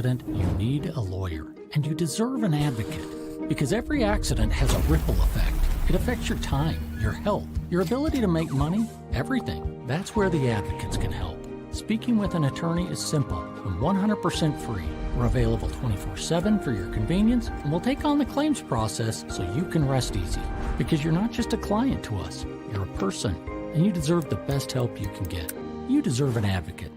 accident, you need a lawyer. And you deserve an advocate. Because every accident has a ripple effect. It affects your time, your health, your ability to make money, everything. That's where the advocates can help. Speaking with an attorney is simple and 100% free. We're available 24/7 for your convenience, and we'll take on the claims process so you can rest easy. Because you're not just a client to us, you're a person, and you deserve the best help you can get. You deserve an advocate.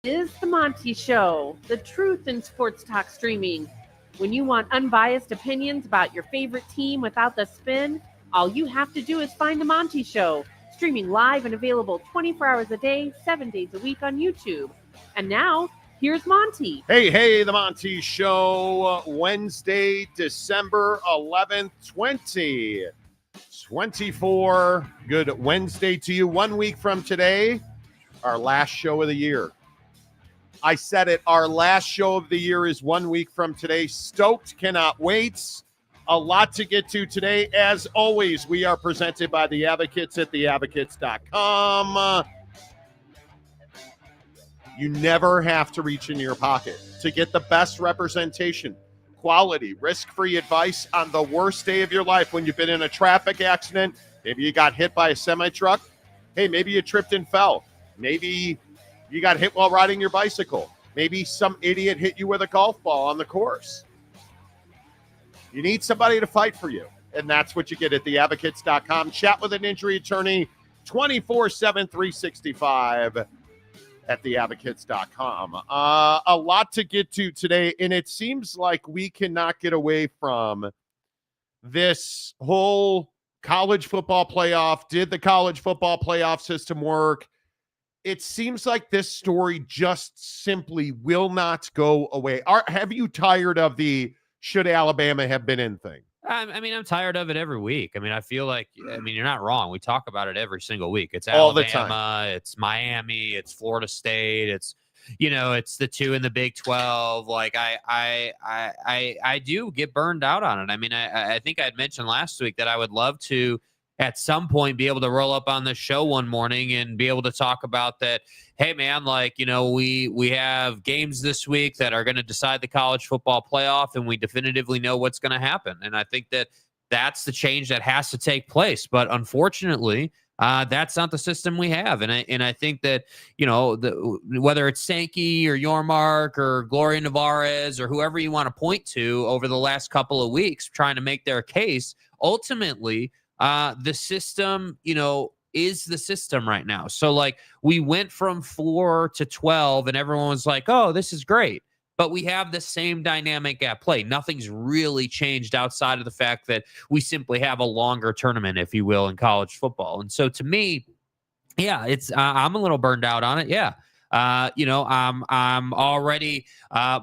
It is the Monty Show, the truth in sports talk streaming. When you want unbiased opinions about your favorite team without the spin, all you have to do is find the Monty Show, streaming live and available 24 hours a day, 7 days a week on YouTube. And now, here's Monty. Hey, the Monty Show, Wednesday, December 11th, 2024. Good Wednesday to you. 1 week from today, our last show of the year. I said it, our last show of the year is 1 week from today. Stoked, cannot wait. A lot to get to today. As always, we are presented by The Advocates at theadvocates.com. You never have to reach into your pocket to get the best representation, quality, risk-free advice on the worst day of your life when you've been in a traffic accident. Maybe you got hit by a semi-truck. Hey, maybe you tripped and fell. Maybe you got hit while riding your bicycle. Maybe some idiot hit you with a golf ball on the course. You need somebody to fight for you, and that's what you get at theadvocates.com. Chat with an injury attorney 24/7, 365 at theadvocates.com. A lot to get to today, and it seems like we cannot get away from this whole college football playoff. Did the college football playoff system work? It seems like this story just simply will not go away. Have you tired of the should Alabama have been in thing? I mean, I'm tired of it every week. I mean, I feel like, you're not wrong. We talk about it every single week. It's all Alabama, the time. It's Miami, it's Florida State, it's the two in the Big 12. Like I do get burned out on it. I mean, I think I had mentioned last week that I would love to at some point be able to roll up on the show one morning and be able to talk about that. Hey man, we have games this week that are going to decide the college football playoff, and we definitively know what's going to happen. And I think that that's the change that has to take place. But unfortunately, that's not the system we have. And I think that, whether it's Sankey or Yormark or Gloria Nevarez or whoever you want to point to over the last couple of weeks trying to make their case, ultimately, the system, is the system right now. So we went from 4 to 12 and everyone was like, oh, this is great. But we have the same dynamic at play. Nothing's really changed outside of the fact that we simply have a longer tournament, if you will, in college football. And so to me, yeah, it's I'm a little burned out on it. Yeah. I'm already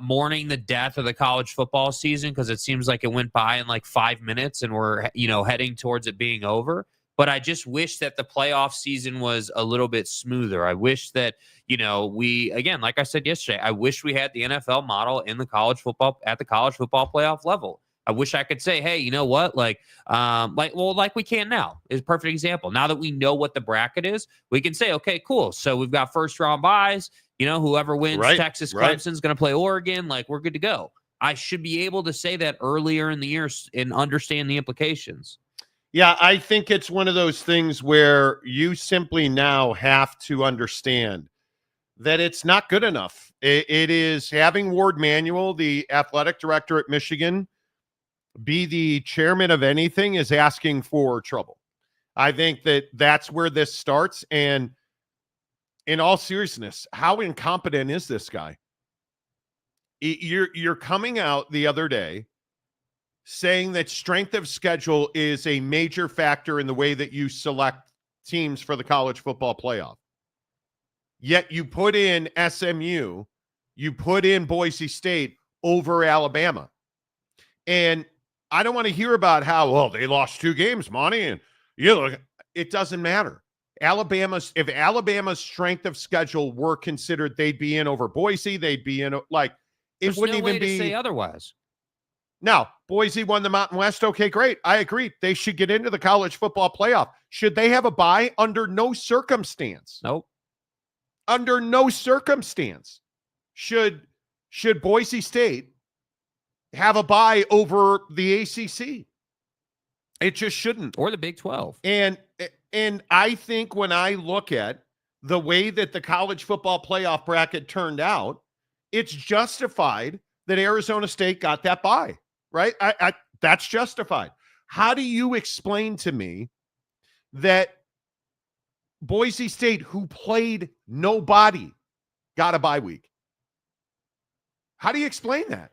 mourning the death of the college football season because it seems like it went by in 5 minutes and we're, heading towards it being over. But I just wish that the playoff season was a little bit smoother. I wish that, we, again, like I said yesterday, I wish we had the NFL model in the college football at the college football playoff level. I wish I could say, hey, you know what? Like we can now is a perfect example. Now that we know what the bracket is, we can say, okay, cool. So we've got first round buys. Whoever wins Texas, Clemson's going to play Oregon. We're good to go. I should be able to say that earlier in the year and understand the implications. Yeah, I think it's one of those things where you simply now have to understand that it's not good enough. It is having Ward Manuel, the athletic director at Michigan, be the chairman of anything is asking for trouble. I think that's where this starts. And in all seriousness, how incompetent is this guy? You're coming out the other day saying that strength of schedule is a major factor in the way that you select teams for the college football playoff. Yet you put in SMU, you put in Boise State over Alabama. And I don't want to hear about how, well, they lost 2 games, Monty, and it doesn't matter. If Alabama's strength of schedule were considered, they'd be in over Boise, they'd be in There's wouldn't no even way to say otherwise. Now, Boise won the Mountain West. Okay, great. I agree. They should get into the college football playoff. Should they have a bye? Under no circumstance. Nope. Under no circumstance should should Boise State have a bye over the ACC? It just shouldn't. Or the Big 12. And I think when I look at the way that the college football playoff bracket turned out, it's justified that Arizona State got that bye, right? That's justified. How do you explain to me that Boise State, who played nobody, got a bye week? How do you explain that?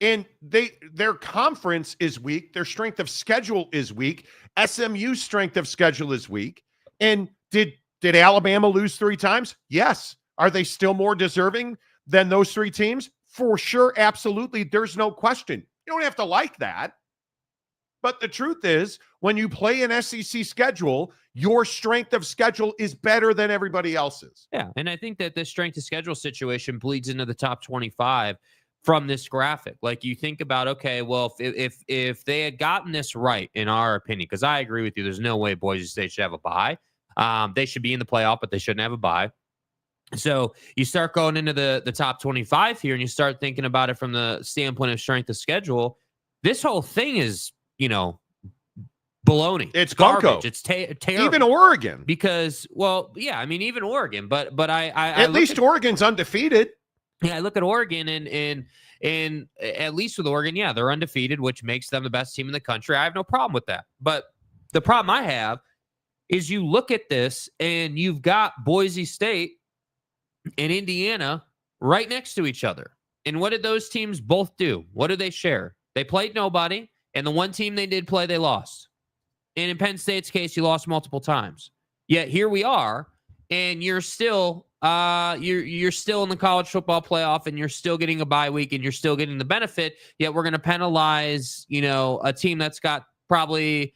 And their conference is weak. Their strength of schedule is weak. SMU's strength of schedule is weak. And did Alabama lose 3 times? Yes. Are they still more deserving than those 3 teams? For sure, absolutely. There's no question. You don't have to like that. But the truth is, when you play an SEC schedule, your strength of schedule is better than everybody else's. Yeah, and I think that this strength of schedule situation bleeds into the top 25 from this graphic. Like, you think about, okay, well, if they had gotten this right, in our opinion, because I agree with you, there's no way Boise State should have a bye. They should be in the playoff, but they shouldn't have a bye. So you start going into the top 25 here, and you start thinking about it from the standpoint of strength of schedule. This whole thing is, baloney. It's garbage. bunko. It's terrible. Even Oregon. Because, well, yeah, I mean, even Oregon. But I at least Oregon's undefeated. Yeah, I look at Oregon, and at least with Oregon, yeah, they're undefeated, which makes them the best team in the country. I have no problem with that. But the problem I have is you look at this, and you've got Boise State and Indiana right next to each other. And what did those teams both do? What do they share? They played nobody, and the one team they did play, they lost. And in Penn State's case, you lost multiple times. Yet here we are, and you're still you're still in the college football playoff, and you're still getting a bye week, and you're still getting the benefit. Yet we're going to penalize, a team that's got probably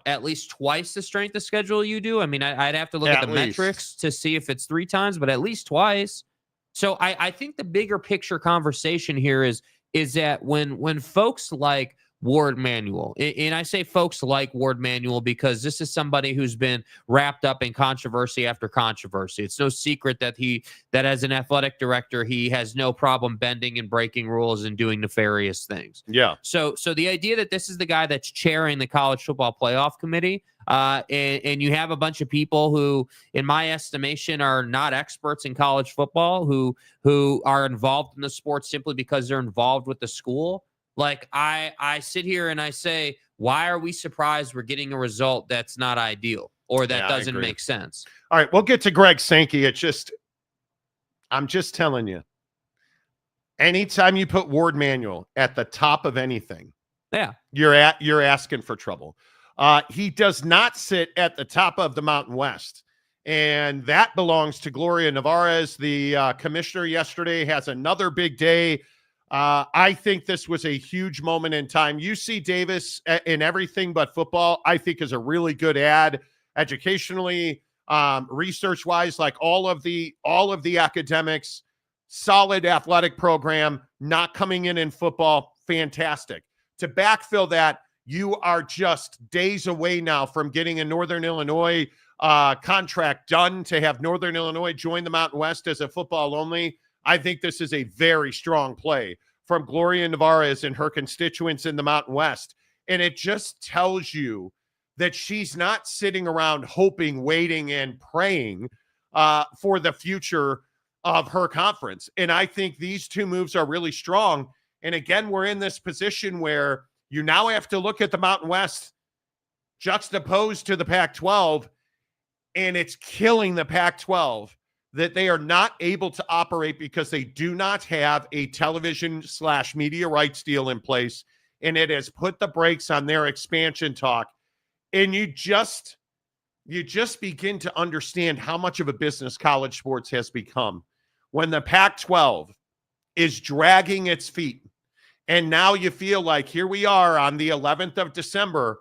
at least twice the strength of schedule you do. I mean, I'd have to look at the metrics to see if it's 3 times, but at least twice. So I think the bigger picture conversation here is that when folks like Ward Manuel, and I say folks like Ward Manuel because this is somebody who's been wrapped up in controversy after controversy. It's no secret that as an athletic director, he has no problem bending and breaking rules and doing nefarious things. Yeah. So the idea that this is the guy that's chairing the college football playoff committee, and you have a bunch of people who, in my estimation, are not experts in college football, who are involved in the sport simply because they're involved with the school. Like, I sit here and I say, why are we surprised we're getting a result that's not ideal or that doesn't make sense? All right, we'll get to Greg Sankey. I'm just telling you, anytime you put Ward Manuel at the top of anything, you're asking for trouble. He does not sit at the top of the Mountain West, and that belongs to Gloria Nevarez. The commissioner yesterday has another big day. I think this was a huge moment in time. UC Davis in everything but football, I think, is a really good ad educationally, research-wise, like all of the academics, solid athletic program, not coming in football, fantastic. To backfill that, you are just days away now from getting a Northern Illinois contract done to have Northern Illinois join the Mountain West as a football only. I think this is a very strong play from Gloria Nevarez and her constituents in the Mountain West. And it just tells you that she's not sitting around hoping, waiting, and praying for the future of her conference. And I think these 2 moves are really strong. And again, we're in this position where you now have to look at the Mountain West juxtaposed to the Pac-12, and it's killing the Pac-12 that they are not able to operate because they do not have a television/media rights deal in place, and it has put the brakes on their expansion talk. And you just begin to understand how much of a business college sports has become when the Pac-12 is dragging its feet. And now you feel like, here we are on the 11th of December.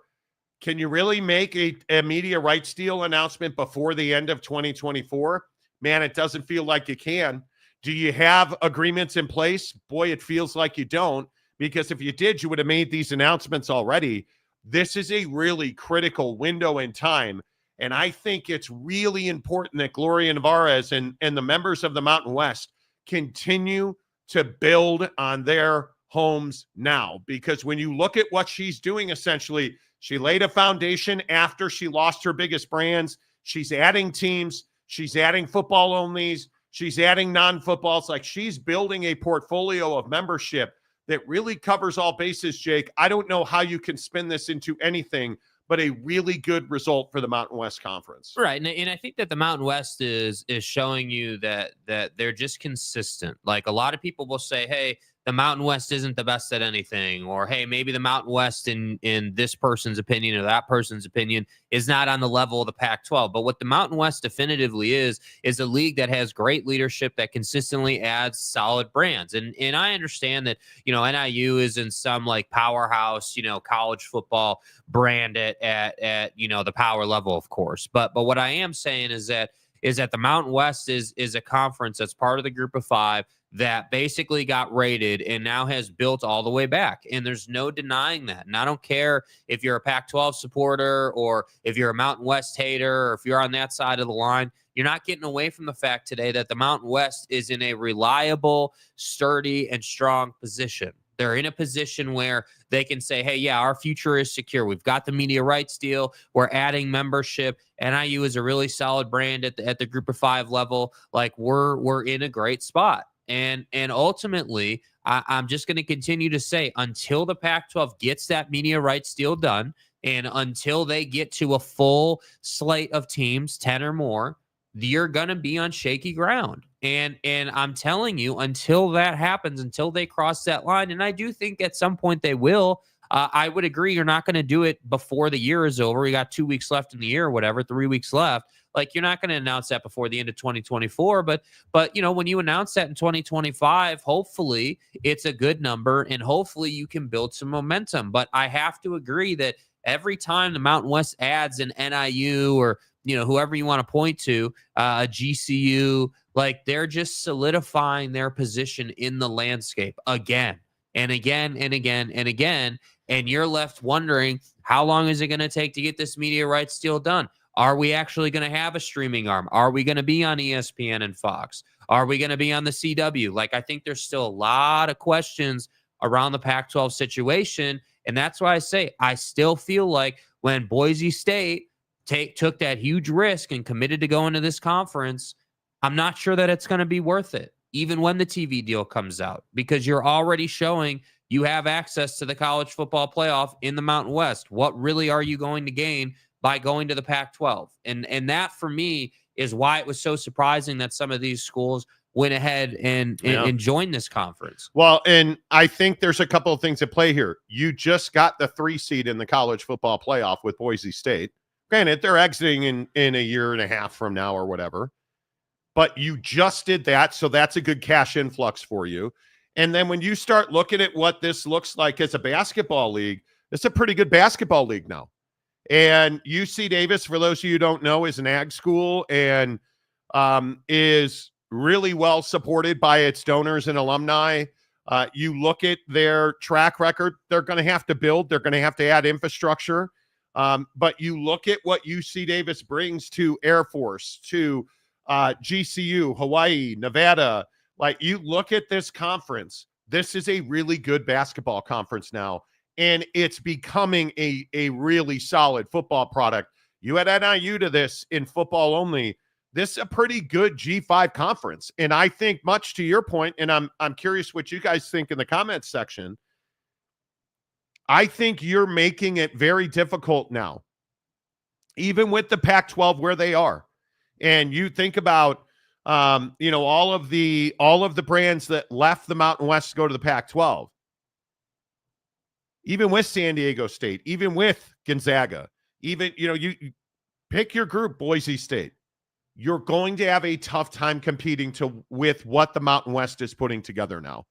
Can you really make a media rights deal announcement before the end of 2024? Man, it doesn't feel like you can. Do you have agreements in place? Boy, it feels like you don't, because if you did, you would have made these announcements already. This is a really critical window in time, and I think it's really important that Gloria Nevarez and the members of the Mountain West continue to build on their homes now. Because when you look at what she's doing, essentially, she laid a foundation after she lost her biggest brands. She's adding teams. She's adding football onlys. She's adding non-footballs. Like, she's building a portfolio of membership that really covers all bases, Jake. I don't know how you can spin this into anything but a really good result for the Mountain West Conference. Right. And I think that the Mountain West is showing you that they're just consistent. Like, a lot of people will say, hey, the Mountain West isn't the best at anything, or hey, maybe the Mountain West in this person's opinion or that person's opinion is not on the level of the Pac-12. But what the Mountain West definitively is a league that has great leadership that consistently adds solid brands. And I understand that, NIU is in some like powerhouse, college football brand at the power level, of course. But what I am saying is that the Mountain West is a conference that's part of the group of five that basically got rated and now has built all the way back. And there's no denying that. And I don't care if you're a Pac-12 supporter or if you're a Mountain West hater or if you're on that side of the line, you're not getting away from the fact today that the Mountain West is in a reliable, sturdy, and strong position. They're in a position where they can say, hey, yeah, our future is secure. We've got the media rights deal. We're adding membership. NIU is a really solid brand at the group of five level. Like, we're in a great spot. And ultimately, I'm just going to continue to say, until the Pac-12 gets that media rights deal done and until they get to a full slate of teams, 10 or more, you're going to be on shaky ground. And I'm telling you, until that happens, until they cross that line, and I do think at some point they will, I would agree you're not going to do it before the year is over. You got 2 weeks left in the year or whatever, 3 weeks left. Like, you're not going to announce that before the end of 2024. But when you announce that in 2025, hopefully it's a good number and hopefully you can build some momentum. But I have to agree that every time the Mountain West adds an NIU or, whoever you want to point to, a GCU, like, they're just solidifying their position in the landscape again and again and again and again. And you're left wondering, how long is it going to take to get this media rights deal done? Are we actually going to have a streaming arm? Are we going to be on ESPN and Fox? Are we going to be on the CW? Like, I think there's still a lot of questions around the Pac-12 situation. And that's why I say I still feel like when Boise State took that huge risk and committed to go into this conference, I'm not sure that it's going to be worth it, even when the TV deal comes out, because you're already showing you have access to the college football playoff in the Mountain West. What really are you going to gain by going to the Pac-12? And that, for me, is why it was so surprising that some of these schools went ahead and joined this conference. Well, and I think there's a couple of things at play here. You just got the 3 seed in the college football playoff with Boise State. Granted, they're exiting in a year and a half from now or whatever, but you just did that, so that's a good cash influx for you. And then when you start looking at what this looks like as a basketball league, it's a pretty good basketball league now. And UC Davis, for those of you who don't know, is an ag school and is really well supported by its donors and alumni. You look at their track record, they're going to have to build. They're going to have to add infrastructure. But you look at what UC Davis brings to Air Force, to GCU, Hawaii, Nevada. Like, you look at this conference, this is a really good basketball conference now. And it's becoming a really solid football product. You add NIU to this in football only. This is a pretty good G5 conference. And I think, much to your point, and I'm curious what you guys think in the comments section, I think you're making it very difficult now, even with the Pac-12 where they are. And you think about, all of the brands that left the Mountain West to go to the Pac-12. Even with San Diego State, even with Gonzaga, even, you pick your group, Boise State. You're going to have a tough time competing with what the Mountain West is putting together now,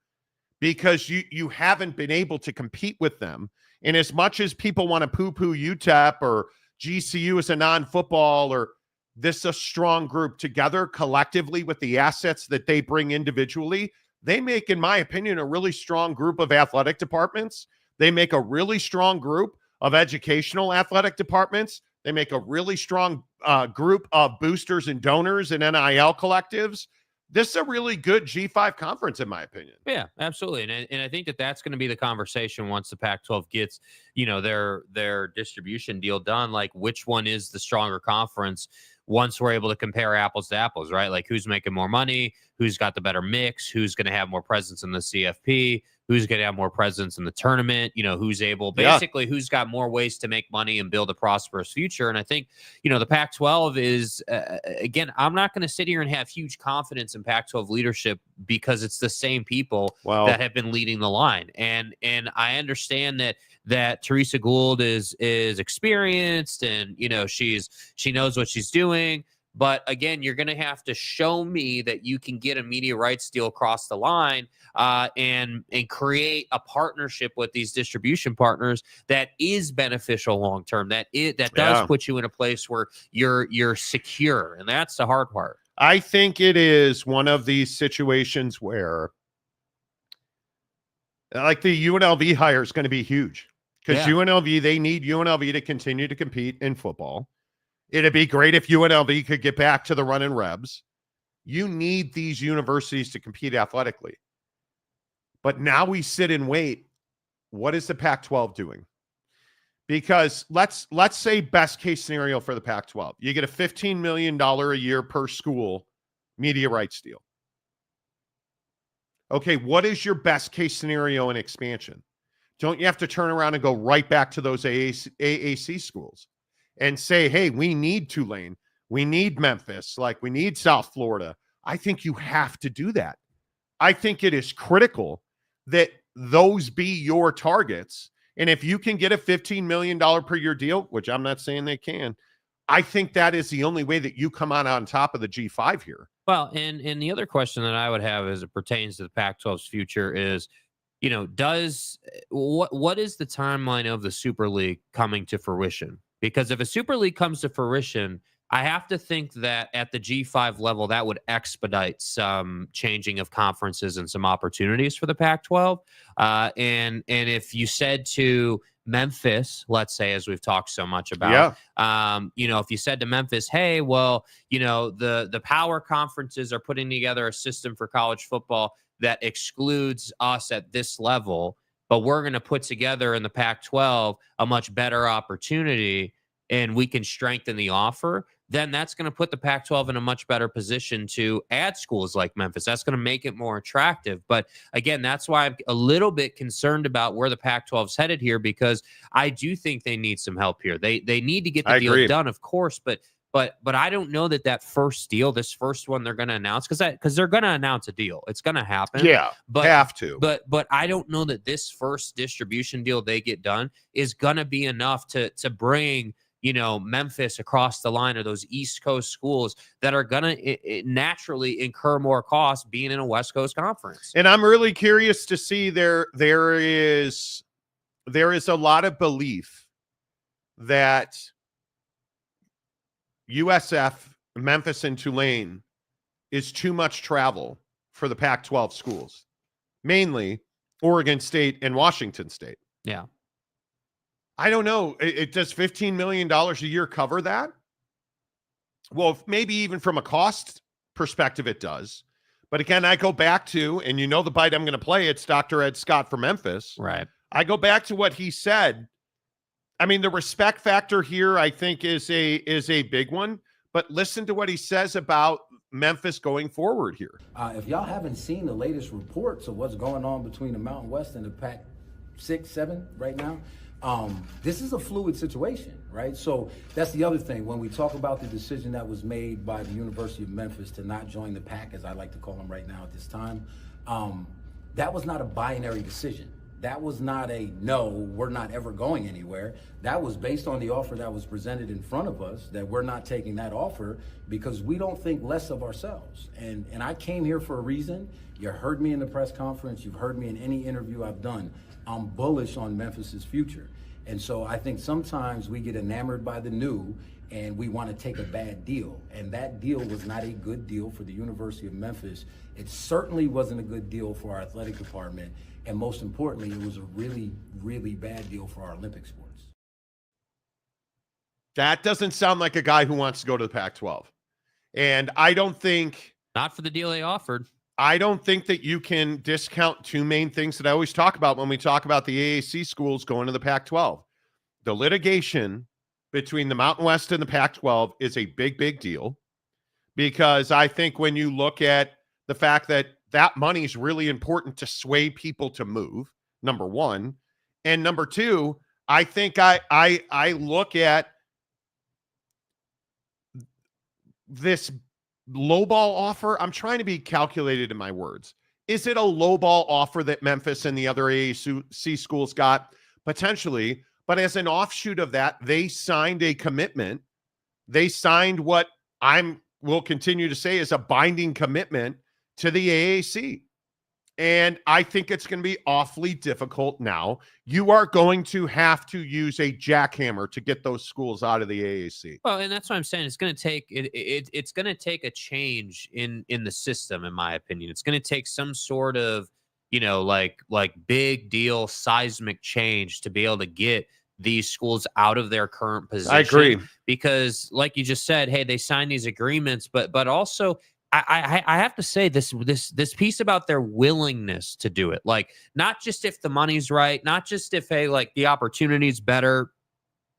because you haven't been able to compete with them. And as much as people want to poo-poo UTEP or GCU as a non-football, or this is a strong group together collectively with the assets that they bring individually, they make, in my opinion, a really strong group of athletic departments. They make a really strong group of educational athletic departments. They make a really strong group of boosters and donors and NIL collectives this is a really good G5 conference, in my opinion. Yeah, absolutely. And I think that that's going to be the conversation once the Pac-12 gets, their distribution deal done. Like, which one is the stronger conference once we're able to compare apples to apples, right? Like, who's making more money, who's got the better mix, who's going to have more presence in the CFP, who's going to have more presence in the tournament, who's able, basically, who's got more ways to make money and build a prosperous future. And I think, the Pac-12 is, again, I'm not going to sit here and have huge confidence in Pac-12 leadership because it's the same people that have been leading the line. And I understand that Teresa Gould is experienced and, she knows what she's doing. But again, you're going to have to show me that you can get a media rights deal across the line and create a partnership with these distribution partners that is beneficial long term. That does put you in a place where you're secure, and that's the hard part. I think it is one of these situations where, like, the UNLV hire is going to be huge because UNLV, they need UNLV to continue to compete in football. It'd be great if UNLV could get back to the running Rebs. You need these universities to compete athletically. But now we sit and wait. What is the Pac-12 doing? Because let's say best case scenario for the Pac-12. You get a $15 million a year per school media rights deal. Okay, what is your best case scenario in expansion? Don't you have to turn around and go right back to those AAC schools and say, hey, we need Tulane, we need Memphis, like we need South Florida? I think you have to do that. I think it is critical that those be your targets. And if you can get a $15 million per year deal, which I'm not saying they can, I think that is the only way that you come out on top of the G5 here. Well, and the other question that I would have as it pertains to the Pac-12's future is, what is the timeline of the Super League coming to fruition? Because if a Super League comes to fruition, I have to think that at the G5 level, that would expedite some changing of conferences and some opportunities for the Pac-12. And if you said to Memphis, let's say, as we've talked so much about, if you said to Memphis, hey, well, the power conferences are putting together a system for college football that excludes us at this level, but we're going to put together in the Pac-12 a much better opportunity and we can strengthen the offer, then that's going to put the Pac-12 in a much better position to add schools like Memphis. That's going to make it more attractive. But again, that's why I'm a little bit concerned about where the Pac-12 is headed here, because I do think they need some help here. They need to get the deal done, of course, but I don't know that first deal, this first one they're going to announce, because they're going to announce a deal. It's going to happen. Yeah, but have to. But I don't know that this first distribution deal they get done is going to be enough to bring Memphis across the line, or those East Coast schools that are going to naturally incur more costs being in a West Coast conference. And I'm really curious to see there is a lot of belief that USF, Memphis, and Tulane is too much travel for the Pac-12 schools, mainly Oregon State and Washington State. Yeah. I don't know. It does $15 million a year cover that? Well, maybe even from a cost perspective, it does. But again, I go back to, and the bite I'm going to play, it's Dr. Ed Scott from Memphis. Right. I go back to what he said. I mean, the respect factor here, I think, is a big one. But listen to what he says about Memphis going forward here. If y'all haven't seen the latest reports of what's going on between the Mountain West and the Pac-6, 7 right now, this is a fluid situation, right? So that's the other thing. When we talk about the decision that was made by the University of Memphis to not join the Pac, as I like to call them right now at this time, that was not a binary decision. That was not a no, we're not ever going anywhere. That was based on the offer that was presented in front of us, that we're not taking that offer because we don't think less of ourselves. And I came here for a reason. You heard me in the press conference. You've heard me in any interview I've done. I'm bullish on Memphis's future. And so I think sometimes we get enamored by the new and we want to take a bad deal. And that deal was not a good deal for the University of Memphis. It certainly wasn't a good deal for our athletic department. And most importantly, it was a really, really bad deal for our Olympic sports. That doesn't sound like a guy who wants to go to the Pac-12. And I don't think Not for the deal they offered. I don't think that you can discount two main things that I always talk about when we talk about the AAC schools going to the Pac-12. The litigation between the Mountain West and the Pac-12 is a big, big deal, because I think when you look at the fact that that money is really important to sway people to move, number one. And number two, I think I look at this lowball offer. I'm trying to be calculated in my words. Is it a lowball offer that Memphis and the other AAC schools got? Potentially. But as an offshoot of that, they signed a commitment. They signed what will continue to say is a binding commitment to the AAC. And I think it's going to be awfully difficult now. You are going to have to use a jackhammer to get those schools out of the AAC. Well, and that's what I'm saying. It's going to take it's going to take a change in the system, in my opinion. It's going to take some sort of, like big deal seismic change to be able to get these schools out of their current position. I agree. Because like you just said, hey, they signed these agreements, but also I have to say this piece about their willingness to do it, like not just if the money's right, not just if like the opportunity's better,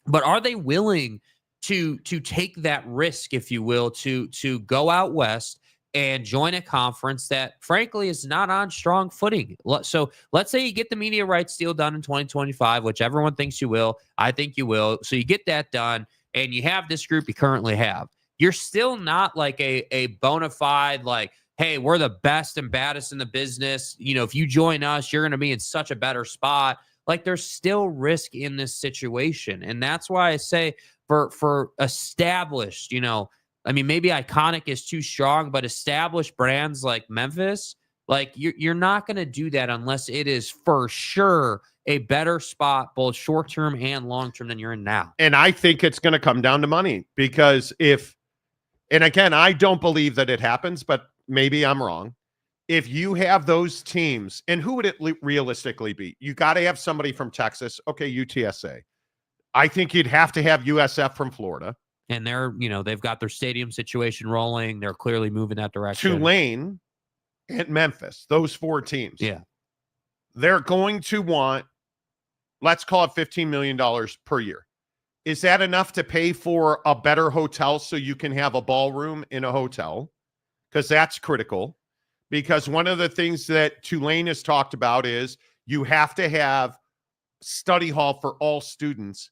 but are they willing to take that risk, if you will, to go out west and join a conference that frankly is not on strong footing. So let's say you get the media rights deal done in 2025, which everyone thinks you will. I think you will. So you get that done and you have this group you currently have. You're still not like a bona fide, like, hey, we're the best and baddest in the business. If you join us, you're going to be in such a better spot. Like, there's still risk in this situation. And that's why I say for established, maybe iconic is too strong, but established brands like Memphis, like you're not going to do that unless it is for sure a better spot, both short-term and long-term, than you're in now. And I think it's going to come down to money, because and again, I don't believe that it happens, but maybe I'm wrong. If you have those teams, and who would it realistically be? You got to have somebody from Texas. Okay, UTSA. I think you'd have to have USF from Florida. And they've got their stadium situation rolling. They're clearly moving that direction. Tulane and Memphis, those four teams. Yeah. They're going to want, let's call it $15 million per year. Is that enough to pay for a better hotel so you can have a ballroom in a hotel? Because that's critical. Because one of the things that Tulane has talked about is you have to have study hall for all students,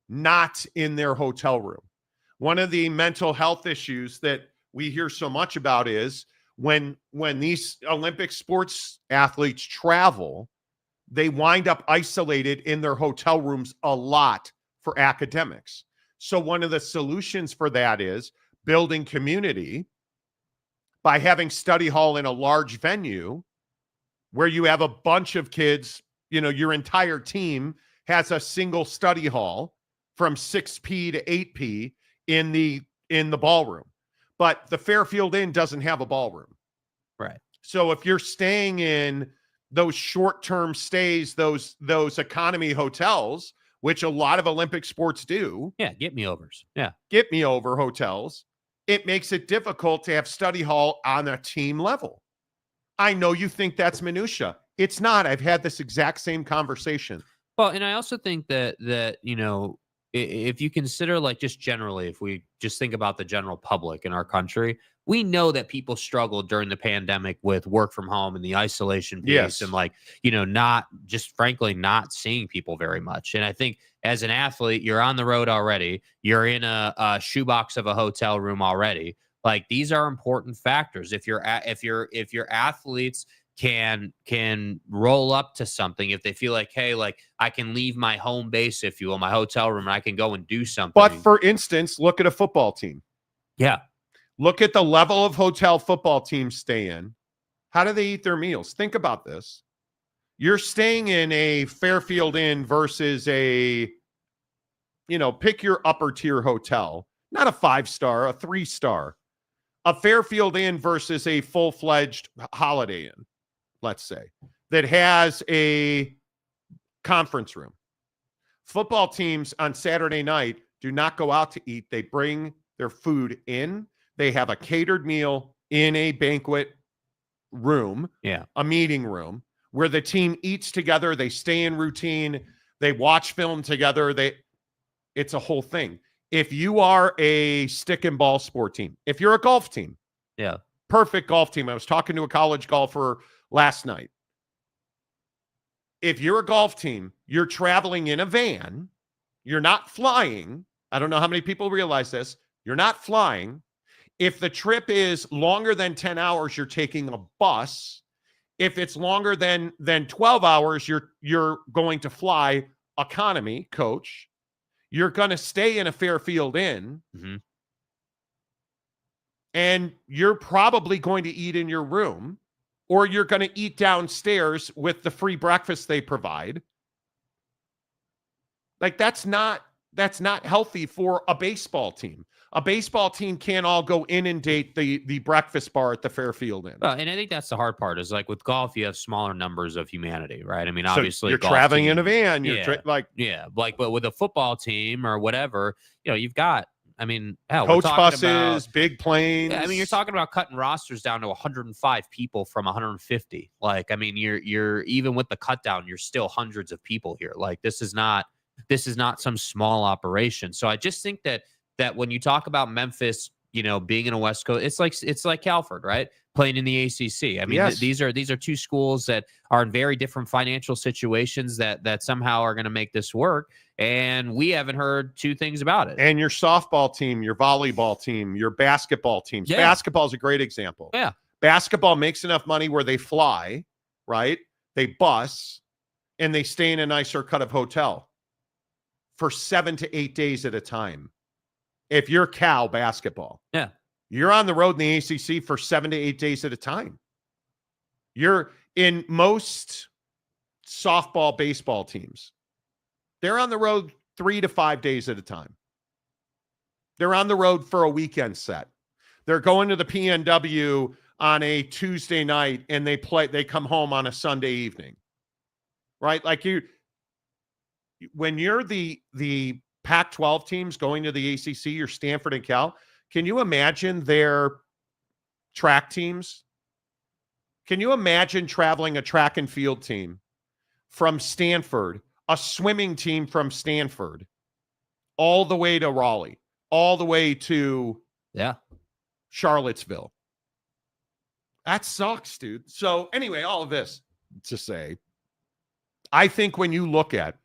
not in their hotel room. One of the mental health issues that we hear so much about is when these Olympic sports athletes travel, they wind up isolated in their hotel rooms a lot for academics. So one of the solutions for that is building community by having study hall in a large venue where you have a bunch of kids, your entire team has a single study hall from 6P to 8P in the ballroom. But the Fairfield Inn doesn't have a ballroom. Right. So if you're staying in those short-term stays, those economy hotels, which a lot of Olympic sports do. Yeah, get me overs. Yeah. Get me over hotels. It makes it difficult to have study hall on a team level. I know you think that's minutia. It's not. I've had this exact same conversation. Well, and I also think that if you consider, like, just generally, if we just think about the general public in our country, we know that people struggled during the pandemic with work from home and the isolation piece. Yes. And not just frankly not seeing people very much. And I think as an athlete, you're on the road already. You're in a shoebox of a hotel room already. Like, these are important factors. If your athletes can roll up to something, if they feel like, hey, like, I can leave my home base, if you will, my hotel room, and I can go and do something. But for instance, look at a football team. Yeah. Look at the level of hotel football teams stay in. How do they eat their meals? Think about this. You're staying in a Fairfield Inn versus pick your upper tier hotel, not a 5-star, a 3-star. A Fairfield Inn versus a full-fledged Holiday Inn, let's say, that has a conference room. Football teams on Saturday night do not go out to eat. They bring their food in. They have a catered meal. in a banquet room, a meeting room, where the team eats together, they stay in routine, they watch film together, it's a whole thing. If you are a stick and ball sport team, if you're a golf team, perfect golf team. I was talking to a college golfer last night. If you're a golf team, you're traveling in a van, you're not flying. I don't know how many people realize this. You're not flying. If the trip is longer than 10 hours, you're taking a bus. If it's longer than 12 hours, you're going to fly economy coach. You're going to stay in a Fairfield Inn. And you're probably going to eat in your room, or you're going to eat downstairs with the free breakfast they provide. Like, that's not healthy for a baseball team. A baseball team can't all go inundate the breakfast bar at the Fairfield Inn. And I think that's the hard part is, like, with golf, you have smaller numbers of humanity, right? I mean, obviously, so you're traveling in a van. But with a football team or whatever, you've got, I mean, hell, coach buses, big planes. Yeah, I mean, you're talking about cutting rosters down to 105 people from 150. Like, I mean, you're even with the cut down, you're still hundreds of people here. Like, this is not some small operation. So I just think that when you talk about Memphis, being in a West Coast, it's like Calford, right? Playing in the ACC. I mean, these are two schools that are in very different financial situations that somehow are going to make this work. And we haven't heard two things about it. And your softball team, your volleyball team, your basketball teams. Yeah. Basketball is a great example. Yeah. Basketball makes enough money where they fly, right? They bus, and they stay in a nicer cut of hotel for 7 to 8 days at a time. If you're Cal basketball, you're on the road in the ACC for 7 to 8 days at a time. You're in most softball, baseball teams. They're on the road 3 to 5 days at a time. They're on the road for a weekend set. They're going to the PNW on a Tuesday night, and they come home on a Sunday evening, right? Like, when you're the Pac-12 teams going to the ACC, you're Stanford and Cal. Can you imagine their track teams? Can you imagine traveling a track and field team from Stanford, a swimming team from Stanford, all the way to Raleigh, all the way to Charlottesville? That sucks, dude. So anyway, all of this to say, I think when you look at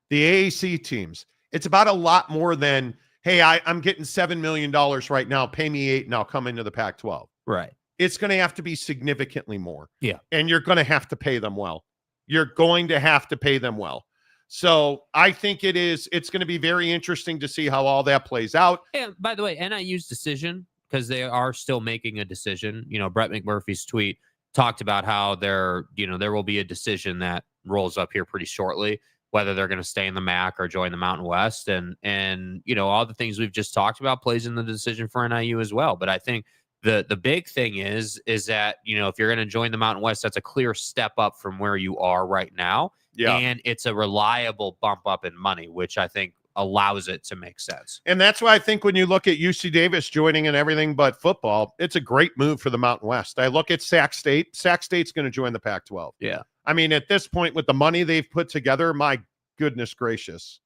the AAC teams, it's about a lot more than, hey, I'm getting $7 million right now. Pay me $8 million and I'll come into the Pac-12. Right. It's going to have to be significantly more. Yeah. And you're going to have to pay them well. You're going to have to pay them well. So I think it's going to be very interesting to see how all that plays out. And by the way, NIU's decision, because they are still making a decision, Brett McMurphy's tweet talked about how there will be a decision that rolls up here pretty shortly, whether they're going to stay in the MAC or join the Mountain West. And all the things we've just talked about plays in the decision for NIU as well. But I think the big thing is that, if you're going to join the Mountain West, that's a clear step up from where you are right now. Yeah. And it's a reliable bump up in money, which I think allows it to make sense. And that's why I think when you look at UC Davis joining in everything but football, it's a great move for the Mountain West. I look at Sac State. Sac State's going to join the Pac-12. Yeah. I mean, at this point, with the money they've put together, my goodness gracious,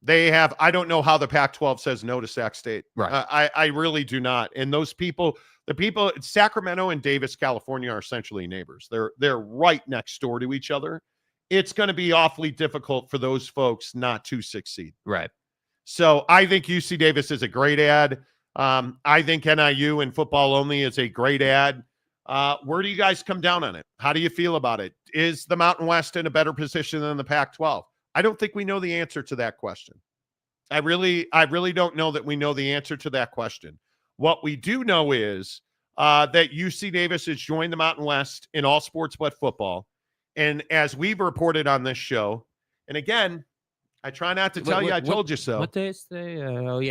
they have. I don't know how the Pac-12 says no to Sac State. Right. I really do not. And those people, the people, Sacramento and Davis, California, are essentially neighbors. They're right next door to each other. It's going to be awfully difficult for those folks not to succeed. Right. So I think UC Davis is a great ad. I think NIU and football only is a great ad. Where do you guys come down on it? How do you feel about it? Is the Mountain West in a better position than the Pac-12? I don't think we know the answer to that question. I really don't know that we know the answer to that question. What we do know is that UC Davis has joined the Mountain West in all sports but football. And as we've reported on this show, and again, I try not to tell you I told you so. What day is today?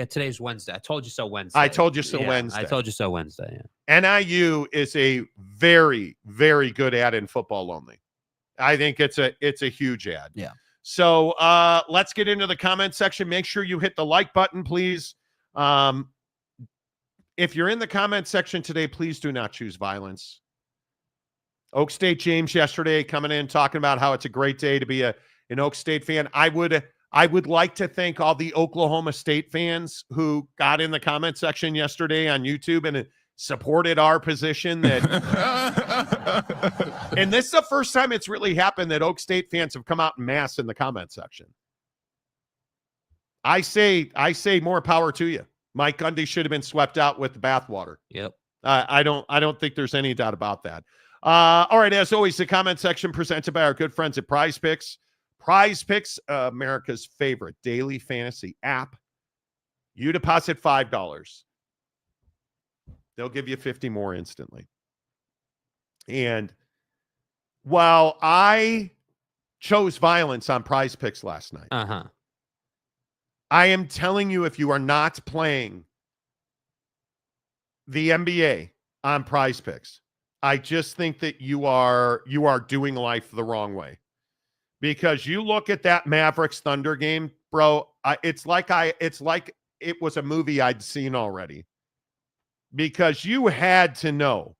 Today's Wednesday. I told you so Wednesday. I told you so Wednesday. I told you so Wednesday. Yeah. NIU is a very, very good ad in football only. I think it's a huge ad. Yeah. So let's get into the comment section. Make sure you hit the like button, please. if you're in the comment section today, please do not choose violence. Oak State James yesterday coming in talking about how it's a great day to be an Oak State fan. I would like to thank all the Oklahoma State fans who got in the comment section yesterday on YouTube and supported our position that and this is the first time it's really happened that Oak State fans have come out en masse in the comment section. I say more power to you. Mike Gundy should have been swept out with the bathwater. Yep. I don't think there's any doubt about that. All right, as always, the comment section presented by our good friends at Prize Picks. Prize Picks, America's favorite daily fantasy app. You deposit $5. They'll give you 50 more instantly. And while I chose violence on Prize Picks last night, I am telling you, if you are not playing the NBA on Prize Picks, I just think that you are doing life the wrong way. Because you look at that Mavericks Thunder game, bro, it's like it was a movie I'd seen already. Because you had to know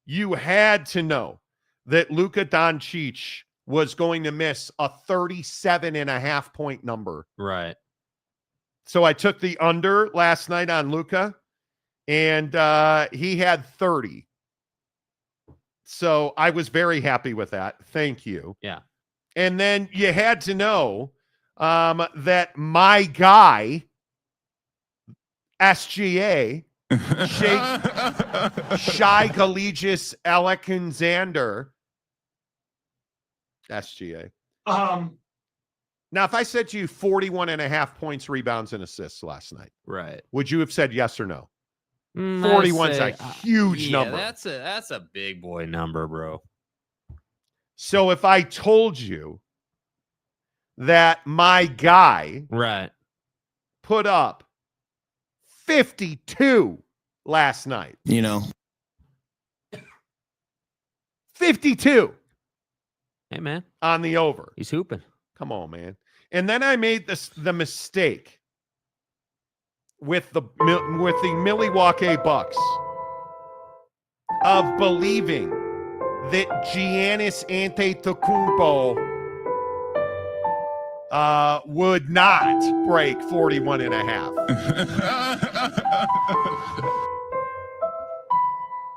that Luka Doncic was going to miss a 37.5 point number. Right. So I took the under last night on Luka, and he had 30. So I was very happy with that. Thank you. Yeah. And then you had to know that my guy, SGA, Shai Gilgeous Alexander, SGA. Now, if I said to you 41.5 points, rebounds, and assists last night, right, would you have said yes or no? 41's a huge number. That's a big boy number, bro. So if I told you that my guy put up 52 last night, 52. Hey, man. On the over. He's hooping. Come on, man. And then I made the mistake with the Milwaukee Bucks of believing that Giannis Antetokounmpo would not break 41.5.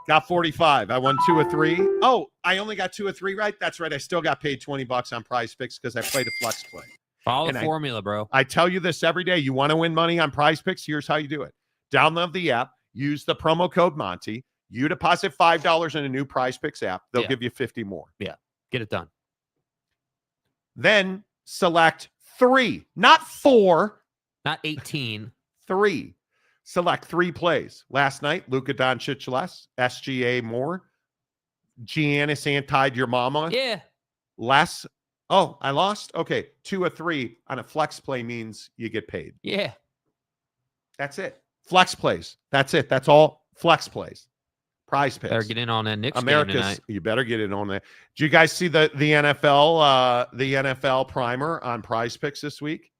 Got 45. I won 2 or 3. Oh, I only got 2 or 3 right? That's right. I still got paid $20 on Prize Picks because I played a flex play. Follow the formula, bro. I tell you this every day. You want to win money on Prize Picks? Here's how you do it. Download the app. Use the promo code Monty. You deposit $5 in a new Prize Picks app. They'll give you 50 more. Yeah. Get it done. Then select 3, not 4. Not 18. 3. Select 3 plays. Last night, Luka Doncic less, SGA more, Giannis antied your mama. Yeah. Less. Oh, I lost? Okay. 2 or 3 on a flex play means you get paid. Yeah. That's it. Flex plays. That's it. That's all flex plays. Prize Picks. Better get in on that Knicks game tonight. You better get in on that. Did you guys see the NFL primer on Prize Picks this week?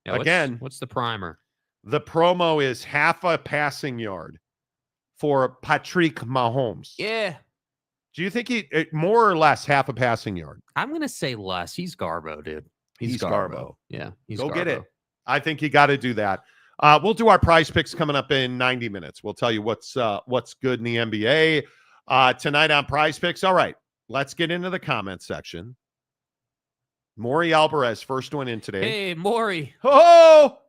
Yeah, Again, what's the primer? The promo is half a passing yard for Patrick Mahomes. Yeah. Do you think he more or less half a passing yard? I'm going to say less. He's Garbo, dude. He's Garbo. Yeah. Go get it. I think you got to do that. We'll do our Prize Picks coming up in 90 minutes. We'll tell you what's good in the NBA tonight on Prize Picks. All right, let's get into the comment section. Maury Alvarez, first one in today. Hey, Maury. Oh!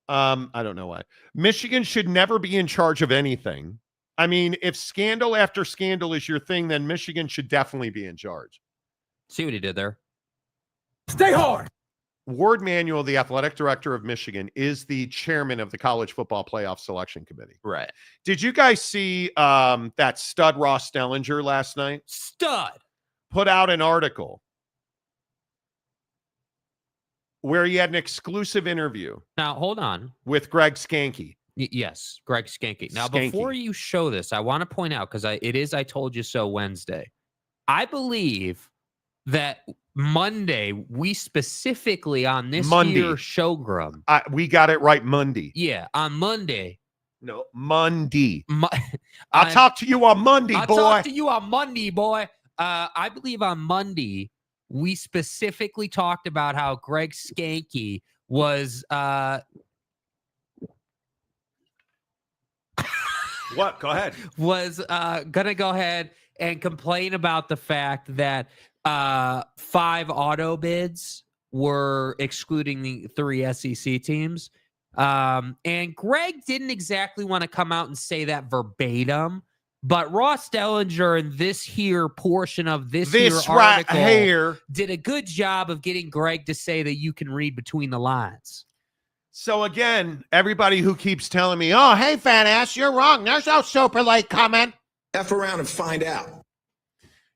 I don't know why. Michigan should never be in charge of anything. I mean, if scandal after scandal is your thing, then Michigan should definitely be in charge. See what he did there. Stay hard. Ward Manuel, the athletic director of Michigan, is the chairman of the College Football Playoff Selection Committee. Right. Did you guys see that stud Ross Stellinger last night? Stud. Put out an article where he had an exclusive interview. Now, hold on. With Greg Sankey. Yes, Greg Sankey. Now, Skanky. Before you show this, I want to point out, because it is I Told You So Wednesday. I believe that Monday, we specifically on this year's show, Grub. We got it right Monday. Yeah, on Monday, No, Monday. Mo- I'll talk to you on Monday, I'll boy. talk to you on Monday, boy. I believe on Monday, we specifically talked about how Greg Sankey was What? Go ahead. was gonna go ahead and complain about the fact that 5 auto bids were excluding the 3 SEC teams. And Greg didn't exactly want to come out and say that verbatim, but Ross Dellinger in this here portion of this here right article here. did a good job of getting Greg to say that you can read between the lines. So again, everybody who keeps telling me, "Oh, hey, fat ass, you're wrong. There's no Super League coming." F around and find out.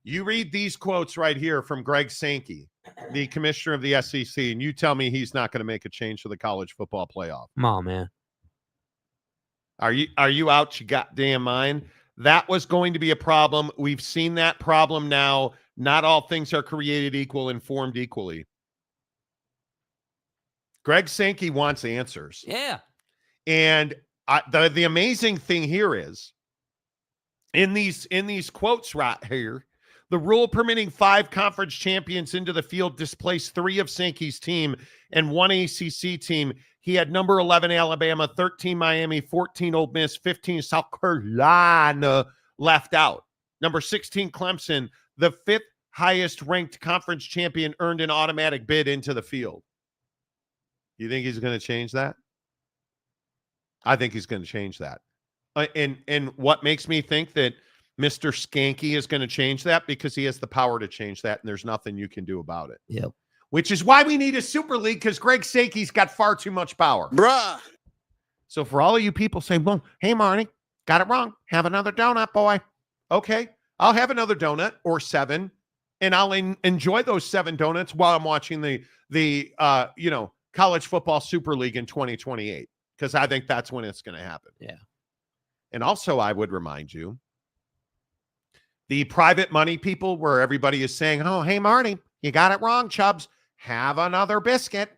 You read these quotes right here from Greg Sankey, the commissioner of the SEC, and you tell me he's not going to make a change to the college football playoff. Come on, man. Are you out your goddamn mind? That was going to be a problem. We've seen that problem now. Not all things are created equal and formed equally. Greg Sankey wants answers. Yeah. And the amazing thing here is, in these quotes right here, the rule permitting 5 conference champions into the field displaced 3 of Sankey's team and 1 ACC team. He had number 11 Alabama, 13 Miami, 14 Ole Miss, 15 South Carolina left out. Number 16 Clemson, the 5th highest ranked conference champion, earned an automatic bid into the field. You think he's going to change that? I think he's going to change that. And what makes me think that Mr. Skanky is going to change that, because he has the power to change that, and there's nothing you can do about it. Yep. Which is why we need a Super League, because Greg Sankey's got far too much power. Bruh. So for all of you people saying, well, hey, Marnie, got it wrong. Have another donut, boy. Okay, I'll have another donut or 7, and I'll enjoy those 7 donuts while I'm watching the college football Super League in 2028, because I think that's when it's going to happen. Yeah. And also, I would remind you, the private money people, where everybody is saying, oh, hey, Marty, you got it wrong, Chubbs. Have another biscuit.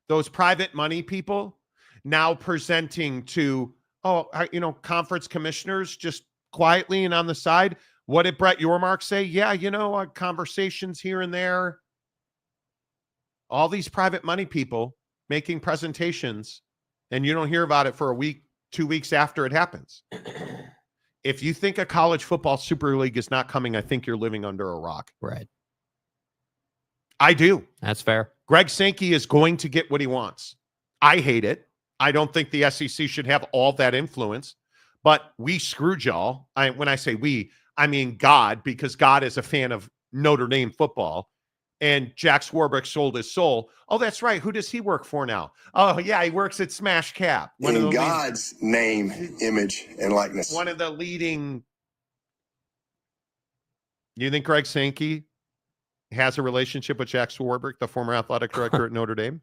Those private money people now presenting to, conference commissioners just quietly and on the side. What did Brett Yormark say? Yeah, conversations here and there. All these private money people making presentations, and you don't hear about it for a week, 2 weeks after it happens. If you think a college football Super League is not coming, I think you're living under a rock. Right. I do. That's fair. Greg Sankey is going to get what he wants. I hate it. I don't think the SEC should have all that influence, but we screwed y'all. When I say we, I mean God, because God is a fan of Notre Dame football. And Jack Swarbrick sold his soul. Oh, that's right. Who does he work for now? Oh, yeah, he works at Smash Cap. In God's name, image, and likeness. One of the leading. You think Greg Sankey has a relationship with Jack Swarbrick, the former athletic director at Notre Dame?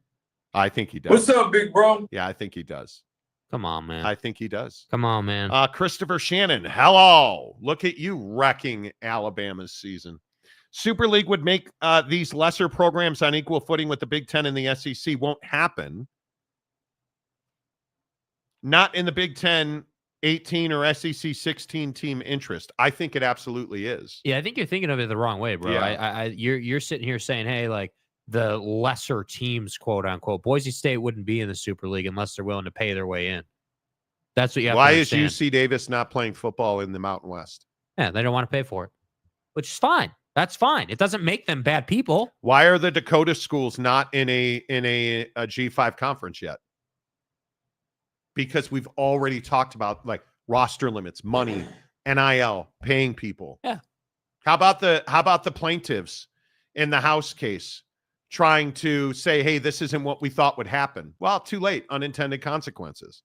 I think he does. What's up, big bro? Yeah, I think he does. Come on, man. I think he does. Come on, man. Christopher Shannon, hello. Look at you wrecking Alabama's season. Super League would make these lesser programs on equal footing with the Big Ten and the SEC. Won't happen. Not in the Big Ten 18 or SEC 16 team interest. I think it absolutely is. Yeah, I think you're thinking of it the wrong way, bro. Yeah. You're sitting here saying, hey, like the lesser teams, quote unquote. Boise State wouldn't be in the Super League unless they're willing to pay their way in. That's what you have Why to is understand. UC Davis not playing football in the Mountain West? Yeah, they don't want to pay for it, which is fine. That's fine. It doesn't make them bad people. Why are the Dakota schools not in a G5 conference yet? Because we've already talked about like roster limits, money, NIL, paying people. Yeah. How about the plaintiffs in the House case trying to say, hey, this isn't what we thought would happen? Well, too late. Unintended consequences.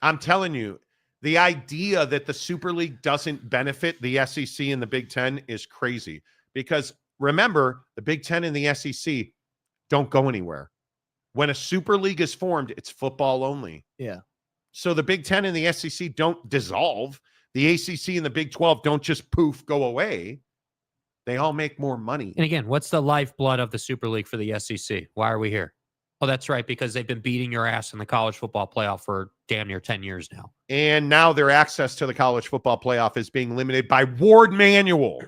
I'm telling you, the idea that the Super League doesn't benefit the SEC and the Big Ten is crazy, because remember, the Big Ten and the SEC don't go anywhere. When a Super League is formed, it's football only. Yeah. So the Big Ten and the SEC don't dissolve. The ACC and the Big 12 don't just poof, go away. They all make more money. And again, what's the lifeblood of the Super League for the SEC? Why are we here? Oh, that's right, because they've been beating your ass in the college football playoff for damn near 10 years now. And now their access to the college football playoff is being limited by Ward Manual.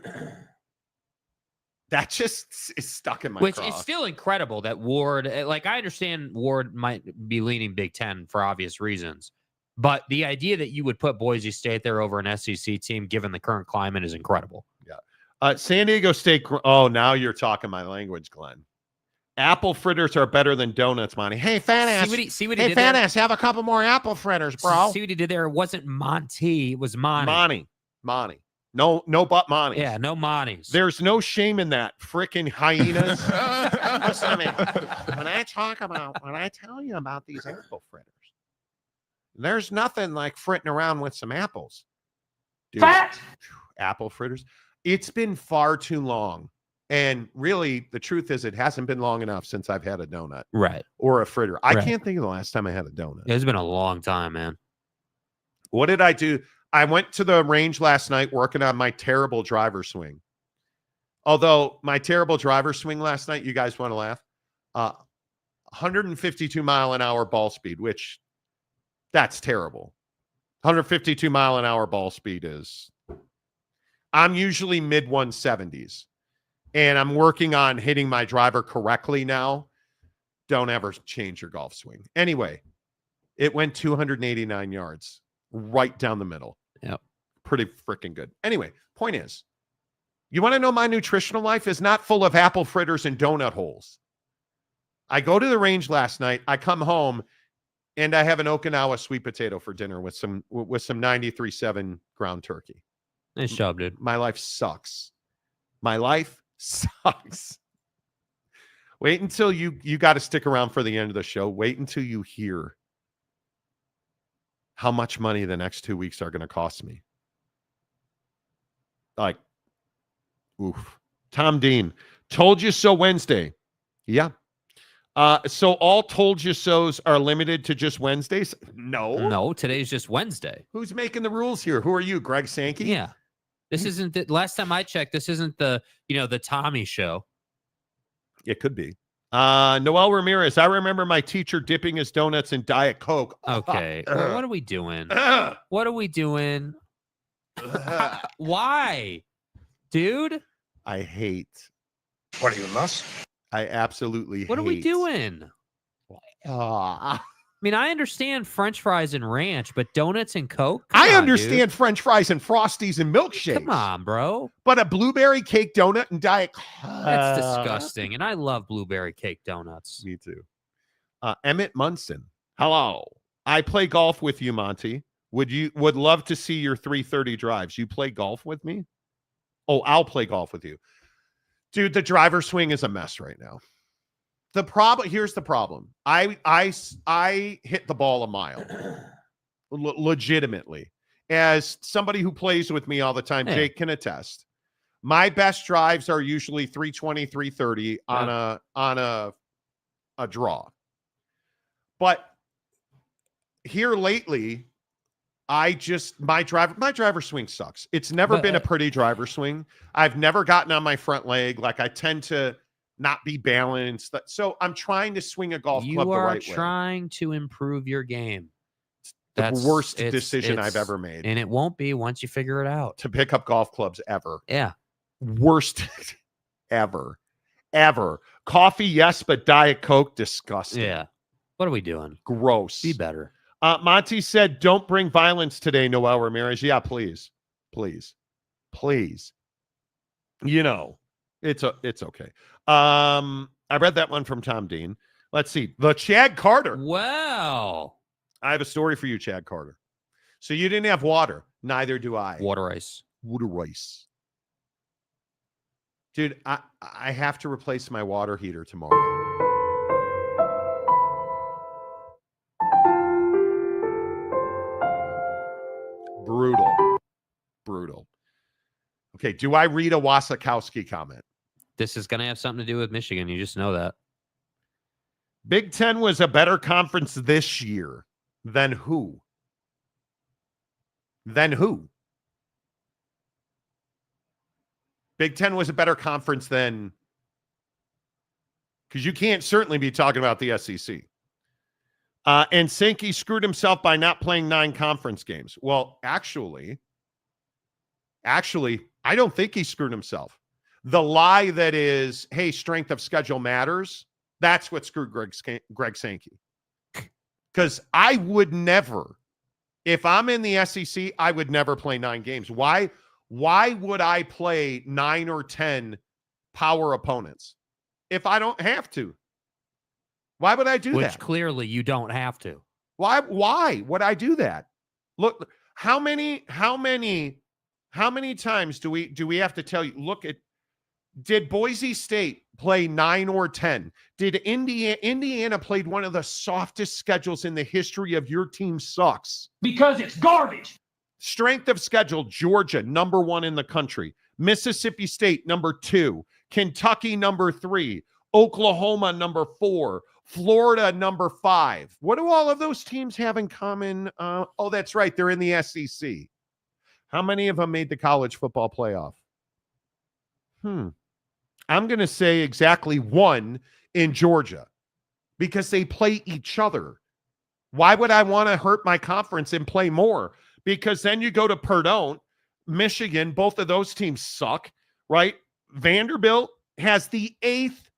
That just is stuck in my Which craw. is still incredible that Ward, like, I understand Ward might be leaning Big Ten for obvious reasons, but the idea that you would put Boise State there over an SEC team, given the current climate, is incredible. Yeah. San Diego State. Oh, now you're talking my language, Glenn. Apple fritters are better than donuts, Monty. Hey, fat ass. See what he Hey, did fat there? ass, have a couple more apple fritters, bro. See what he did there? It wasn't Monty. It was Monty. Monty. No but Monty. Yeah, no Monties. There's no shame in that. Frickin' hyenas. Listen to me. When I tell you about these apple fritters, there's nothing like fritting around with some apples. Dude, Fat. apple fritters. It's been far too long. And really, the truth is, it hasn't been long enough since I've had a donut. Right. Or a fritter. I Right. can't think of the last time I had a donut. It's been a long time, man. What did I do? I went to the range last night working on my terrible driver swing. Although my terrible driver swing last night, you guys want to laugh? 152 mile an hour ball speed, which that's terrible. 152 mile an hour ball speed is, I'm usually mid 170s. And I'm working on hitting my driver correctly now. Don't ever change your golf swing. Anyway, it went 289 yards right down the middle. Yep. Pretty freaking good. Anyway, point is, you want to know my nutritional life is not full of apple fritters and donut holes. I go to the range last night. I come home and I have an Okinawa sweet potato for dinner with some 93.7 ground turkey. Nice job, dude. My life sucks. My life sucks. Wait until you got to stick around for the end of the show. Wait until you hear how much money the next 2 weeks are going to cost me. Like, oof. Tom Dean, told you so Wednesday. Yeah. So all told you so's are limited to just Wednesdays? No, today's just Wednesday. Who's making the rules here? Who are you, Greg Sankey? Yeah. This isn't the last time I checked. This isn't the Tommy show. It could be. Noel Ramirez. I remember my teacher dipping his donuts in Diet Coke. Okay. What are we doing? What are we doing? Why? Dude? I hate. What are you, nuts? I absolutely hate. What are we doing? I mean, I understand French fries and ranch, but donuts and Coke? I understand French fries and Frosties and milkshakes. Come on, bro. But a blueberry cake donut and Diet Coke. That's disgusting. And I love blueberry cake donuts. Me too. Emmett Munson. Hello. I play golf with you, Monty. Would love to see your 3:30 drives. You play golf with me? Oh, I'll play golf with you. Dude, the driver swing is a mess right now. Here's the problem. I hit the ball a mile. Legitimately. As somebody who plays with me all the time, Hey. Jake can attest. My best drives are usually 320, 330 on a draw. But here lately, my driver swing sucks. It's never been a pretty driver swing. I've never gotten on my front leg. Like, I tend to not be balanced. So I'm trying to swing a golf club the right way. You are trying to improve your game. That's the worst decision I've ever made. And it won't be once you figure it out. To pick up golf clubs ever. Yeah. Worst ever. Coffee, yes, but Diet Coke, disgusting. Yeah. What are we doing? Gross. Be better. Monty said, don't bring violence today, Noel Ramirez. Yeah, please. You know, it's okay. I read that one from Tom Dean. Let's see. The Chad Carter. Wow. I have a story for you, Chad Carter. So you didn't have water. Neither do I. Water ice. Dude, I have to replace my water heater tomorrow. Brutal. Okay, do I read a Wasikowski comment? This is going to have something to do with Michigan. You just know that. Big Ten was a better conference this year than who? Big Ten was a better conference than because you can't certainly be talking about the SEC. And Sankey screwed himself by not playing 9 conference games. Well, actually, I don't think he screwed himself. The lie that is, hey, strength of schedule matters, that's what screwed Greg Sankey. Because I would never, if I'm in the SEC, I would never play 9 games. Why would I play 9 or 10 power opponents if I don't have to? Why would I do that? Which clearly you don't have to. Why would I do that? Look, how many times do we have to tell you, look at, did Boise State play 9 or 10? Did Indiana played one of the softest schedules in the history of your team sucks? Because it's garbage. Strength of schedule, Georgia, number 1 in the country. Mississippi State, number 2. Kentucky, number 3. Oklahoma, number 4. Florida, number 5. What do all of those teams have in common? Oh, that's right. They're in the SEC. How many of them made the college football playoff? I'm going to say exactly 1 in Georgia because they play each other. Why would I want to hurt my conference and play more? Because then you go to Purdue, Michigan, both of those teams suck, right? Vanderbilt has the 8th.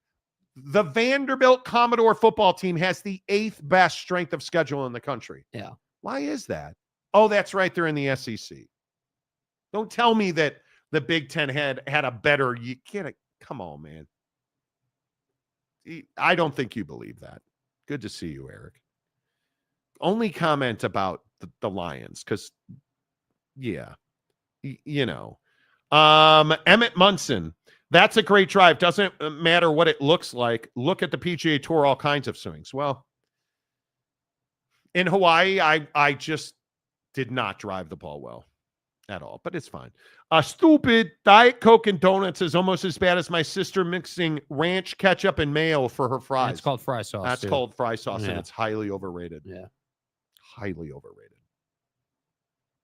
The Vanderbilt Commodore football team has the 8th best strength of schedule in the country. Yeah. Why is that? Oh, that's right. They're in the SEC. Don't tell me that the Big Ten had a better. You can't. Come on, man. I don't think you believe that. Good to see you, Eric. Only comment about the Lions, because, yeah, Emmett Munson. That's a great drive. Doesn't matter what it looks like. Look at the PGA Tour, all kinds of swings. Well, in Hawaii, I just did not drive the ball well at all, but it's fine. Stupid Diet Coke and donuts is almost as bad as my sister mixing ranch, ketchup, and mayo for her fries. It's called fry sauce. That's called fry sauce, Yeah. and it's highly overrated. Yeah. Highly overrated.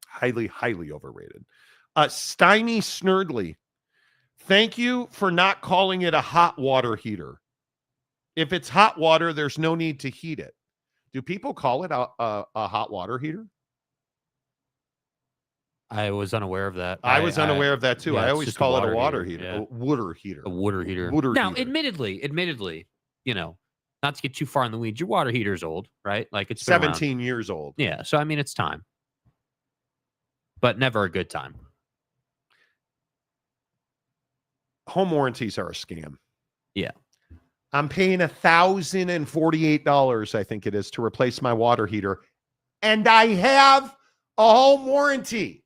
Highly overrated. Steiny Snurdly. Thank you for not calling it a hot water heater. If it's hot water, there's no need to heat it. Do people call it a hot water heater? I was unaware of that. I was unaware of that too. Yeah, I it's always just call a it a water water heater. heater, A water heater. A water heater. Water Now, heater. admittedly, not to get too far in the weeds, your water heater's old, right? Like it's been 17 years old. Yeah. So, I mean, it's time. But never a good time. Home warranties are a scam. Yeah. I'm paying $1,048, I think it is, to replace my water heater. And I have a home warranty.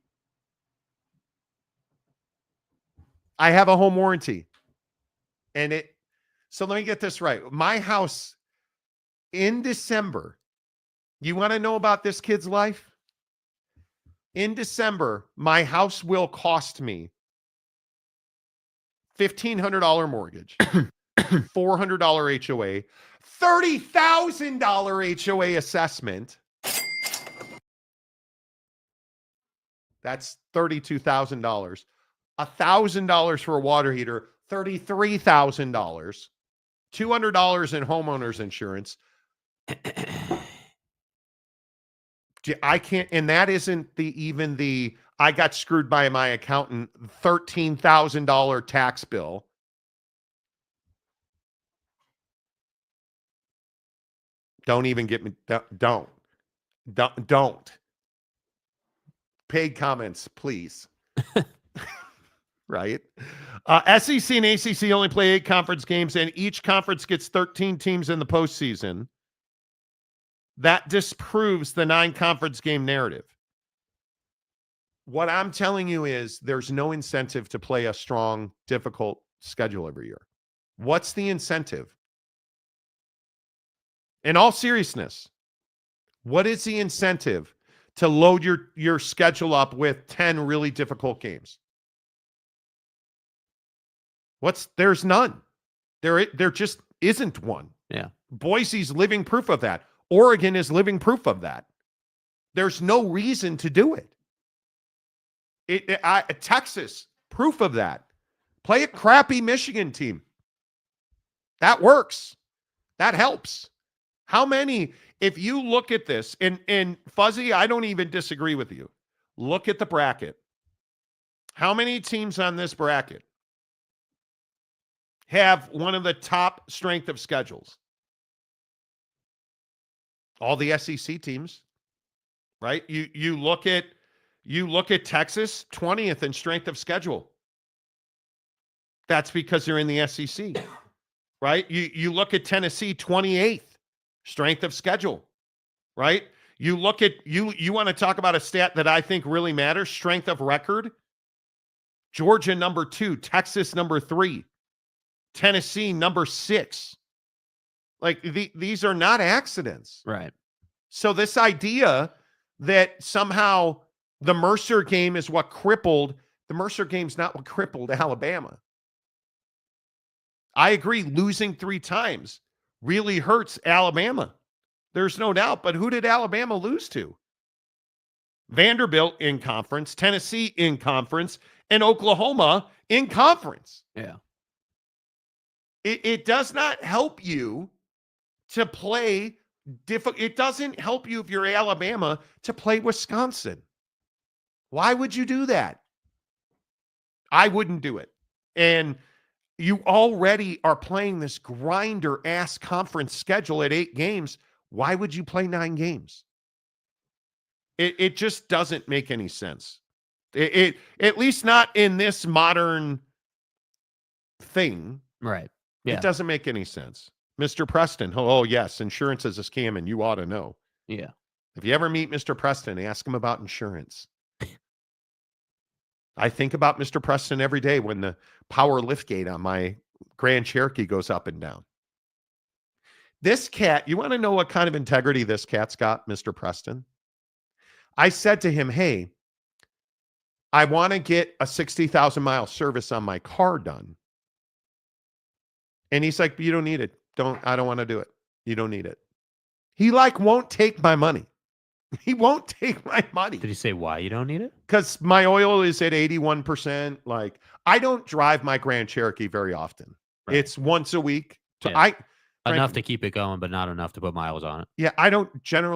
I have a home warranty. So let me get this right. My house in December, you want to know about this kid's life? In December, my house will cost me $1,500 mortgage, $400 HOA, $30,000 HOA assessment. That's $32,000. $1,000 for a water heater, $33,000. $200 in homeowners insurance. I can't, and that isn't even the I got screwed by my accountant $13,000 tax bill. Don't even get me. Don't. Paid comments, please. Right? SEC and ACC only play 8 conference games, and each conference gets 13 teams in the postseason. That disproves the 9 conference game narrative. What I'm telling you is there's no incentive to play a strong, difficult schedule every year. What's the incentive? In all seriousness, what is the incentive to load your schedule up with 10 really difficult games? There's none. There just isn't one. Yeah. Boise's living proof of that. Oregon is living proof of that. There's no reason to do it. Texas, proof of that. Play a crappy Michigan team. That works. That helps. How many, if you look at this, and Fuzzy, I don't even disagree with you. Look at the bracket. How many teams on this bracket have one of the top strength of schedules? All the SEC teams, right? You look at Texas, 20th in strength of schedule. That's because they're in the SEC, right? You look at Tennessee, 28th strength of schedule, right? You look at you want to talk about a stat that I think really matters, strength of record. Georgia number 2, Texas number 3, Tennessee number 6. Like these are not accidents. Right. So this idea that somehow the Mercer game is what crippled, the Mercer game's not what crippled Alabama. I agree, losing 3 times really hurts Alabama. There's no doubt. But who did Alabama lose to? Vanderbilt in conference, Tennessee in conference, and Oklahoma in conference. Yeah. It does not help you to play difficult. It doesn't help you if you're Alabama to play Wisconsin. Why would you do that? I wouldn't do it. And you already are playing this grinder ass conference schedule at 8 games. Why would you play 9 games? It just doesn't make any sense. It at least not in this modern thing. Right. Yeah. It doesn't make any sense. Mr. Preston. Oh, yes. Insurance is a scam and you ought to know. Yeah. If you ever meet Mr. Preston, ask him about insurance. I think about Mr. Preston every day when the power lift gate on my Grand Cherokee goes up and down. This cat, you want to know what kind of integrity this cat's got, Mr. Preston? I said to him, hey, I want to get a 60,000 mile service on my car done. And he's like, you don't need it. I don't want to do it. You don't need it. He won't take my money. He won't take my money. Did he say why you don't need it? Because my oil is at 81%. Like, I don't drive my Grand Cherokee very often. Right. It's once a week. So yeah. Enough to keep it going, but not enough to put miles on it. Yeah, I don't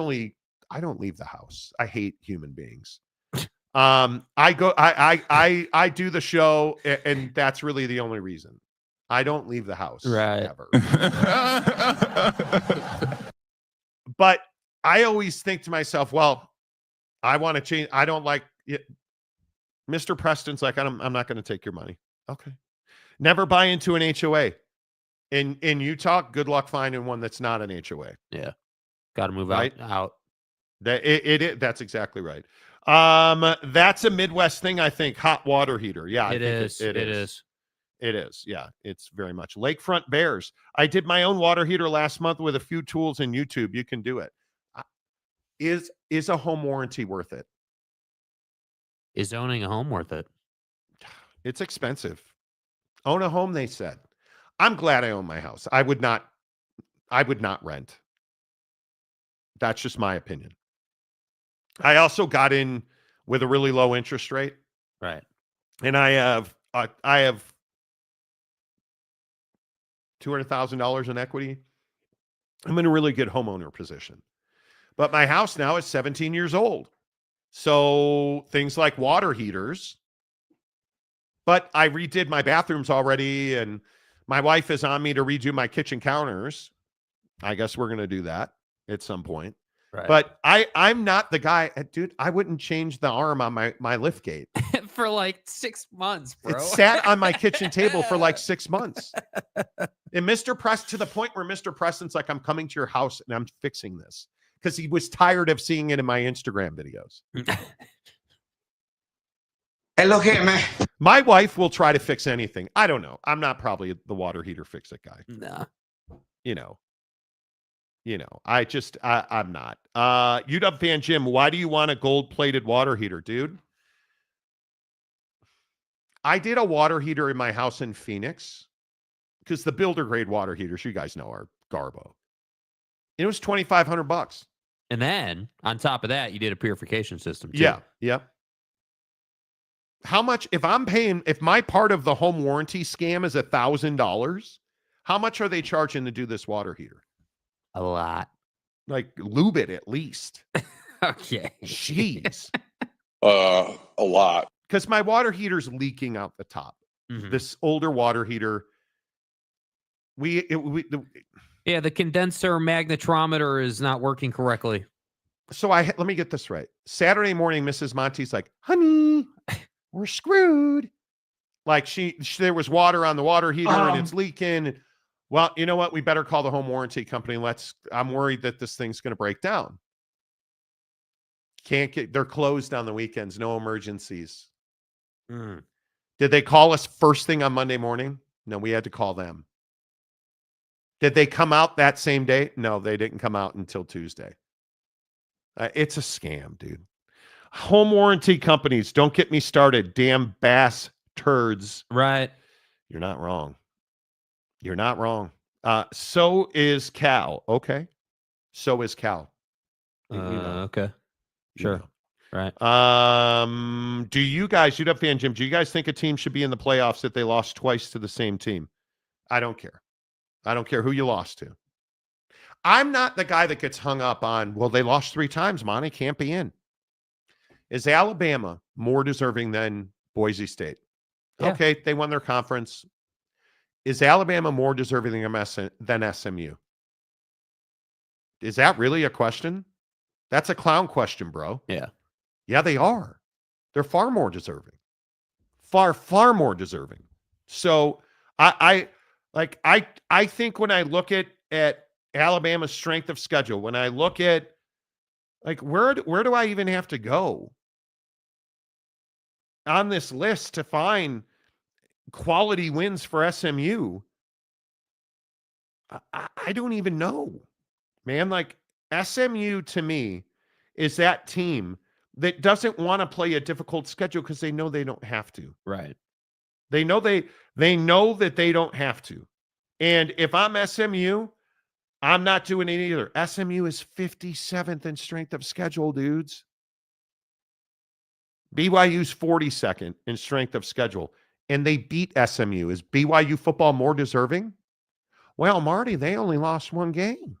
leave the house. I hate human beings. I do the show, and that's really the only reason. I don't leave the house ever. But I always think to myself, well, I want to change. I don't like it. Mr. Preston's like, I'm not going to take your money. Okay. Never buy into an HOA. In Utah, good luck finding one that's not an HOA. Yeah. Got to move right? out. That's exactly right. That's a Midwest thing, I think. Hot water heater. Yeah, it is. It is. Yeah, it's very much. Lakefront Bears. I did my own water heater last month with a few tools in YouTube. You can do it. Is a home warranty worth it? Is owning a home worth it? It's expensive. Own a home, they said. I'm glad I own my house. I would not rent. That's just my opinion. I also got in with a really low interest rate. Right. And I have $200,000 in equity. I'm in a really good homeowner position. But my house now is 17 years old. So things like water heaters. But I redid my bathrooms already, and my wife is on me to redo my kitchen counters. I guess we're going to do that at some point. Right. But I'm not the guy, dude, I wouldn't change the arm on my lift gate. For like 6 months, bro. It sat on my kitchen table for like 6 months. And Mr. Preston, to the point where Mr. Preston's like, I'm coming to your house and I'm fixing this. Because he was tired of seeing it in my Instagram videos. Hello, man. My wife will try to fix anything. I don't know. I'm not probably the water heater fix-it guy. Nah. You know, I'm not. UW fan Jim, why do you want a gold-plated water heater, dude? I did a water heater in my house in Phoenix because the builder grade water heaters, you guys know, are garbo. It was $2,500. And then on top of that, you did a purification system too. Yeah. Yep. How much, if my part of the home warranty scam is $1,000, How much are they charging to do this water heater? A lot. Like lube it at least. Okay. Jeez. A lot. Because my water heater's leaking out the top. Mhm. This older water heater. Yeah, the condenser magnetometer is not working correctly. So let me get this right. Saturday morning, Mrs. Monty's like, honey, we're screwed. Like there was water on the water heater and it's leaking. Well, you know what? We better call the home warranty company. I'm worried that this thing's going to break down. They're closed on the weekends. No emergencies. Did they call us first thing on Monday morning? No, we had to call them. Did they come out that same day? No, they didn't come out until Tuesday. It's a scam, dude. Home warranty companies, don't get me started. Damn bass turds. Right. You're not wrong. You're not wrong. So is Cal. Okay. So is Cal. Okay. Sure. Right. Do you guys, UW fan Jim, do you guys think a team should be in the playoffs if they lost twice to the same team? I don't care. I don't care who you lost to. I'm not the guy that gets hung up on, well, they lost 3 times, Monty, can't be in. Is Alabama more deserving than Boise State? Yeah. Okay, they won their conference. Is Alabama more deserving than SMU? Is that really a question? That's a clown question, bro. Yeah. Yeah, they are. They're far more deserving. Far, far more deserving. So I think when I look at Alabama's strength of schedule, when I look at where do I even have to go on this list to find quality wins for SMU? I don't even know, man. Like SMU to me is that team that doesn't want to play a difficult schedule because they know they don't have to. Right. They know that they don't have to. And if I'm SMU, I'm not doing it either. SMU is 57th in strength of schedule, dudes. BYU's 42nd in strength of schedule, and they beat SMU. Is BYU football more deserving? Well, Marty, they only lost 1 game,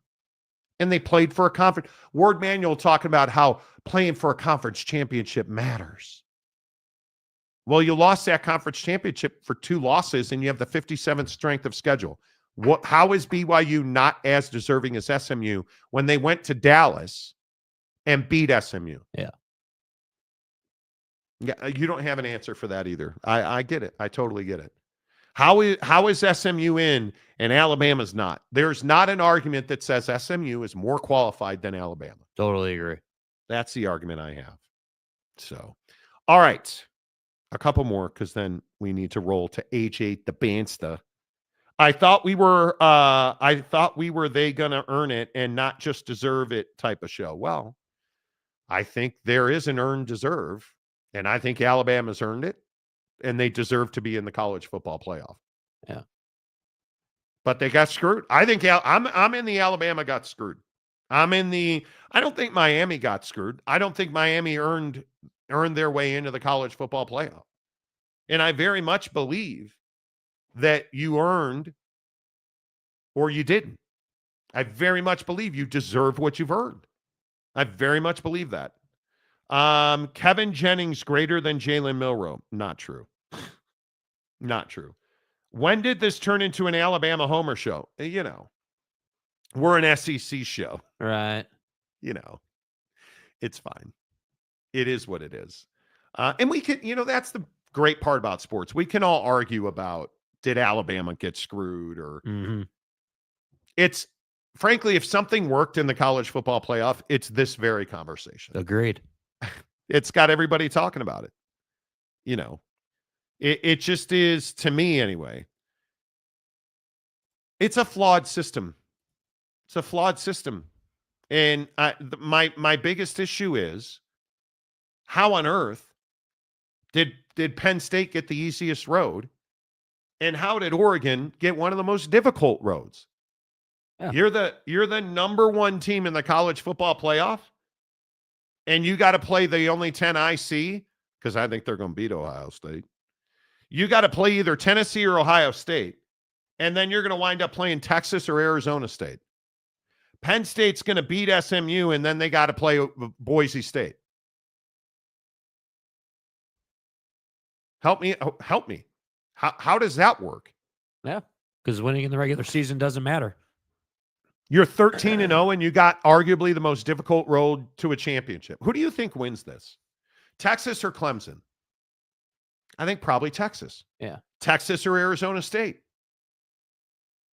and they played for a conference. Ward Manuel talking about how playing for a conference championship matters. Well, you lost that conference championship for 2 losses, and you have the 57th strength of schedule. How is BYU not as deserving as SMU when they went to Dallas and beat SMU? Yeah. Yeah, you don't have an answer for that either. I get it. I totally get it. How is SMU in and Alabama's not? There's not an argument that says SMU is more qualified than Alabama. Totally agree. That's the argument I have. So, all right. A couple more because then we need to roll to H8 the Bansta. I thought we were they gonna earn it and not just deserve it type of show. Well, I think there is an earned deserve, and I think Alabama's earned it, and they deserve to be in the college football playoff. Yeah. But they got screwed. I think I'm in the Alabama got screwed. I don't think Miami got screwed. I don't think Miami earned their way into the college football playoff. And I very much believe that you earned or you didn't. I very much believe you deserve what you've earned. I very much believe that. Kevin Jennings greater than Jalen Milroe. Not true. Not true. When did this turn into an Alabama Homer show? You know, we're an SEC show. Right. You know, it's fine. It is what it is. And we can, that's the great part about sports. We can all argue about, did Alabama get screwed or it's frankly, if something worked in the college football playoff, it's this very conversation. Agreed. It's got everybody talking about it. It just is, to me anyway. It's a flawed system. It's a flawed system. And my biggest issue is, how on earth did Penn State get the easiest road? And how did Oregon get one of the most difficult roads? Yeah. You're the number 1 team in the college football playoff, and you got to play the only 10 I see, because I think they're going to beat Ohio State. You got to play either Tennessee or Ohio State, And then you're going to wind up playing Texas or Arizona State. Penn State's going to beat SMU, and then they got to play Boise State. Help me. How does that work? Yeah, because winning in the regular season doesn't matter. You're 13-0, and you got arguably the most difficult road to a championship. Who do you think wins this? Texas or Clemson? I think probably Texas. Yeah. Texas or Arizona State?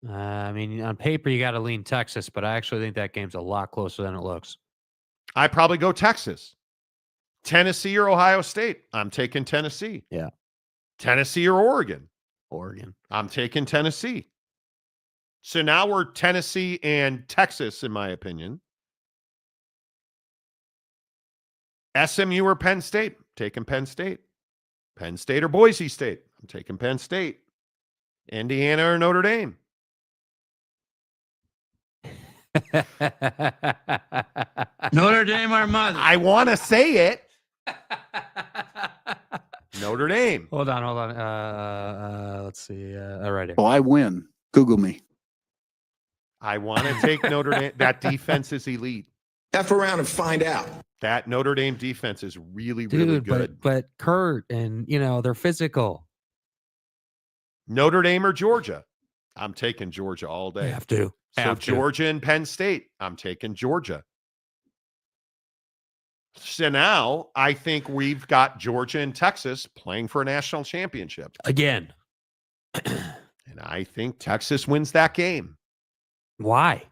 I mean, on paper, you got to lean Texas, but I actually think that game's a lot closer than it looks. I probably go Texas. Tennessee or Ohio State? I'm taking Tennessee. Yeah. Tennessee or Oregon? Oregon. I'm taking Tennessee. So now we're Tennessee and Texas, in my opinion. SMU or Penn State? Taking Penn State. Penn State or Boise State? I'm taking Penn State. Indiana or Notre Dame? Notre Dame, our mother. I want to say it. Notre Dame. Hold on. Let's see. Right here. Oh, I win. Google me. I want to take Notre Dame. That defense is elite. F around and find out. That Notre Dame defense is really, really good. But Kurt and, they're physical. Notre Dame or Georgia? I'm taking Georgia all day. Have to. So Georgia and Penn State, I'm taking Georgia. So now I think we've got Georgia and Texas playing for a national championship. Again. And I think Texas wins that game. Why?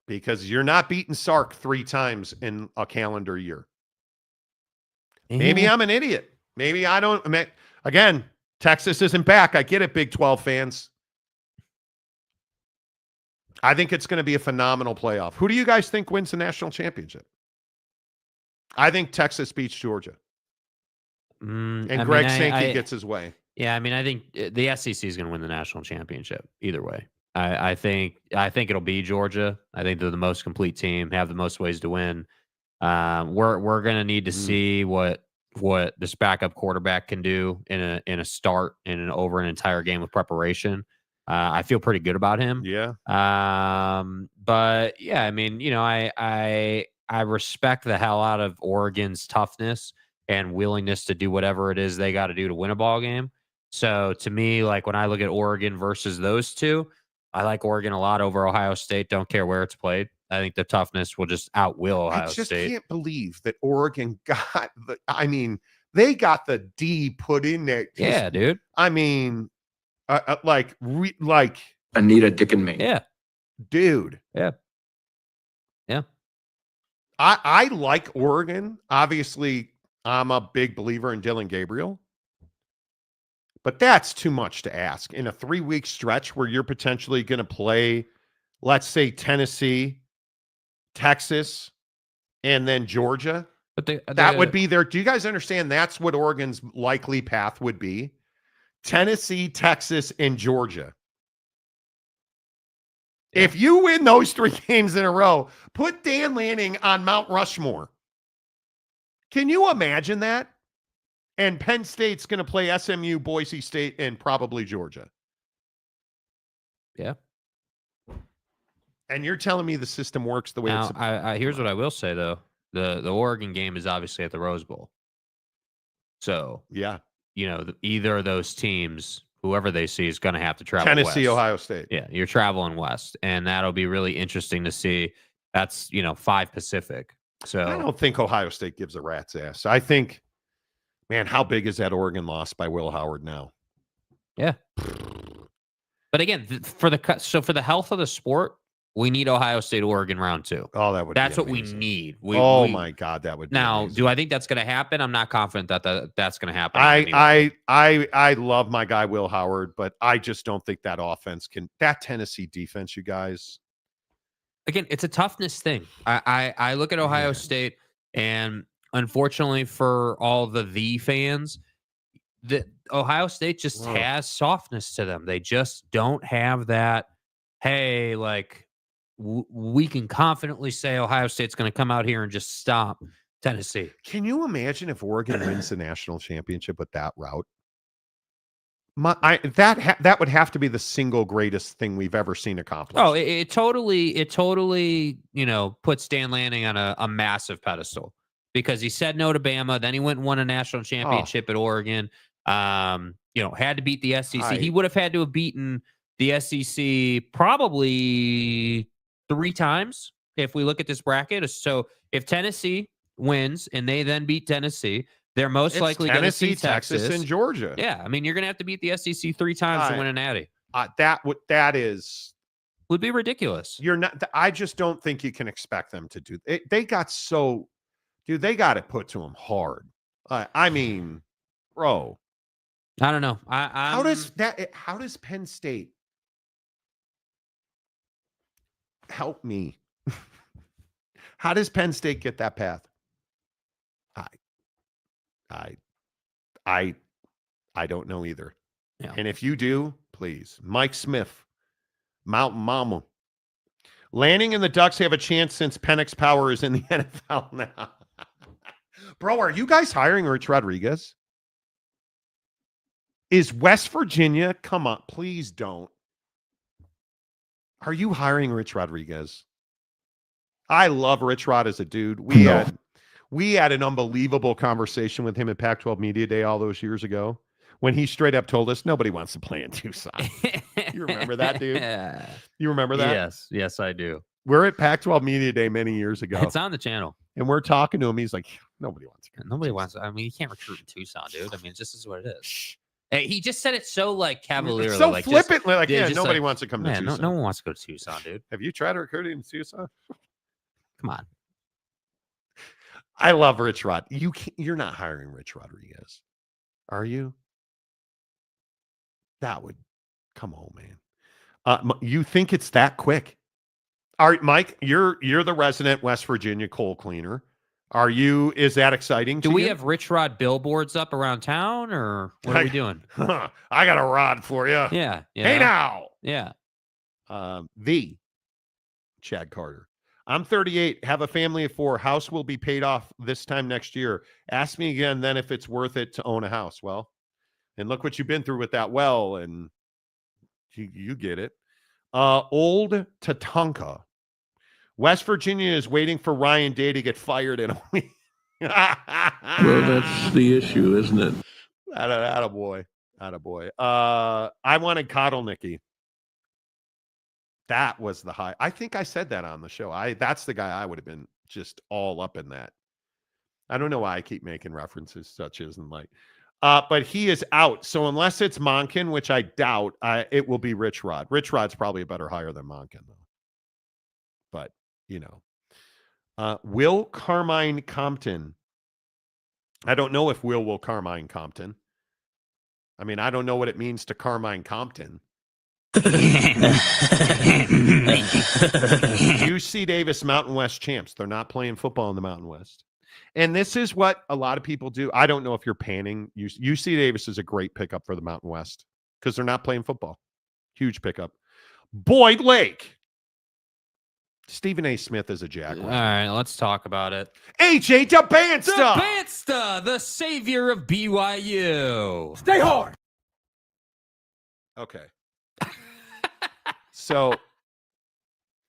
Because you're not beating Sark 3 times in a calendar year. Maybe I'm an idiot. Maybe I don't. Again, Texas isn't back. I get it, Big 12 fans. I think it's going to be a phenomenal playoff. Who do you guys think wins the national championship? I think Texas beats Georgia. And Greg Sankey gets his way. Yeah, I mean, I think the SEC is going to win the national championship either way. I think it'll be Georgia. I think they're the most complete team, have the most ways to win. We're going to need to see what this backup quarterback can do in a start and over an entire game of preparation. I feel pretty good about him. Yeah. But yeah, I mean, I respect the hell out of Oregon's toughness and willingness to do whatever it is they got to do to win a ball game. So to me, like when I look at Oregon versus those two, I like Oregon a lot over Ohio State. Don't care where it's played. I think the toughness will just outwill Ohio State. I just can't believe that Oregon got they got the D put in there. Yeah, dude. I mean, like Anita, Dick, and me. Yeah. Dude. Yeah. Yeah. I like Oregon. Obviously, I'm a big believer in Dylan Gabriel. But that's too much to ask. In a 3-week stretch where you're potentially going to play, let's say, Tennessee, Texas, and then Georgia. But that would be their. Do you guys understand that's what Oregon's likely path would be? Tennessee, Texas, and Georgia. Yeah. If you win those 3 games in a row, put Dan Lanning on Mount Rushmore. Can you imagine that? And Penn State's going to play SMU, Boise State, and probably Georgia. Yeah. And you're telling me the system works the way it's supposed to. Here's what I will say, though. The Oregon game is obviously at the Rose Bowl. So, yeah. Either of those teams, whoever they see, is going to have to travel Tennessee, west. Ohio State. Yeah, you're traveling west. And that'll be really interesting to see. That's, 5 Pacific. So I don't think Ohio State gives a rat's ass. I think, man, how big is that Oregon loss by Will Howard now? Yeah. But again, for the health of the sport, we need Ohio State, Oregon round 2. Oh, that would. That's be what we need. My God, that would. Now, be do I think that's going to happen? I'm not confident that's going to happen. I love my guy Will Howard, but I just don't think that offense can. That Tennessee defense, you guys. Again, it's a toughness thing. I look at Ohio State, and unfortunately for all the fans, the Ohio State just has softness to them. They just don't have that. Hey, like. We can confidently say Ohio State's going to come out here and just stop Tennessee. Can you imagine if Oregon wins the national championship with that route? That would have to be the single greatest thing we've ever seen accomplished. Oh, it totally, puts Dan Lanning on a massive pedestal because he said no to Bama. Then he went and won a national championship at Oregon. Had to beat the SEC. He would have had to have beaten the SEC probably 3 times if we look at this bracket. So if Tennessee wins and they then beat Tennessee, they're most likely going to see Texas, and Georgia. Yeah, I mean, you're going to have to beat the SEC 3 times to win a natty. That would be ridiculous. You're not. I just don't think you can expect them to do. They got it put to them hard. I mean, bro. I don't know. How does Penn State help me? How does Penn State get that path? I don't know either. Yeah. And if you do, please, Mike Smith, Mountain Mama. Lanning and the Ducks have a chance since Penix Power is in the NFL now. Bro, are you guys hiring Rich Rodriguez? Is West Virginia? Come on, please don't. Are you hiring Rich Rodriguez? I love Rich Rod as a dude. We had an unbelievable conversation with him at Pac-12 Media Day all those years ago when he straight up told us nobody wants to play in Tucson. You remember that, dude? You remember that? Yes, I do. We're at Pac-12 Media Day many years ago. It's on the channel. And we're talking to him. He's like, nobody wants to. Nobody wants. I mean, you can't recruit in Tucson, dude. I mean, this is what it is. He just said it so cavalierly, so flippantly, nobody wants to come to Tucson. No one wants to go to Tucson, dude. Have you tried to recruit in Tucson? Come on. I love Rich Rod. You're not hiring Rich Rodriguez, are you? That would come on, man. You think it's that quick? All right, Mike, you're the resident West Virginia coal cleaner. Is that exciting? Do we have Rich Rod billboards up around town, or what are we doing? I got a rod for you. Yeah. Hey now. Yeah. The Chad Carter. I'm 38, have a family of 4. House will be paid off this time next year. Ask me again then if it's worth it to own a house. Well, and look what you've been through with that well, and you get it. Old Tatanka. West Virginia is waiting for Ryan Day to get fired in a week. Well, that's the issue, isn't it? Attaboy. I wanted Kotelnicki. That was the high. I think I said that on the show. That's the guy I would have been just all up in that. I don't know why I keep making references such as and like. But he is out. So unless it's Monken, which I doubt, it will be Rich Rod. Rich Rod's probably a better hire than Monken, though. But, Will Carmine Compton. I don't know if Will Carmine Compton. I mean, I don't know what it means to Carmine Compton. UC Davis Mountain West champs. They're not playing football in the Mountain West. And this is what a lot of people do. I don't know if you're panning. UC Davis is a great pickup for the Mountain West because they're not playing football. Huge pickup. Boyd Lake. Stephen A. Smith is a Jaguar. All right, let's talk about it. A.J. Dabansta. Dabansta, the savior of BYU. Stay hard. Okay. So,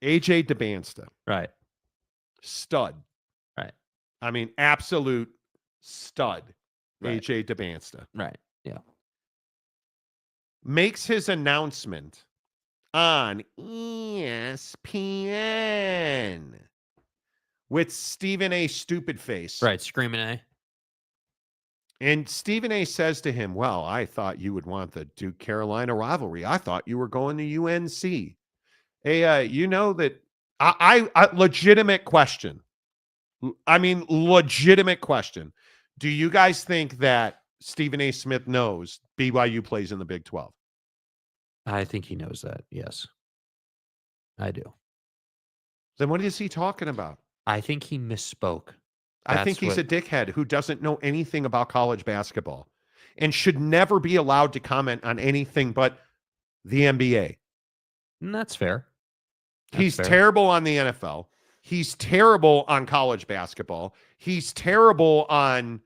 A.J. Dabansta. Right. Stud. Right. I mean, absolute stud. Right. A.J. Dabansta. Right. Yeah. Makes his announcement on ESPN with Stephen A. Stupid Face. Right. Screaming A. And Stephen A. says to him, well, I thought you would want the Duke-Carolina rivalry. I thought you were going to UNC. Hey, you know that I legitimate question. I mean, legitimate question. Do you guys think that Stephen A. Smith knows BYU plays in the Big 12? I think he knows that. Yes, I do. Then what is he talking about? I think he misspoke. I think he's a dickhead who doesn't know anything about college basketball and should never be allowed to comment on anything but the NBA. And that's fair. He's terrible on the NFL. He's terrible on college basketball. He's terrible on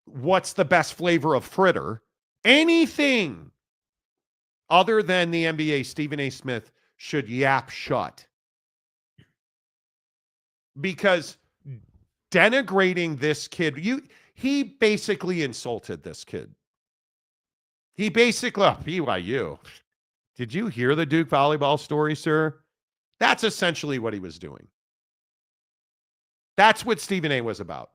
what's the best flavor of fritter. anything other than the NBA, Stephen A. Smith should yap shut. Because denigrating this kid, he basically insulted this kid. He basically, BYU. Did you hear the Duke volleyball story, sir? That's essentially what he was doing. That's what Stephen A. was about.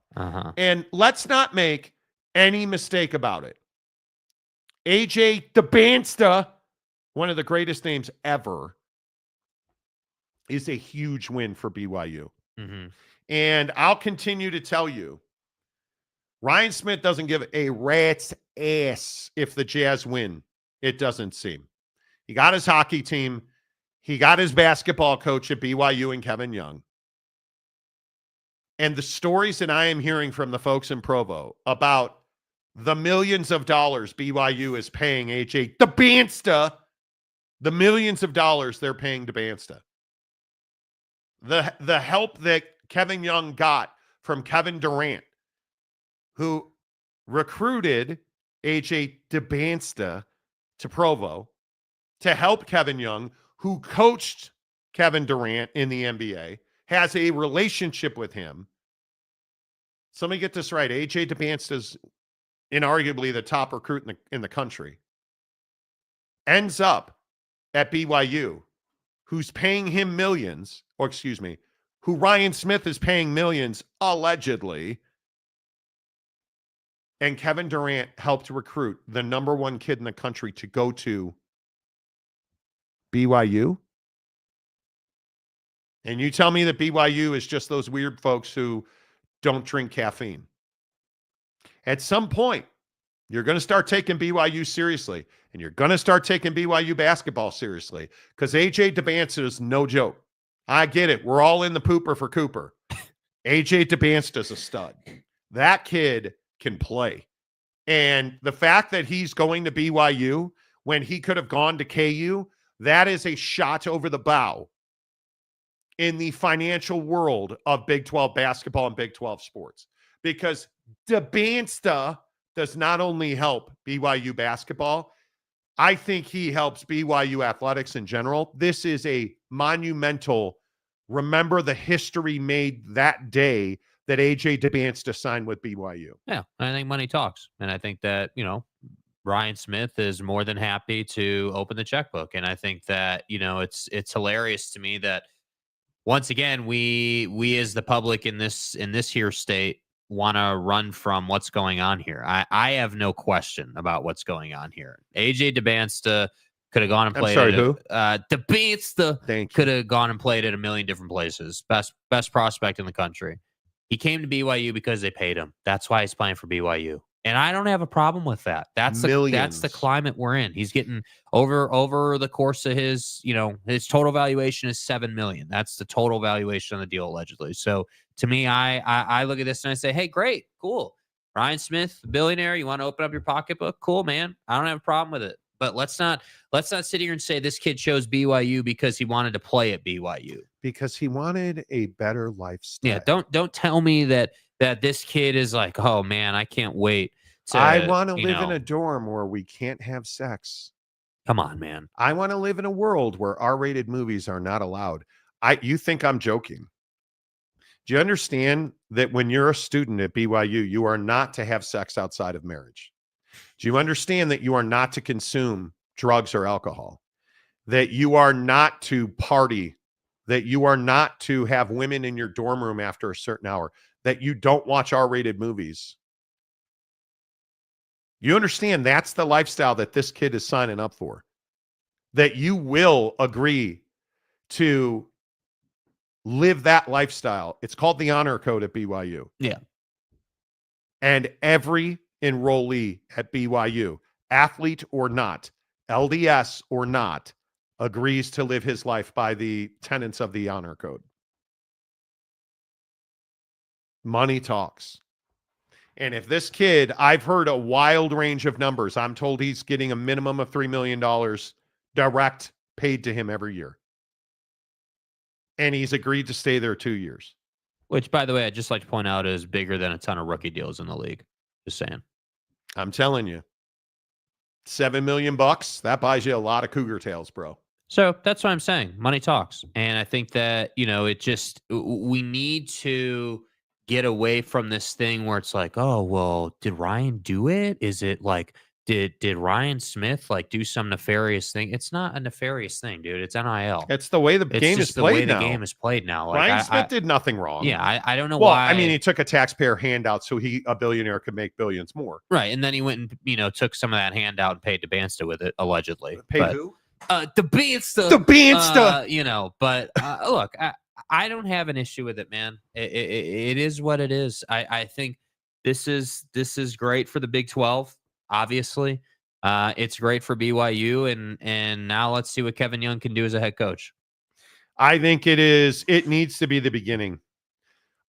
And let's not make any mistake about it. AJ DeBansta, one of the greatest names ever, is a huge win for BYU. And I'll continue to tell you, Ryan Smith doesn't give a rat's ass if the Jazz win. It doesn't seem. He got his hockey team. He got his basketball coach at BYU and Kevin Young. And the stories that I am hearing from the folks in Provo about the millions of dollars BYU is paying AJ DeBansta, the millions of dollars they're paying DeBansta. The help that Kevin Young got from Kevin Durant, who recruited AJ DeBansta to Provo to help Kevin Young, who coached Kevin Durant in the NBA, has a relationship with him. So let me get this right. AJ DeBansta is inarguably the top recruit in the country. Ends up at BYU, who's paying him millions, or excuse me, who Ryan Smith is paying millions, allegedly. And Kevin Durant helped recruit the number one kid in the country to go to BYU. And you tell me that BYU is just those weird folks who don't drink caffeine. At some point, you're going to start taking BYU seriously, and you're going to start taking BYU basketball seriously, because AJ DeBansta is no joke. I get it. We're all in the pooper for Cooper. AJ DeBansta is a stud. That kid can play. And the fact that he's going to BYU when he could have gone to KU, that is a shot over the bow in the financial world of Big 12 basketball and Big 12 sports. Because DeBansta does not only help BYU basketball, I think he helps BYU athletics in general. This is a monumental, remember the history made that day that AJ DeBansta signed with BYU. Yeah, I think money talks. And I think that, Ryan Smith is more than happy to open the checkbook. And I think that, it's hilarious to me that once again, we as the public in this here state want to run from what's going on here. I have no question about what's going on here. AJ DeBansta could have gone and played. I'm sorry, who? DeBansta could have gone and played at a million different places. Best prospect in the country. He came to BYU because they paid him. That's why he's playing for BYU. And I don't have a problem with that. That's the climate we're in. He's getting over the course of his total valuation is $7 million. That's the total valuation of the deal, allegedly. So to me, I look at this and I say, hey, great, cool. Ryan Smith, billionaire, you want to open up your pocketbook? Cool, man. I don't have a problem with it. But let's not sit here and say this kid chose BYU because he wanted to play at BYU. Because he wanted a better lifestyle. Yeah, don't tell me that this kid is like, oh man, I can't wait. I want to live in a dorm where we can't have sex. Come on, man. I want to live in a world where R-rated movies are not allowed. You think I'm joking? Do you understand that when you're a student at BYU, you are not to have sex outside of marriage? Do you understand that you are not to consume drugs or alcohol? That you are not to party? That you are not to have women in your dorm room after a certain hour? That you don't watch R-rated movies? You understand that's the lifestyle that this kid is signing up for? That you will agree to live that lifestyle. It's called the honor code at BYU. Yeah. And every enrollee at BYU, athlete or not, LDS or not, agrees to live his life by the tenets of the honor code. Money talks. And if this kid, I've heard a wild range of numbers. I'm told he's getting a minimum of $3 million direct paid to him every year. And he's agreed to stay there 2 years. Which, by the way, I'd just like to point out is bigger than a ton of rookie deals in the league. Just saying. I'm telling you. $7 million bucks. That buys you a lot of cougar tails, bro. So that's what I'm saying. Money talks. And I think that, we need to get away from this thing where it's like, oh, well, did Ryan do it? Is it like, did Ryan Smith like do some nefarious thing? It's not a nefarious thing, dude. It's NIL. It's the way the It's game just is the played way now. the game is played now. Like, Ryan Smith did nothing wrong. Yeah, I don't know well, why. I mean, he took a taxpayer handout so a billionaire could make billions more. Right, and then he went and took some of that handout and paid DeBansta with it, allegedly. Paid who? DeBansta. DeBansta. But look, I don't have an issue with it, man. It is what it is. I think this is great for the Big 12, obviously. It's great for BYU, and now let's see what Kevin Young can do as a head coach. I think it needs to be the beginning.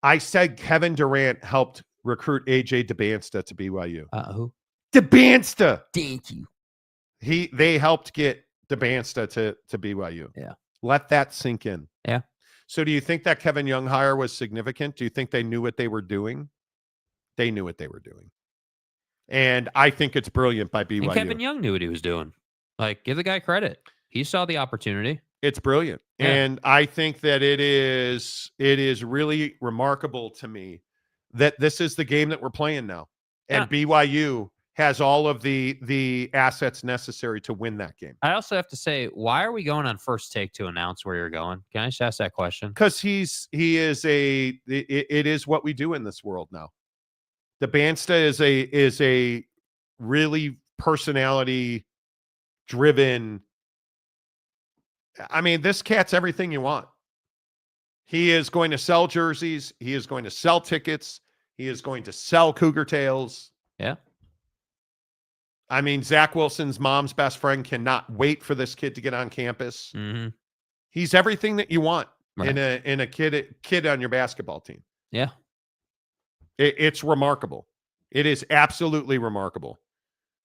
I said Kevin Durant helped recruit AJ DeBansta to BYU. Who? DeBansta. Thank you. They helped get DeBansta to BYU. Yeah. Let that sink in. Yeah. So do you think that Kevin Young hire was significant? Do you think they knew what they were doing? They knew what they were doing. And I think it's brilliant by BYU. And Kevin Young knew what he was doing. Like, give the guy credit. He saw the opportunity. It's brilliant. Yeah. And I think that it is really remarkable to me that this is the game that we're playing now. And BYU has all of the assets necessary to win that game. I also have to say, why are we going on First Take to announce where you're going? Can I just ask that question? Because it is what we do in this world now. DeBansta is a really personality driven. I mean, this cat's everything you want. He is going to sell jerseys. He is going to sell tickets. He is going to sell cougar tails. Yeah. I mean, Zach Wilson's mom's best friend cannot wait for this kid to get on campus. Mm-hmm. He's everything that you want right. in a kid on your basketball team. Yeah. It's remarkable. It is absolutely remarkable.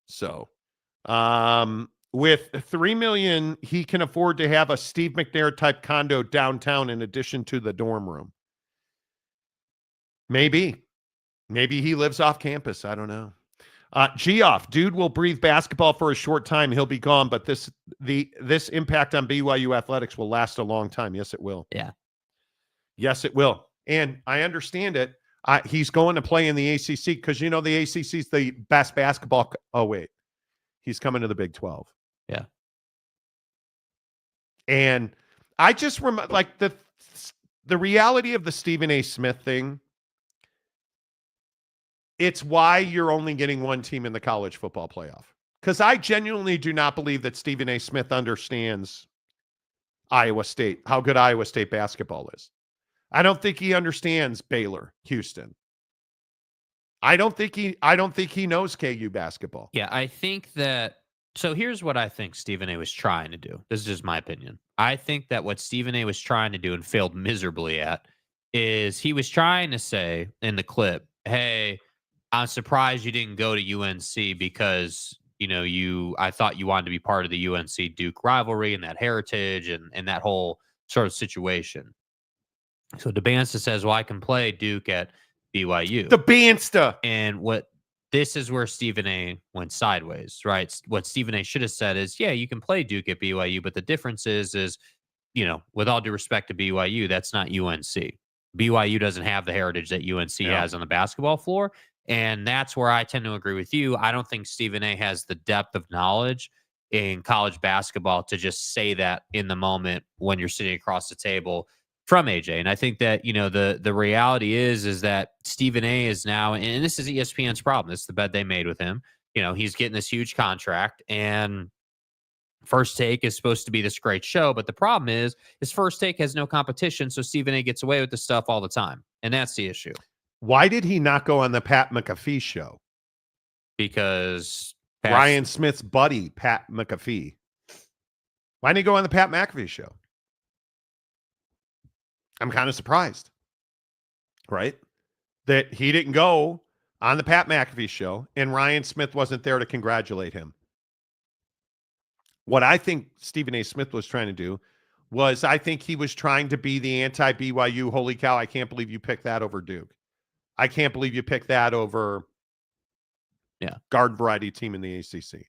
So, with $3 million, he can afford to have a Steve McNair type condo downtown in addition to the dorm room. Maybe he lives off campus. I don't know. Geoff, dude will breathe basketball for a short time. He'll be gone, but this impact on BYU athletics will last a long time. Yes, it will. Yeah. Yes, it will. And I understand it. He's going to play in the ACC because, the ACC is the best basketball. Oh, wait. He's coming to the Big 12. Yeah. And I just remember, like, the reality of the Stephen A. Smith thing, it's why you're only getting one team in the college football playoff. Because I genuinely do not believe that Stephen A. Smith understands Iowa State, how good Iowa State basketball is. I don't think he understands Baylor, Houston. I don't think he knows KU basketball. Yeah, I think that. So here's what I think Stephen A. was trying to do. This is just my opinion. I think that what Stephen A. was trying to do and failed miserably at is he was trying to say in the clip, "Hey, I'm surprised you didn't go to UNC because I thought you wanted to be part of the UNC Duke rivalry and that heritage and that whole sort of situation." So DeBansta says, well, I can play Duke at BYU. DeBansta. And this is where Stephen A. went sideways, right? What Stephen A. should have said is, yeah, you can play Duke at BYU, but the difference is, with all due respect to BYU, that's not UNC. BYU doesn't have the heritage that UNC has on the basketball floor. And that's where I tend to agree with you. I don't think Stephen A. has the depth of knowledge in college basketball to just say that in the moment when you're sitting across the table from AJ. And I think that, the reality is that Stephen A. is now, and this is ESPN's problem. This is the bet they made with him. He's getting this huge contract, and First Take is supposed to be this great show. But the problem is First Take has no competition. So Stephen A. gets away with this stuff all the time. And that's the issue. Why did he not go on the Pat McAfee show? Because Ryan Smith's buddy, Pat McAfee. Why didn't he go on the Pat McAfee show? I'm kind of surprised, right? That he didn't go on the Pat McAfee show and Ryan Smith wasn't there to congratulate him. What I think Stephen A. Smith was trying to do was I think he was trying to be the anti-BYU, holy cow, I can't believe you picked that over Duke. I can't believe you picked that over garden variety team in the ACC.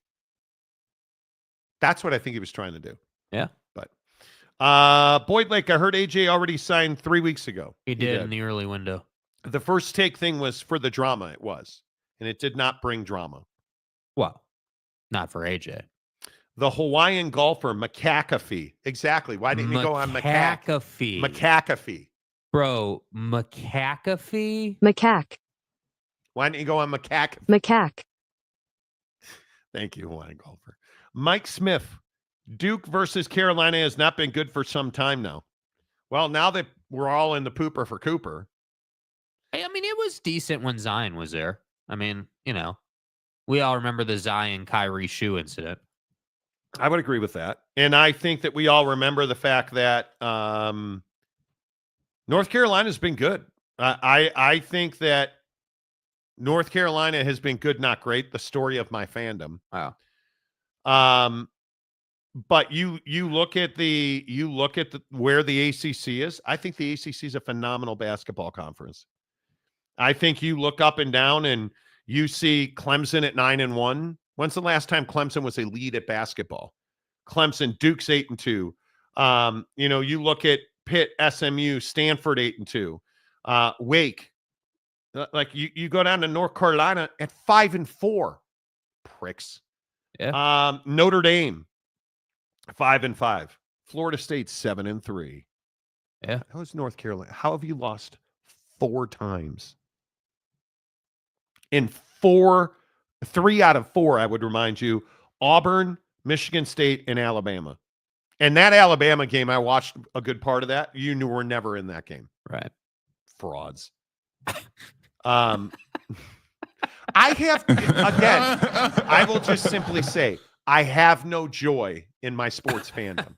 That's what I think he was trying to do. Yeah. But Boyd Lake, I heard AJ already signed 3 weeks ago. He did in the early window. The first take thing was for the drama. It was, and it did not bring drama. Well, not for AJ. The Hawaiian golfer McAfee. Exactly. Why didn't you go on McAfee? McAfee. Bro, McAfee? Macaque. Why didn't you go on McAfee? Macaque. Thank you, Hawaiian golfer. Mike Smith. Duke versus Carolina has not been good for some time now. Well, now that we're all in the pooper for Cooper. I mean, it was decent when Zion was there. I mean, we all remember the Zion Kyrie shoe incident. I would agree with that. And I think that we all remember the fact that North Carolina's been good. I think that North Carolina has been good, not great. The story of my fandom. Wow. But you look at where the ACC is. I think the ACC is a phenomenal basketball conference. I think you look up and down and you see Clemson at 9-1. When's the last time Clemson was a lead at basketball? Clemson, Duke's 8-2. You look at Pitt, SMU, Stanford 8-2. Wake. Like you go down to North Carolina at 5-4. Pricks. Yeah. Notre Dame 5-5. Florida State 7-3. Yeah. How is North Carolina? How have you lost 4 times? In 3 out of 4, I would remind you, Auburn, Michigan State, and Alabama. And that Alabama game, I watched a good part of that. You knew we're never in that game. Right. Frauds. I have, again, I will just simply say, I have no joy in my sports fandom.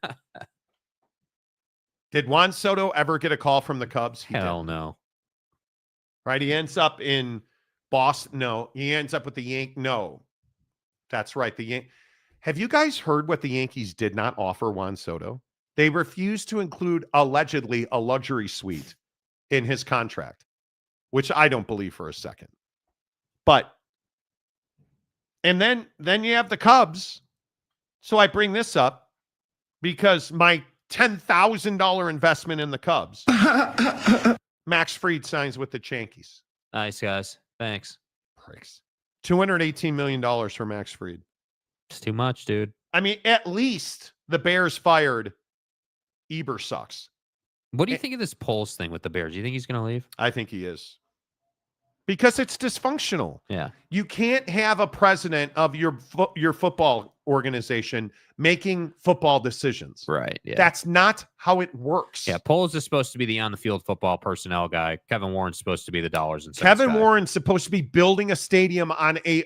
Did Juan Soto ever get a call from the Cubs? Hell no. Right? He ends up in Boston. No. He ends up with the Yankees. No. That's right. Have you guys heard what the Yankees did not offer Juan Soto? They refused to include, allegedly, a luxury suite in his contract, which I don't believe for a second. But, and then you have the Cubs. So I bring this up because my $10,000 investment in the Cubs, Max Fried signs with the Yankees. Nice, guys. Thanks. Pricks. $218 million for Max Fried. It's too much, dude. I mean, at least the Bears fired Eber sucks. What do you think of this Poles thing with the Bears? Do you think he's going to leave? I think he is. Because it's dysfunctional. Yeah. You can't have a president of your football organization making football decisions. Right. Yeah. That's not how it works. Yeah. Poles is supposed to be the on-the-field football personnel guy. Kevin Warren's supposed to be the dollars and cents Kevin guy. Warren's supposed to be building a stadium on a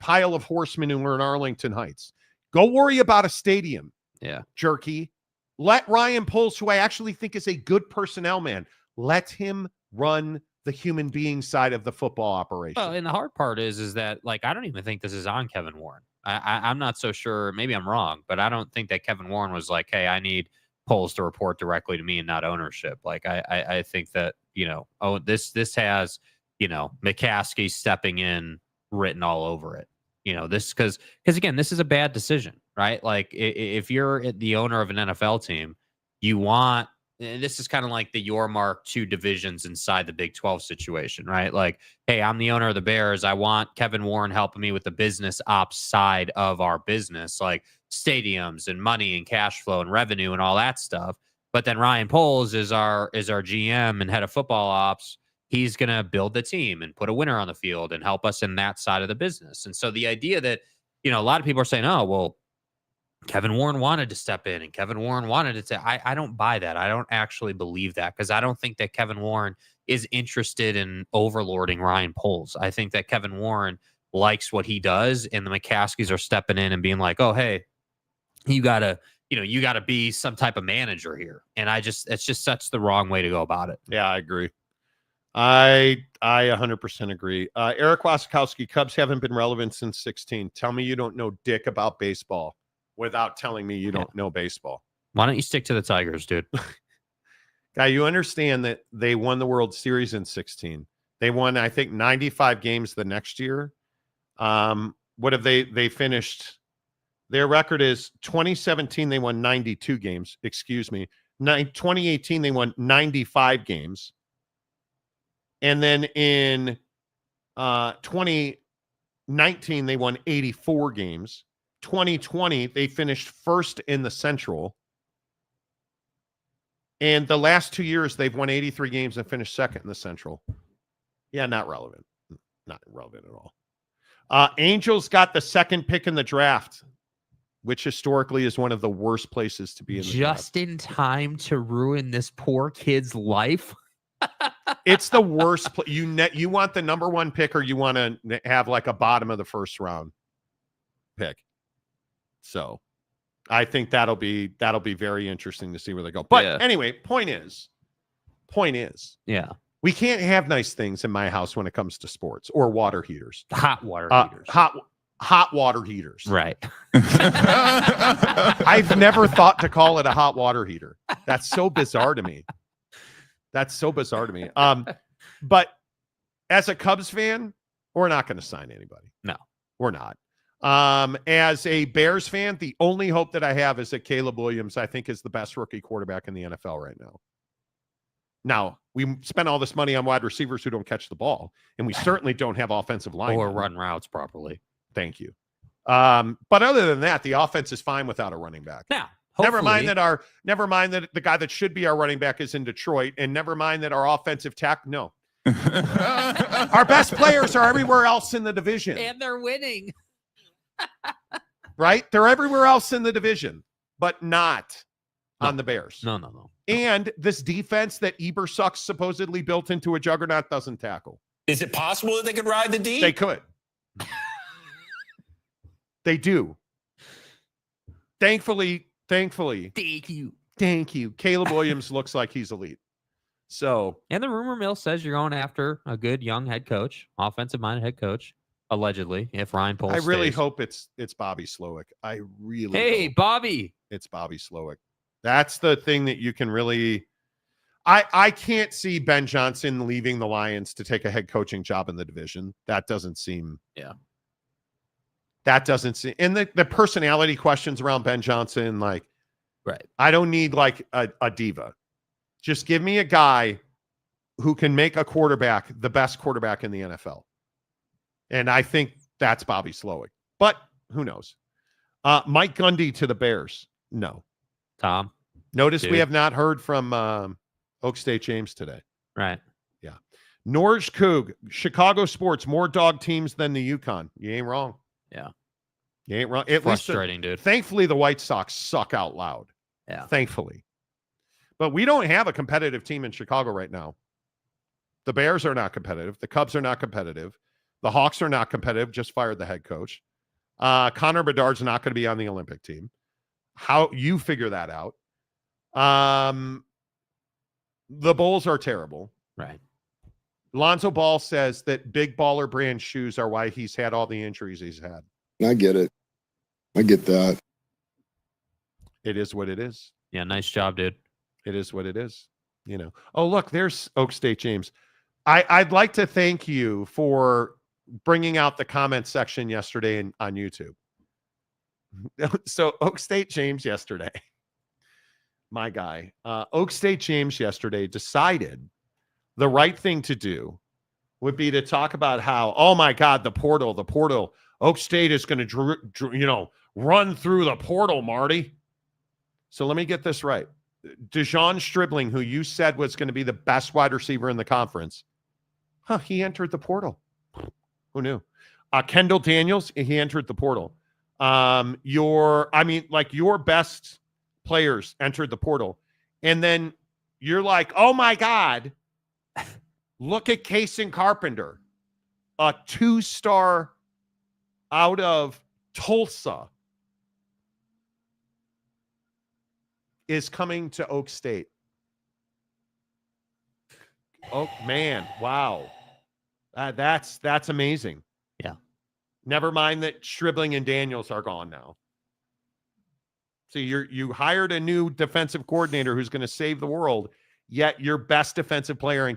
pile of horse manure in Arlington Heights. Go worry about a stadium. Yeah. Jerky. Let Ryan Poles, who I actually think is a good personnel man, let him run the human being side of the football operation. Well, and the hard part is that, like, I don't even think this is on Kevin Warren. I'm not so sure. Maybe I'm wrong, but I don't think that Kevin Warren was like, hey, I need Poles to report directly to me and not ownership. Like, I think that, this has, McCaskey stepping in written all over it. This because again, this is a bad decision, right? Like, if you're the owner of an NFL team, you want, and this is kind of like the Yormark 2 divisions inside the Big 12 situation, right? Like, hey, I'm the owner of the Bears. I want Kevin Warren helping me with the business ops side of our business, like stadiums and money and cash flow and revenue and all that stuff. But then Ryan Poles is our GM and head of football ops. He's going to build the team and put a winner on the field and help us in that side of the business. And so the idea that, a lot of people are saying, oh, well, Kevin Warren wanted to step in and Kevin Warren wanted to say, I don't buy that. I don't actually believe that, because I don't think that Kevin Warren is interested in overlording Ryan Poles. I think that Kevin Warren likes what he does, and the McCaskies are stepping in and being like, oh, hey, you gotta be some type of manager here. And it's just such the wrong way to go about it. Yeah, I agree. I 100% agree. Eric Wasikowski, Cubs haven't been relevant since 16. Tell me you don't know dick about baseball without telling me you don't know baseball. Why don't you stick to the Tigers, dude? Guy, you understand that they won the World Series in 16. They won, I think, 95 games the next year. What have they finished Their record is 2017, they won 92 games. Excuse me. 2018, they won 95 games. And then in 2019, they won 84 games. 2020, they finished first in the Central. And the last 2 years, they've won 83 games and finished second in the Central. Yeah, not relevant. Not relevant at all. Angels got the second pick in the draft, which historically is one of the worst places to be in the Just draft. in time to ruin this poor kid's life. It's the worst. You want the number one pick, or you want to have like a bottom of the first round pick. So I think that'll be very interesting to see where they go. But anyway, point is, yeah, we can't have nice things in my house when it comes to sports or water heaters. Hot water heaters. Hot water heaters. Right. I've never thought to call it a hot water heater. That's so bizarre to me. But as a Cubs fan, we're not going to sign anybody. No, we're not. As a Bears fan, the only hope that I have is that Caleb Williams, I think, is the best rookie quarterback in the NFL right now. Now, we spend all this money on wide receivers who don't catch the ball, and we certainly don't have offensive line or run routes properly. Thank you. But other than that, the offense is fine without a running back. Now, never mind that the guy that should be our running back is in Detroit, and never mind that our offensive tackle. No, our best players are everywhere else in the division, and they're winning. Right? They're everywhere else in the division, but not on the Bears. No. And this defense that Ebersuck supposedly built into a juggernaut doesn't tackle. Is it possible that they could ride the D? They could. They do. Thankfully. Thank you. Caleb Williams looks like he's elite. So, and the rumor mill says you're going after a good young head coach, offensive-minded head coach, allegedly, if Ryan Poles I really stays. hope it's Bobby Slowick. I really hope Bobby. It's Bobby Slowick. That's the thing that you can really I can't see Ben Johnson leaving the Lions to take a head coaching job in the division. That doesn't seem That doesn't seem, and the personality questions around Ben Johnson, like, right. I don't need like a diva. Just give me a guy who can make a quarterback the best quarterback in the NFL. And I think that's Bobby Slowick. But who knows? Mike Gundy to the Bears. No. Tom. Notice we have not heard from Oak State James today. Right. Yeah. Norge Coog, Chicago sports, more dog teams than the UConn. You ain't wrong. Yeah. You ain't wrong. Frustrating, dude. Thankfully, the White Sox suck out loud. Yeah. Thankfully. But we don't have a competitive team in Chicago right now. The Bears are not competitive. The Cubs are not competitive. The Hawks are not competitive. Just fired the head coach. Connor Bedard's not going to be on the Olympic team. How you figure that out? The Bulls are terrible. Right. Lonzo Ball says that big baller brand shoes are why he's had all the injuries he's had. I get it. I get that. It is what it is. Yeah, nice job, dude. It is what it is. You know. Oh, look, there's Oak State James. I'd like to thank you for bringing out the comment section yesterday on YouTube. So Oak State James yesterday, my guy, Oak State James yesterday decided the right thing to do would be to talk about how, oh my God, the portal, Oak State is going to, run through the portal, Marty. So let me get this right. Dejon Stribling, who you said was going to be the best wide receiver in the conference, he entered the portal. Who knew? Kendall Daniels, he entered the portal. Your best players entered the portal. And then you're like, oh my God, look at Kason Carpenter, a 2-star out of Tulsa, is coming to Oak State. Oh man, wow. That's amazing. Yeah. Never mind that Stribling and Daniels are gone now. So you hired a new defensive coordinator who's going to save the world, yet your best defensive player in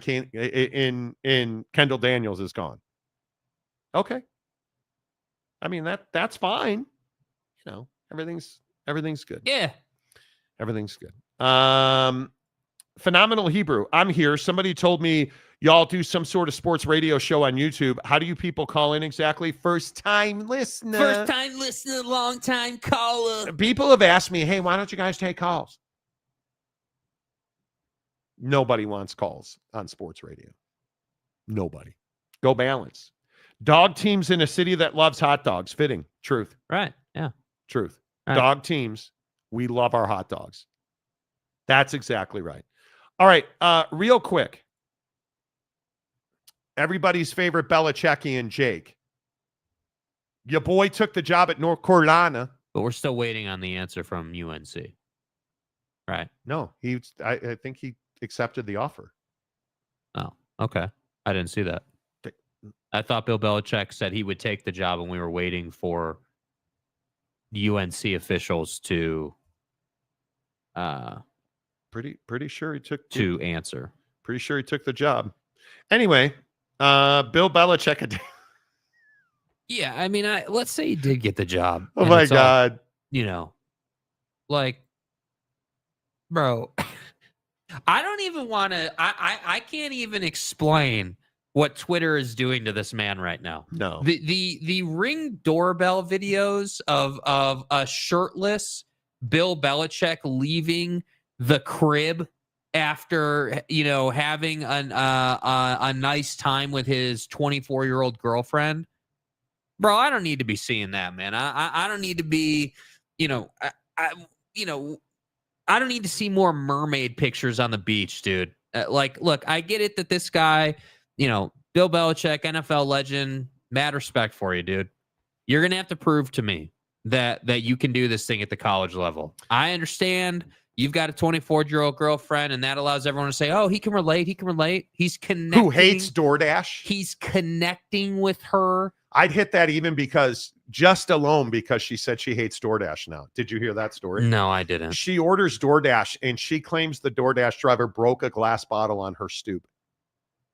Kendall Daniels is gone. Okay. I mean, that's fine. Everything's good. Yeah. Everything's good. Phenomenal Hebrew. I'm here. Somebody told me y'all do some sort of sports radio show on YouTube. How do you people call in exactly? First time listener, long time caller. People have asked me, hey, why don't you guys take calls? Nobody wants calls on sports radio. Nobody. Go balance. Dog teams in a city that loves hot dogs. Fitting. Truth. Right. Yeah. Truth. Right. Dog teams. We love our hot dogs. That's exactly right. All right. Real quick. Everybody's favorite Belichickian Jake. Your boy took the job at North Carolina. But we're still waiting on the answer from UNC. Right. No, I think he accepted the offer. Oh, okay. I didn't see that. I thought Bill Belichick said he would take the job, and we were waiting for UNC officials to pretty sure he took answer. Pretty sure he took the job. Anyway, Bill Belichick. Yeah, I mean, let's say he did get the job. Oh my God! Bro, I don't even want to. I can't even explain what Twitter is doing to this man right now. No, the Ring doorbell videos of a shirtless Bill Belichick leaving the crib after having a nice time with his 24-year-old girlfriend. Bro, I don't need to be seeing that, man. I don't need to be, I don't need to see more mermaid pictures on the beach, dude. Look, I get it that this guy, Bill Belichick, NFL legend, mad respect for you, dude. You're going to have to prove to me that you can do this thing at the college level. I understand you've got a 24-year-old girlfriend, and that allows everyone to say, oh, he can relate. He can relate. He's connecting. Who hates DoorDash? He's connecting with her. I'd hit that even because she said she hates DoorDash now. Did you hear that story? No, I didn't. She orders DoorDash, and she claims the DoorDash driver broke a glass bottle on her stoop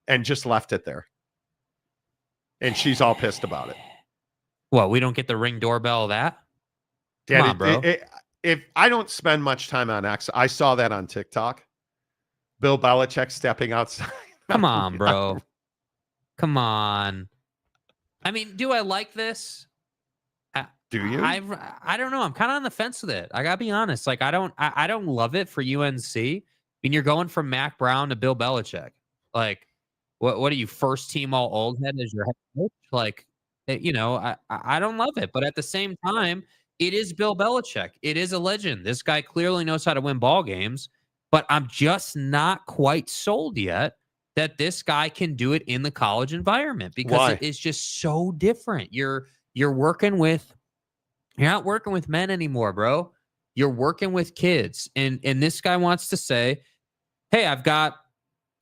and just left it there. And she's all pissed about it. What, we don't get the Ring doorbell of that? Come on, bro. If I don't spend much time on X, I saw that on TikTok. Bill Belichick stepping outside. Come on, bro. Come on. I mean, do I like this? Do you? I don't know. I'm kind of on the fence with it. I gotta be honest. Like, I don't love it for UNC. I mean, you're going from Mac Brown to Bill Belichick. Like, what are you, first team all old head as your head coach? Like, I don't love it. But at the same time, it is Bill Belichick. It is a legend. This guy clearly knows how to win ball games. But I'm just not quite sold yet that this guy can do it in the college environment, because it is just so different. You're not working with men anymore, bro. You're working with kids. And this guy wants to say, hey, I've got,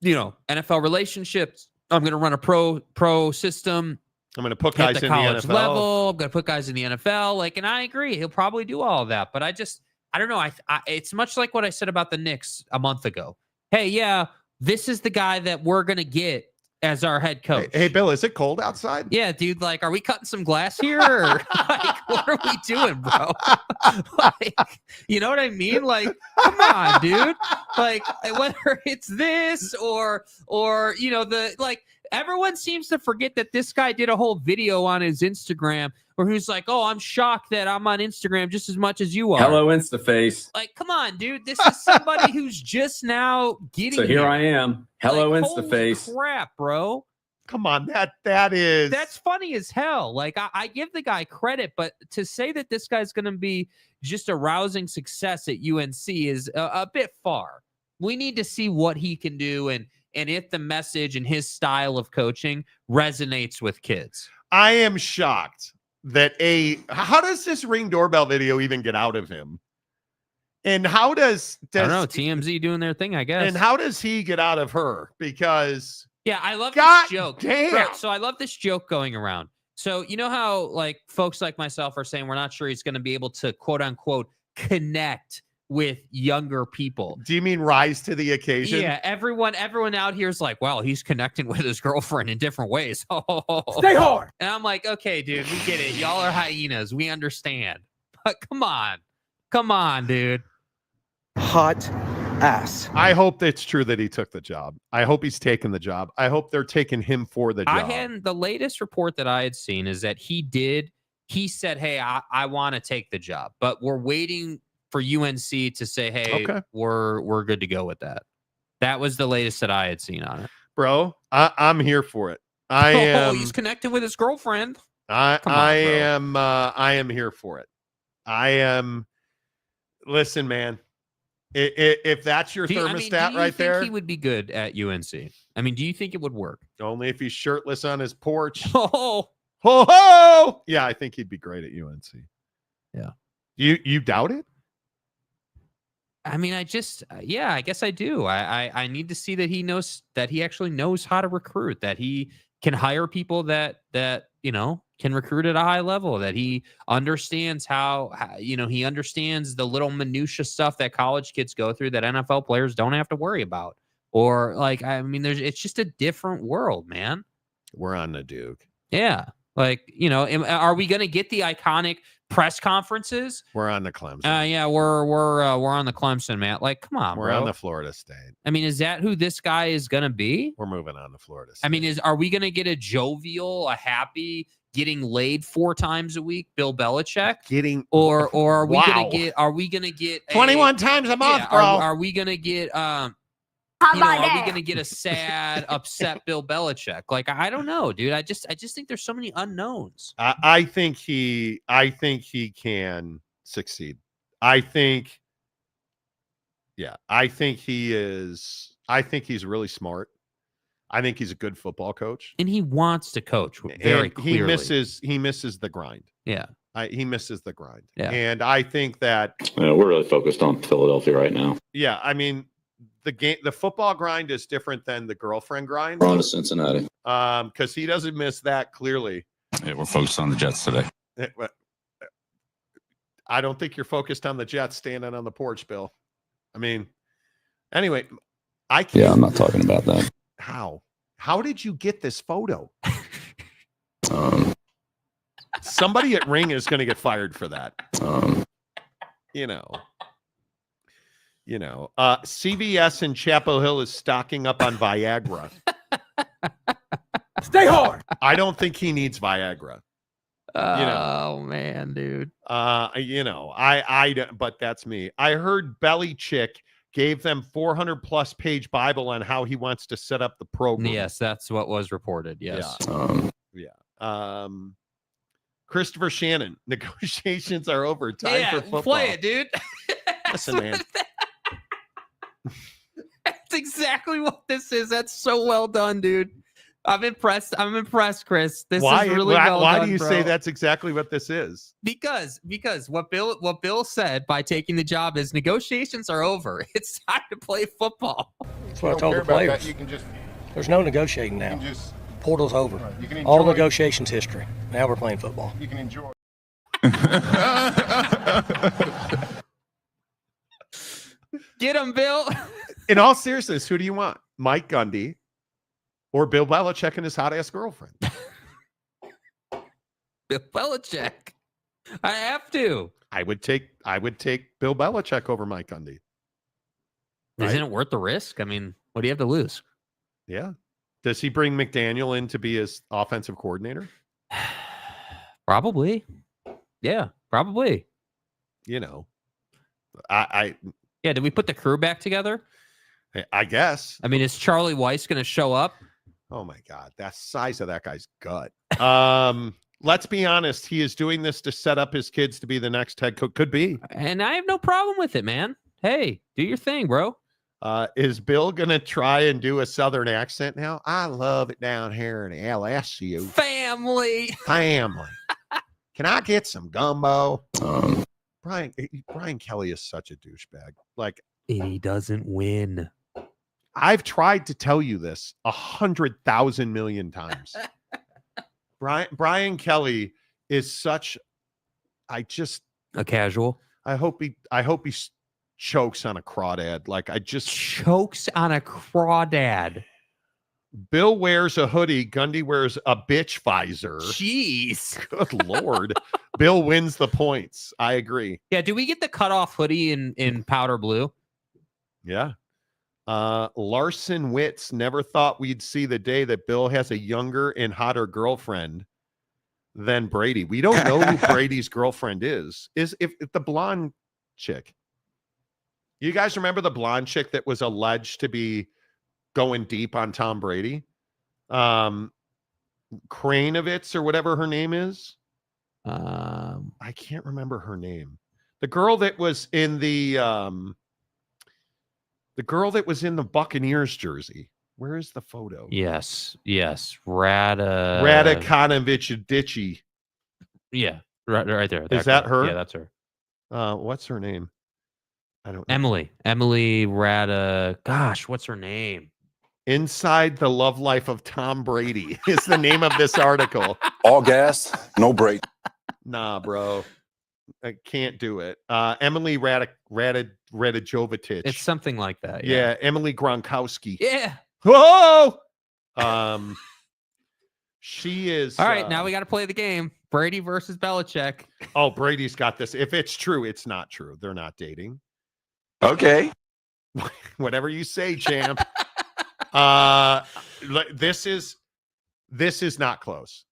NFL relationships. I'm going to run a pro system. I'm going to put guys in the NFL level. I'm going to put guys in the NFL. And I agree. He'll probably do all of that. But I don't know. It's much like what I said about the Knicks a month ago. Hey, yeah, this is the guy that we're going to get as our head coach. Hey, Bill, is it cold outside? Yeah, dude. Like, are we cutting some glass here? Or, what are we doing, bro? You know what I mean? Like, come on, dude. Like, whether it's this or everyone seems to forget that this guy did a whole video on his Instagram where he's like, oh, I'm shocked that I'm on Instagram just as much as you are. Hello, Instaface. Like, come on, dude. This is somebody who's just now getting So here I am. Hello, Instaface. Holy crap, bro. Come on, that's funny as hell. Like, I give the guy credit, but to say that this guy's going to be just a rousing success at UNC is a bit far. We need to see what he can do and if the message and his style of coaching resonates with kids. I am shocked that how does this Ring doorbell video even get out of him? And how does I don't know, TMZ doing their thing, I guess. And how does he get out of her? Because yeah, I love God this joke. Damn. Bro, so I love this joke going around. So you know how like folks like myself are saying we're not sure he's going to be able to quote unquote connect with younger people. Do you mean rise to the occasion? Yeah, everyone out here is like, well, he's connecting with his girlfriend in different ways. Stay hard. And I'm like, okay, dude, we get it. Y'all are hyenas. We understand. Come on, dude. Hot ass. I hope it's true that he took the job. I hope he's taken the job. I hope they're taking him for the job. The latest report that I had seen is that he said, hey, I want to take the job, but we're waiting for UNC to say, hey, Okay. we're good to go with that. That was the latest that I had seen on it. Bro, I'm here for it. I am. He's connected with his girlfriend. I am here for it. I am. Listen, man. If that's your thermostat do you right think there, he would be good at UNC. I mean, do you think it would work? Only if he's shirtless on his porch. Oh, ho, ho! Yeah, I think he'd be great at UNC. Yeah. You doubt it? I mean, I guess I do. I need to see that he actually knows how to recruit, that he can hire people that can recruit at a high level, that he understands how he understands the little minutia stuff that college kids go through that NFL players don't have to worry about. Or it's just a different world, man. We're on the Duke. Yeah. Are we going to get the iconic press conferences? We're on the Clemson. Yeah, we're on the Clemson, man. Come on, we're bro. on the Florida State. I mean, is that who this guy is going to be? We're moving on to Florida State. I mean, are we going to get a jovial, a happy, getting laid 4 times a week Bill Belichick? Or are we going to get 21 times a month, bro? Are we going to get are we going to get a sad, upset Bill Belichick? I don't know, dude. I just think there's so many unknowns. I think he can succeed. I think he is. I think he's really smart. I think he's a good football coach, and he wants to coach very clearly. He misses the grind. Yeah. He misses the grind. Yeah. And I think that we're really focused on Philadelphia right now. Yeah, I mean, the football grind is different than the girlfriend grind. We're on to Cincinnati. Because he doesn't miss that clearly. Yeah, we're focused on the Jets today. I don't think you're focused on the Jets standing on the porch, Bill. I mean, anyway, I'm not talking about that. How did you get this photo? Somebody at Ring is going to get fired for that. CVS in Chapel Hill is stocking up on Viagra. Stay hard. I don't think he needs Viagra. Oh man, dude. But that's me. I heard Belichick gave them 400+ page Bible on how he wants to set up the program. Yes, that's what was reported. Yes. Yeah. Christopher Shannon, negotiations are over. Time for football. Play it, dude. Listen, man. That's exactly what this is. That's so well done, dude. I'm impressed, Chris. This is really well done. Why do you bro. say that's exactly what this is? Because what Bill said by taking the job is negotiations are over. It's time to play football. That's what I told the players. There's no negotiating now. Portal's over. All negotiations history. Now we're playing football. You can enjoy. Get him, Bill. In all seriousness, who do you want? Mike Gundy or Bill Belichick and his hot-ass girlfriend? Bill Belichick. I have to. I would take Bill Belichick over Mike Gundy. Isn't it worth the risk? I mean, what do you have to lose? Yeah. Does he bring McDaniel in to be his offensive coordinator? Probably. Yeah, probably. Yeah, did we put the crew back together? I guess. I mean, is Charlie Weiss going to show up? Oh my God, that size of that guy's gut. Let's be honest. He is doing this to set up his kids to be the next head coach. Could be. And I have no problem with it, man. Hey, do your thing, bro. Is Bill going to try and do a Southern accent now? I love it down here in LSU. Family. Can I get some gumbo? Brian Kelly is such a douchebag. He doesn't win. I've tried to tell you this 100,000 million times. Brian Kelly is such. A casual. I hope he chokes on a crawdad. Chokes on a crawdad. Bill wears a hoodie. Gundy wears a bitch visor. Jeez. Good Lord. Bill wins the points. I agree. Yeah. Do we get the cutoff hoodie in powder blue? Yeah. Larson Witz never thought we'd see the day that Bill has a younger and hotter girlfriend than Brady. We don't know who Brady's girlfriend is. If the blonde chick. You guys remember the blonde chick that was alleged to be going deep on Tom Brady? Kranovitz or whatever her name is. I can't remember her name. The girl that was in the Buccaneers jersey. Where is the photo? Yes. Radikonovich Ditchy. Yeah, right there. Is that her? Yeah, that's her. What's her name? I don't know. Emily Rada. Gosh, what's her name? Inside the Love Life of Tom Brady is the name of this article. All gas, no brake. Nah, bro. I can't do it. Emily Ratajovich. It's something like that. Yeah, Emily Gronkowski. Yeah. Whoa! She is. All right, now we got to play the game. Brady versus Belichick. Oh, Brady's got this. If it's true, it's not true. They're not dating. Okay. Whatever you say, champ. This is not close.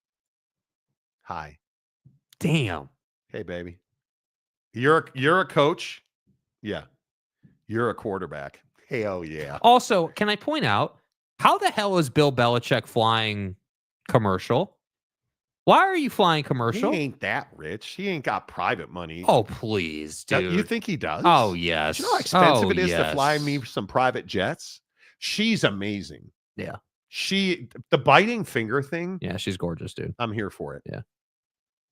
Hi. Damn. Hey, baby. You're a coach. Yeah. You're a quarterback. Hell yeah. Also, can I point out, how the hell is Bill Belichick flying commercial? Why are you flying commercial? He ain't that rich. He ain't got private money. Oh, please, dude. You think he does? Oh, yes. Do you know how expensive it is to fly me some private jets? She's amazing. Yeah. The biting finger thing. Yeah, she's gorgeous, dude. I'm here for it. Yeah.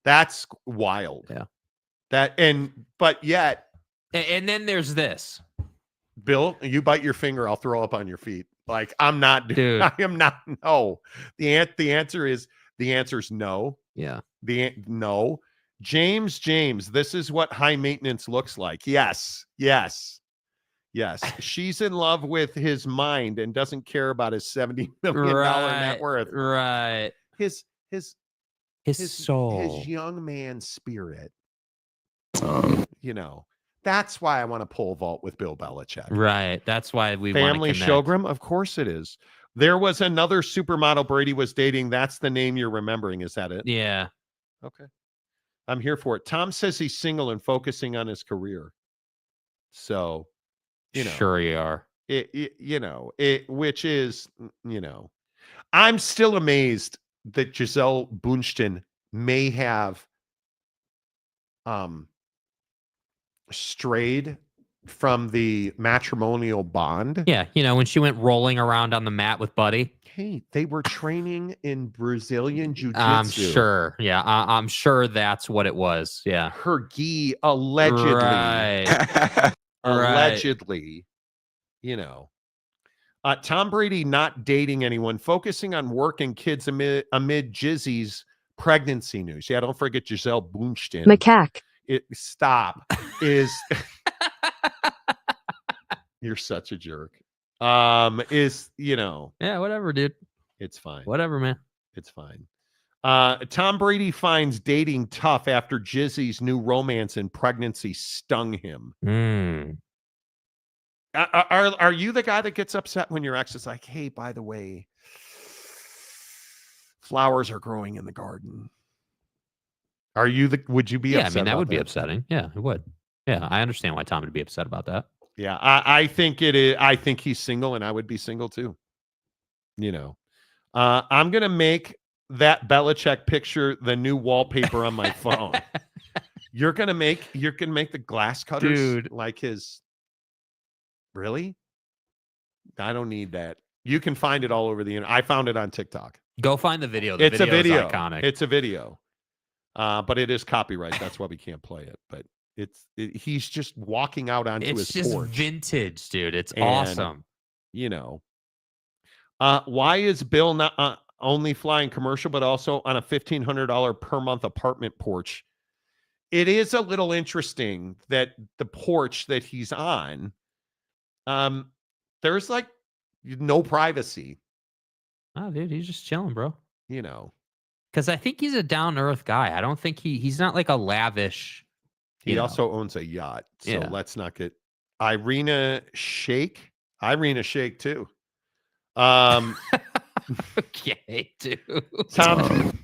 That's wild. Yeah. But yet. And then there's this. Bill, you bite your finger, I'll throw up on your feet. Like, I'm not, dude. I am not. No. The answer is no. Yeah. No. James, this is what high maintenance looks like. Yes. She's in love with his mind and doesn't care about his $70 million net worth. Right. His soul. His young man spirit. That's why I want to pole vault with Bill Belichick. Right. That's why we Family Showgram? Of course it is. There was another supermodel Brady was dating. That's the name you're remembering. Is that it? Yeah. Okay. I'm here for it. Tom says he's single and focusing on his career. So, sure you are. Which is, I'm still amazed that Gisele Bündchen may have strayed from the matrimonial bond. Yeah, when she went rolling around on the mat with Buddy. Hey, they were training in Brazilian jiu-jitsu. I'm sure. Yeah, I'm sure that's what it was. Yeah. Her gi allegedly. Right. Allegedly. Tom Brady not dating anyone, focusing on work and kids amid Jizzy's pregnancy news. Yeah, don't forget Gisele Bündchen. Macaque. Stop. You're such a jerk. Yeah, whatever, dude. It's fine. Whatever, man. It's fine. Tom Brady finds dating tough after Jizzy's new romance and pregnancy stung him. Are you the guy that gets upset when your ex is like, hey, by the way, flowers are growing in the garden? Would you be upset? Yeah, I mean, that would be that? upsetting. Yeah, it would. Yeah, I understand why Tom would be upset about that. Yeah, I think it is. I think he's single, and I would be single too. I'm gonna make that Belichick picture the new wallpaper on my phone. You're gonna make the glass cutters, dude, like his. Really? I don't need that. You can find it all over the internet. I found it on TikTok. Go find the video. It's a video. Is iconic. It's a video. But it is copyright. That's why we can't play it. But he's just walking out onto his porch. It's just vintage, dude. It's awesome. Why is Bill not only flying commercial, but also on a $1,500 per month apartment porch? It is a little interesting that the porch that he's on, there's like no privacy. Oh, dude, he's just chilling, bro. Because I think he's a down to earth guy. I don't think he's not like a lavish. He also owns a yacht. So let's not get Irina Shayk too. Okay, dude. Tom,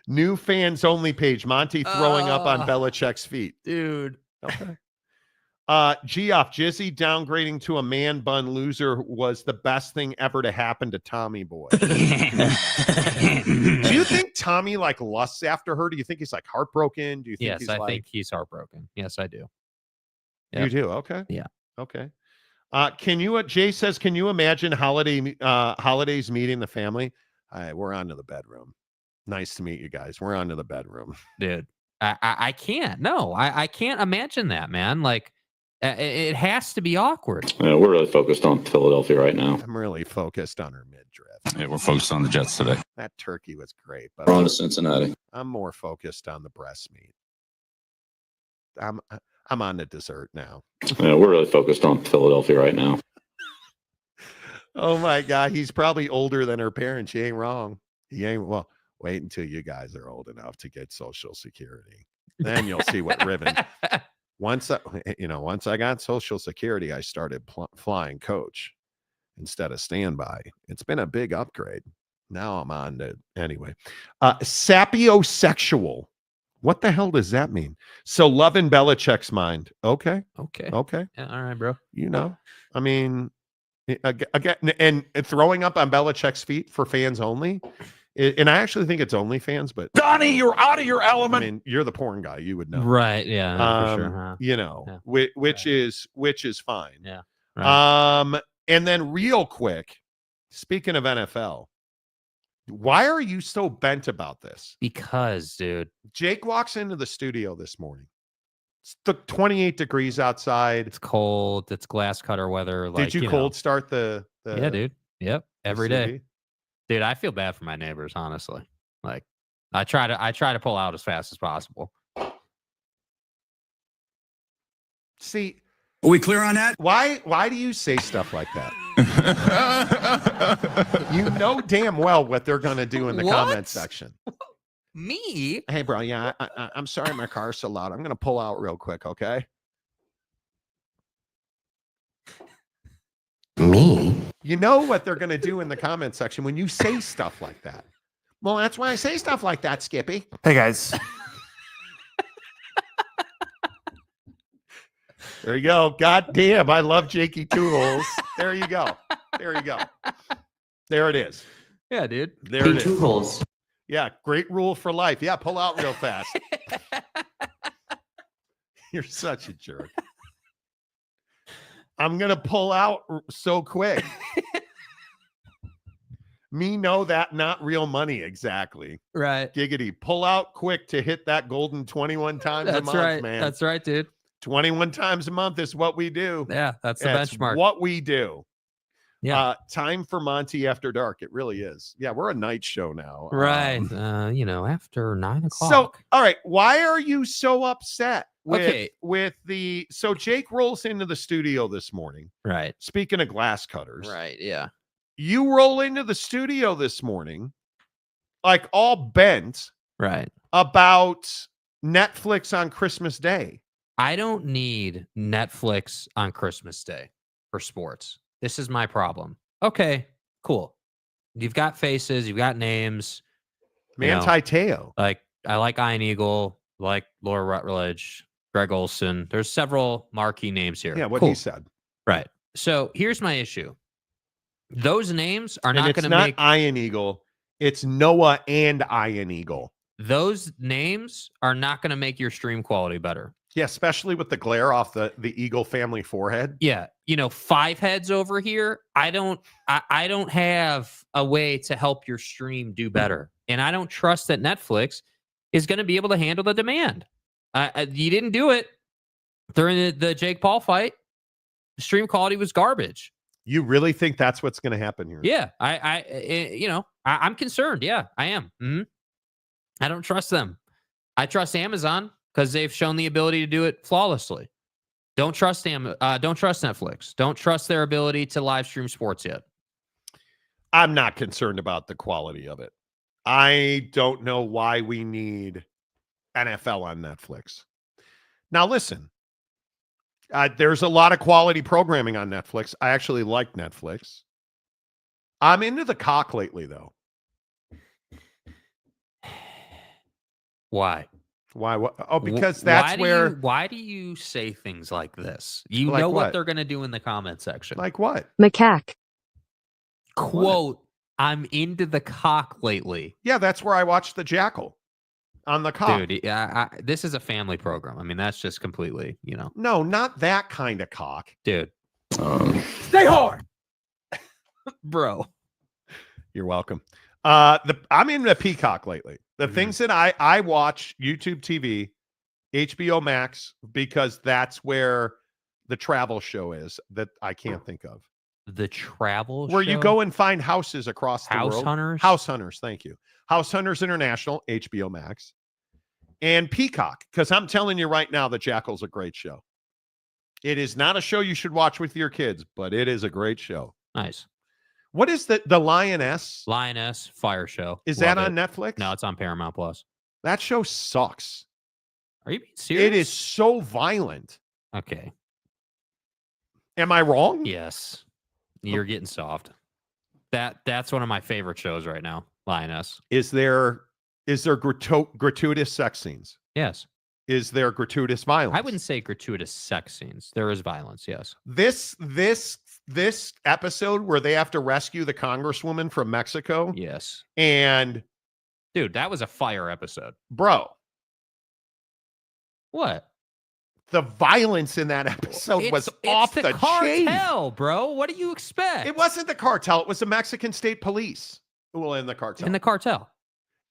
new fans only page. Monty throwing up on Belichick's feet, dude. Okay. Geoff, Jizzy downgrading to a man bun loser was the best thing ever to happen to Tommy Boy. Do you think Tommy like lusts after her? Do you think he's like heartbroken? Do you think Yes, he's I think he's heartbroken. Yes, I do. You do? Okay. Yeah. Okay. Can you? Jay says, can you imagine holidays meeting the family? All right, we're on to the bedroom. Nice to meet you guys. We're on to the bedroom, dude. I can't. No, I can't imagine that, man. Like. It has to be awkward. Yeah, we're really focused on Philadelphia right now. I'm really focused on her midriff. Yeah, we're focused on the Jets today. That turkey was great, but We're on to Cincinnati. I'm more focused on the breast meat. I'm on the dessert now. Yeah, we're really focused on Philadelphia right now. Oh my God, he's probably older than her parents. You ain't wrong. He ain't. Well, wait until you guys are old enough to get Social Security. Then you'll see what ribbon. Once I got Social Security, I started flying coach instead of standby. It's been a big upgrade. Now I'm on to anyway. Sapiosexual. What the hell does that mean? So love in Belichick's mind. Okay. Yeah, all right, bro. I mean, again, and throwing up on Belichick's feet for fans only. And I actually think it's OnlyFans, but Donnie, you're out of your element. I mean, you're the porn guy, you would know, right? Yeah, for sure. Huh? Which is fine. Yeah. Right. And then real quick, speaking of NFL, why are you so bent about this? Because, dude, Jake walks into the studio this morning. It's 28 degrees outside. It's cold. It's glass cutter weather. Like, did you cold start the? Yeah, dude. Yep. Every day. Dude, I feel bad for my neighbors, honestly. Like, I try to pull out as fast as possible. See, are we clear on that? Why do you say stuff like that? You know damn well what they're gonna do in the comment section. Me? Hey, bro. Yeah, I'm sorry, my car's so loud. I'm gonna pull out real quick, okay? Me? You know what they're going to do in the comment section when you say stuff like that. Well, that's why I say stuff like that, Skippy. Hey, guys. There you go. God damn, I love Jakey Toodles. There you go. There it is. Yeah, dude. There it is. Toodles. Yeah, great rule for life. Yeah, pull out real fast. You're such a jerk. I'm going to pull out so quick. Me know that not real money exactly. Right. Giggity. Pull out quick to hit that golden 21 times a month, man. That's right, dude. 21 times a month is what we do. Yeah, that's the benchmark. What we do. Yeah. Time for Monty After Dark. It really is. Yeah, we're a night show now. Right. After 9 o'clock. So, all right. Why are you so upset? So Jake rolls into the studio this morning. Right. Speaking of glass cutters. Right. Yeah. You roll into the studio this morning, like all bent. Right. About Netflix on Christmas Day. I don't need Netflix on Christmas Day for sports. This is my problem. Okay, cool. You've got faces, you've got names. Manti Te'o. Like, I like Ian Eagle, like Laura Rutledge, Greg Olson. There's several marquee names here. Yeah, what he said. Right. So here's my issue. Those names are not going to make Ian Eagle. It's Noah and Ian Eagle. Those names are not going to make your stream quality better. Yeah, especially with the glare off the Eagle family forehead. Yeah, 5 heads over here. I don't have a way to help your stream do better, and I don't trust that Netflix is going to be able to handle the demand. You didn't do it during the Jake Paul fight. The stream quality was garbage. You really think that's what's going to happen here? Yeah, I'm concerned. Yeah, I am. Mm-hmm. I don't trust them. I trust Amazon because they've shown the ability to do it flawlessly. Don't trust Don't trust Netflix. Don't trust their ability to live stream sports yet. I'm not concerned about the quality of it. I don't know why we need NFL on Netflix. Now, listen, there's a lot of quality programming on Netflix. I actually like Netflix. I'm into the cock lately, though. Why? Why? What? Oh, because that's why do you say things like this? You like know what what they're going to do in the comment section. Like what? Macaque. Quote, I'm into the cock lately. Yeah, that's where I watched The Jackal on the cock. Dude, this is a family program. I mean, that's just completely, No, not that kind of cock. Dude. Stay hard. Bro. You're welcome. I'm in the Peacock lately. The things that I watch, YouTube TV, HBO Max, because that's where the travel show is that I can't think of. The travel where show? You go and find houses across the world. House Hunters? House Hunters, thank you. House Hunters International, HBO Max. And Peacock, because I'm telling you right now, The Jackal's a great show. It is not a show you should watch with your kids, but it is a great show. Nice. What is the Lioness? Lioness Fire Show. Is that on Netflix? No, it's on Paramount Plus. That show sucks. Are you being serious? It is so violent. Okay. Am I wrong? Yes. You're getting soft. That's one of my favorite shows right now, Lioness. Is there gratuitous sex scenes? Yes. Is there gratuitous violence? I wouldn't say gratuitous sex scenes. There is violence, yes. This episode where they have to rescue the congresswoman from Mexico. Yes. And dude, that was a fire episode. Bro. What? The violence in that episode was off the chain. Cartel, bro. What do you expect? It wasn't the cartel. It was the Mexican state police who were in the cartel. In the cartel.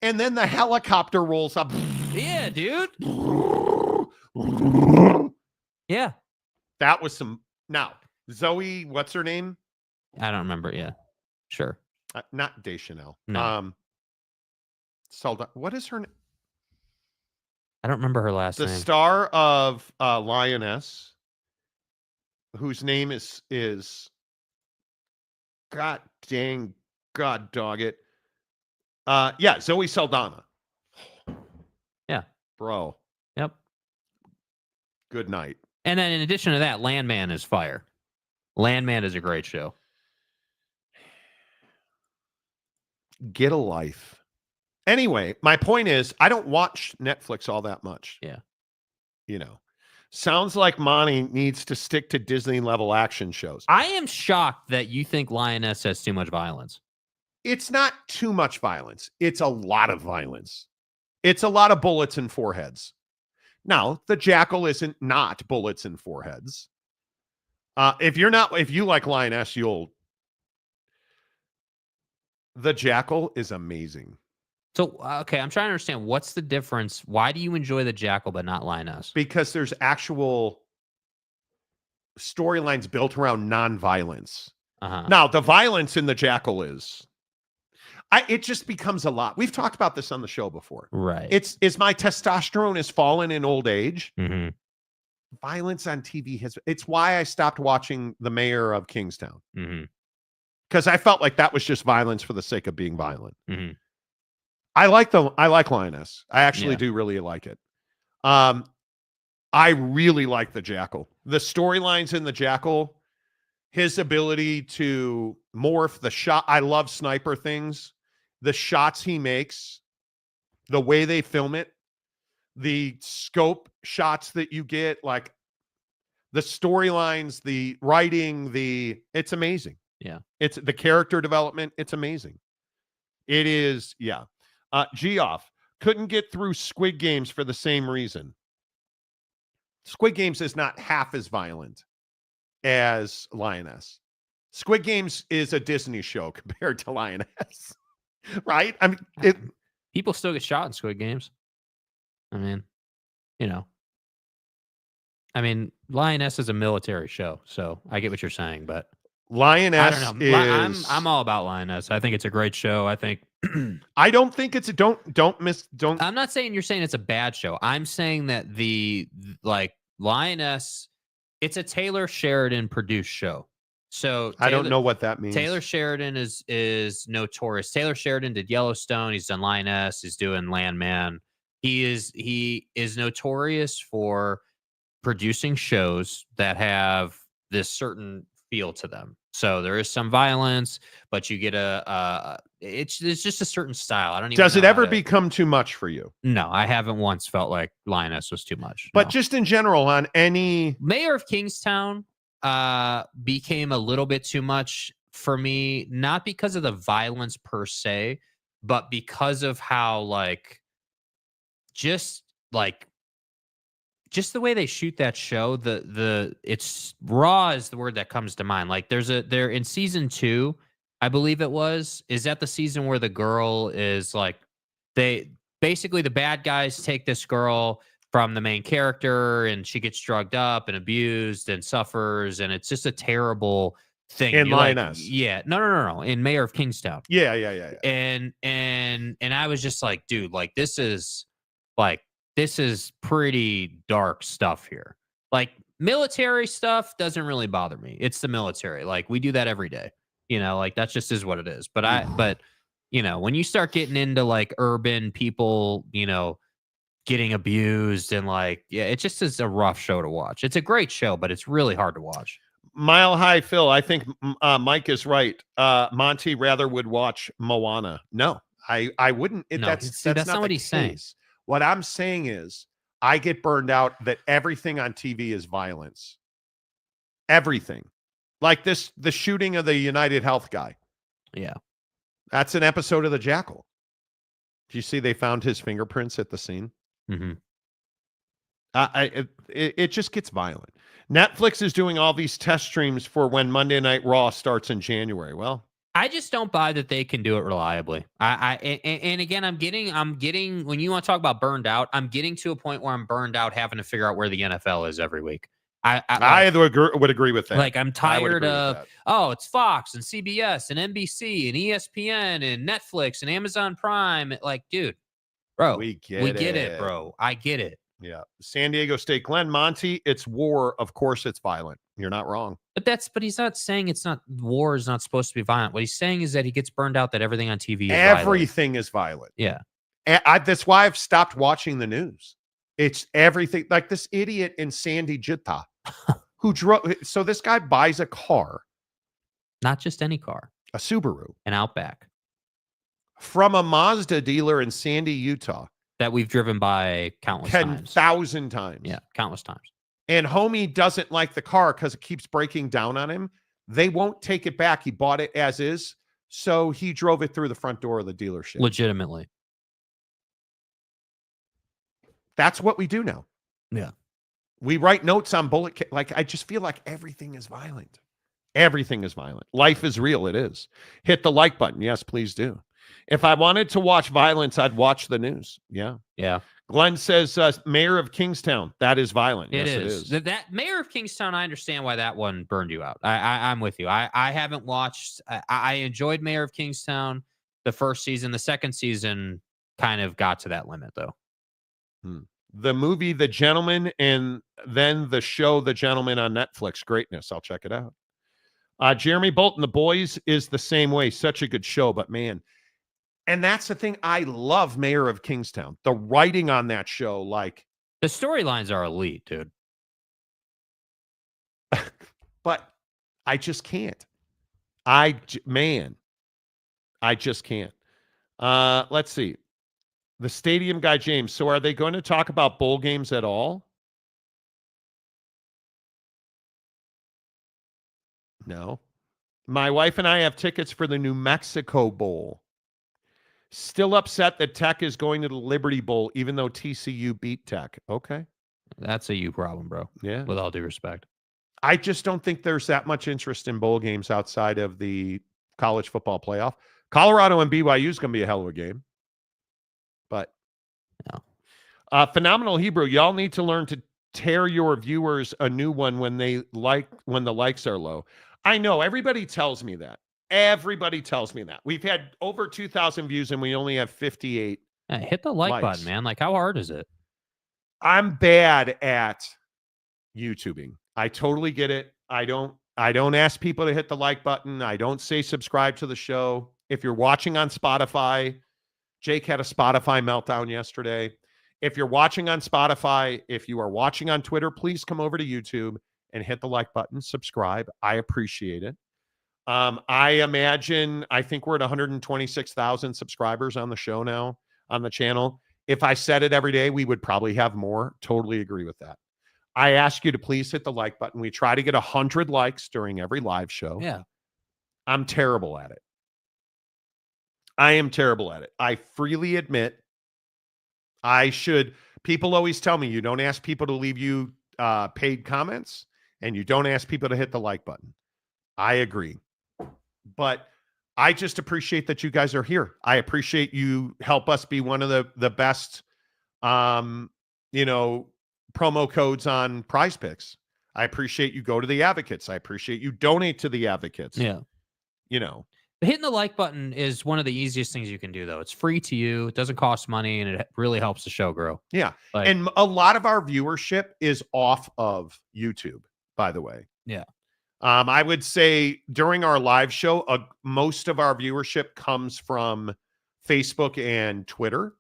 And then the helicopter rolls up. Yeah, dude. Yeah. That was some. Now, Zoe, what's her name? I don't remember. Yeah. Sure. Not Deschanel. No. What is her name? I don't remember her last name. The star of Lioness, whose name is God dog it. Yeah, Zoe Saldana. Yeah. Bro. Yep. Good night. And then in addition to that, Landman is fire. Landman is a great show. Get a life. Anyway, my point is, I don't watch Netflix all that much. Yeah. Sounds like Monty needs to stick to Disney level action shows. I am shocked that you think Lioness has too much violence. It's not too much violence. It's a lot of violence. It's a lot of bullets and foreheads. Now, The Jackal isn't not bullets and foreheads. If you like Lioness, The Jackal is amazing. So, okay, I'm trying to understand what's the difference. Why do you enjoy The Jackal but not Lioness? Because there's actual storylines built around nonviolence. Now, the violence in The Jackal it just becomes a lot. We've talked about this on the show before. Right. Is my testosterone has fallen in old age. Mm-hmm. Violence on TV it's why I stopped watching The Mayor of Kingstown. Mm-hmm. Because I felt like that was just violence for the sake of being violent. Mm-hmm. I like Lioness. I actually do really like it. I really like The Jackal. The storylines in The Jackal, his ability to morph the shot. I love sniper things. The shots he makes, the way they film it, the scope shots that you get, like the storylines, the writing, it's amazing. Yeah. It's the character development. It's amazing. It is. Yeah. Geoff couldn't get through Squid Games for the same reason. Squid Games is not half as violent as Lioness. Squid Games is a Disney show compared to Lioness, right? I mean, people still get shot in Squid Games. I mean, Lioness is a military show, so I get what you're saying, but Lioness I don't know. I'm all about Lioness. I think it's a great show. I think I don't think it's a don't. I'm not saying you're saying it's a bad show. I'm saying that the Lioness, it's a Taylor Sheridan produced show. So I don't know what that means. Taylor Sheridan is notorious. Taylor Sheridan did Yellowstone. He's done Lioness. He's doing Landman. He is notorious for producing shows that have this certain feel to them. So there is some violence, but you get it's just a certain style. I don't even. Does it know ever become too much for you? No, I haven't once felt like Lioness was too much. But no. just in general, on any Mayor of Kingstown became a little bit too much for me, not because of the violence per se, but because of how just the way they shoot that show. It's raw is the word that comes to mind. Like there in season 2, I believe it was, is that the season where the girl is like, basically the bad guys take this girl from the main character and she gets drugged up and abused and suffers, and it's just a terrible thing. In Lioness. Yeah. No. In Mayor of Kingstown. Yeah. And I was just like, dude, this is pretty dark stuff here. Like, military stuff doesn't really bother me. It's the military. Like, we do that every day. That just is what it is. But when you start getting into urban people, getting abused and it just is a rough show to watch. It's a great show, but it's really hard to watch. Mile High Phil, I think Mike is right. Monty rather would watch Moana. No, I wouldn't. That's not what he's saying. What I'm saying is I get burned out that everything on TV is violence. Everything. Like the shooting of the United Health guy. Yeah. That's an episode of The Jackal. Do you see they found his fingerprints at the scene? Mm-hmm. It just gets violent. Netflix is doing all these test streams for when Monday Night Raw starts in January. Well, I just don't buy that they can do it reliably. And again, I'm getting when you want to talk about burned out, I'm getting to a point where I'm burned out having to figure out where the NFL is every week. I would agree with that. I'm tired of it's Fox and CBS and NBC and ESPN and Netflix and Amazon Prime. Dude, bro, we get it, bro. I get it. Yeah. San Diego State, Glenn Monty, it's war. Of course it's violent. You're not wrong. But he's not saying it's not, war is not supposed to be violent. What he's saying is that he gets burned out that everything on TV is everything is violent. Yeah. That's why I've stopped watching the news. It's everything. Like this idiot in Sandy Jitta who drove. So this guy buys a car. Not just any car. A Subaru. An Outback. From a Mazda dealer in Sandy, Utah. That we've driven by countless times. 10,000 times. Yeah, countless times. And homie doesn't like the car because it keeps breaking down on him. They won't take it back. He bought it as is. So he drove it through the front door of the dealership. Legitimately. That's what we do now. Yeah. We write notes on bullet. I just feel like everything is violent. Everything is violent. Life is real. It is. Hit the like button. Yes, please do. If I wanted to watch violence, I'd watch the news. Yeah. Yeah. Glenn says, Mayor of Kingstown. That is violent. Yes, it is. That Mayor of Kingstown, I understand why that one burned you out. I'm with you. I haven't watched. I enjoyed Mayor of Kingstown the first season. The second season kind of got to that limit, though. The movie The Gentleman and then the show The Gentleman on Netflix. Greatness. I'll check it out. Jeremy Bolton, The Boys is the same way. Such a good show, but man. And that's the thing. I love Mayor of Kingstown. The writing on that show, the storylines are elite, dude. But I just can't. I just can't. Let's see. The Stadium Guy James. So are they going to talk about bowl games at all? No. My wife and I have tickets for the New Mexico Bowl. Still upset that Tech is going to the Liberty Bowl, even though TCU beat Tech. Okay. That's a you problem, bro. Yeah. With all due respect. I just don't think there's that much interest in bowl games outside of the college football playoff. Colorado and BYU is going to be a hell of a game. But no. Phenomenal Hebrew, y'all need to learn to tear your viewers a new one when the likes are low. I know everybody tells me that. Everybody tells me that. We've had over 2,000 views and we only have 58. Hit the like button, man. How hard is it? I'm bad at YouTubing. I totally get it. I I don't ask people to hit the like button. I don't say subscribe to the show. If you're watching on Spotify, Jake had a Spotify meltdown yesterday. If you're watching on Spotify, if you are watching on Twitter, please come over to YouTube and hit the like button, subscribe. I appreciate it. I think we're at 126,000 subscribers on the show now, on the channel. If I said it every day, we would probably have more. Totally agree with that. I ask you to please hit the like button. We try to get 100 likes during every live show. Yeah. I'm terrible at it. I am terrible at it. I freely admit people always tell me you don't ask people to leave you paid comments and you don't ask people to hit the like button. I agree. But I just appreciate that you guys are here. I appreciate you help us be one of the best, promo codes on Prize Picks. I appreciate you go to the advocates. I appreciate you donate to the advocates. Yeah. Hitting the like button is one of the easiest things you can do, though. It's free to you. It doesn't cost money, and it really helps the show grow. Yeah. And a lot of our viewership is off of YouTube, by the way. Yeah. I would say during our live show, most of our viewership comes from Facebook and Twitter,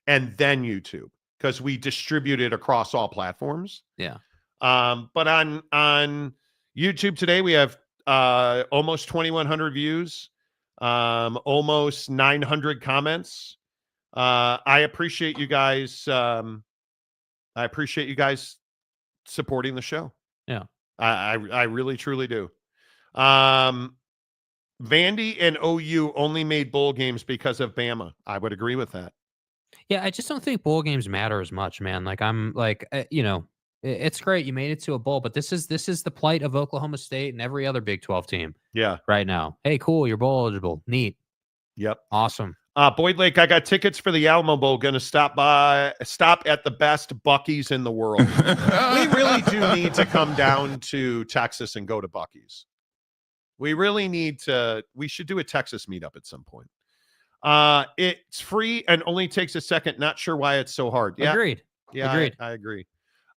and then YouTube, because we distribute it across all platforms. Yeah. But on YouTube today, we have almost 2,100 views, almost 900 comments. I appreciate you guys. I appreciate you guys supporting the show. Yeah. I really, truly do. Vandy and OU only made bowl games because of Bama. I would agree with that. Yeah, I just don't think bowl games matter as much, man. It's great you made it to a bowl, but this is the plight of Oklahoma State and every other Big 12 team. Yeah. Right now. Hey, cool, you're bowl eligible. Neat. Yep. Awesome. Boyd Lake, I got tickets for the Alamo Bowl. Going to stop at the best Buc-ee's in the world. We really do need to come down to Texas and go to Buc-ee's. We really need to. We should do a Texas meetup at some point. It's free and only takes a second. Not sure why it's so hard. Yeah. Agreed. Yeah, Agreed. I agree.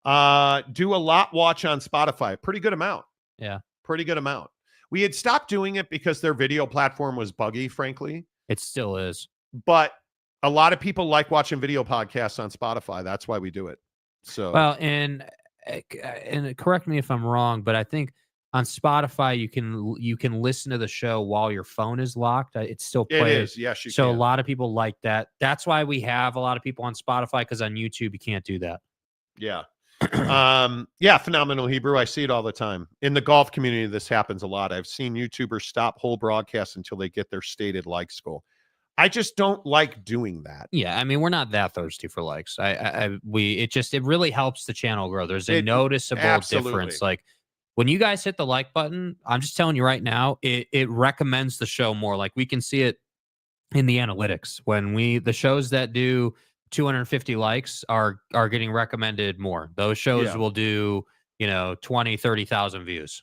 Do a lot watch on Spotify. Pretty good amount. Yeah. Pretty good amount. We had stopped doing it because their video platform was buggy, frankly. It still is. But a lot of people like watching video podcasts on Spotify. That's why we do it. So well, and correct me if I'm wrong, but I think on Spotify you can listen to the show while your phone is locked. It still plays. It is. Yes, you so can. A lot of people like that. That's why we have a lot of people on Spotify, because on YouTube you can't do that. Yeah. Phenomenal Hebrew. I see it all the time. In the golf community, this happens a lot. I've seen YouTubers stop whole broadcasts until they get their stated likes goal. I just don't like doing that. Yeah, I mean, we're not that thirsty for likes. It really helps the channel grow. There's a noticeable difference. Like when you guys hit the like button, I'm just telling you right now, it recommends the show more. Like we can see it in the analytics when the shows that do 250 likes are getting recommended more. Those shows will do, 20, 30,000 views,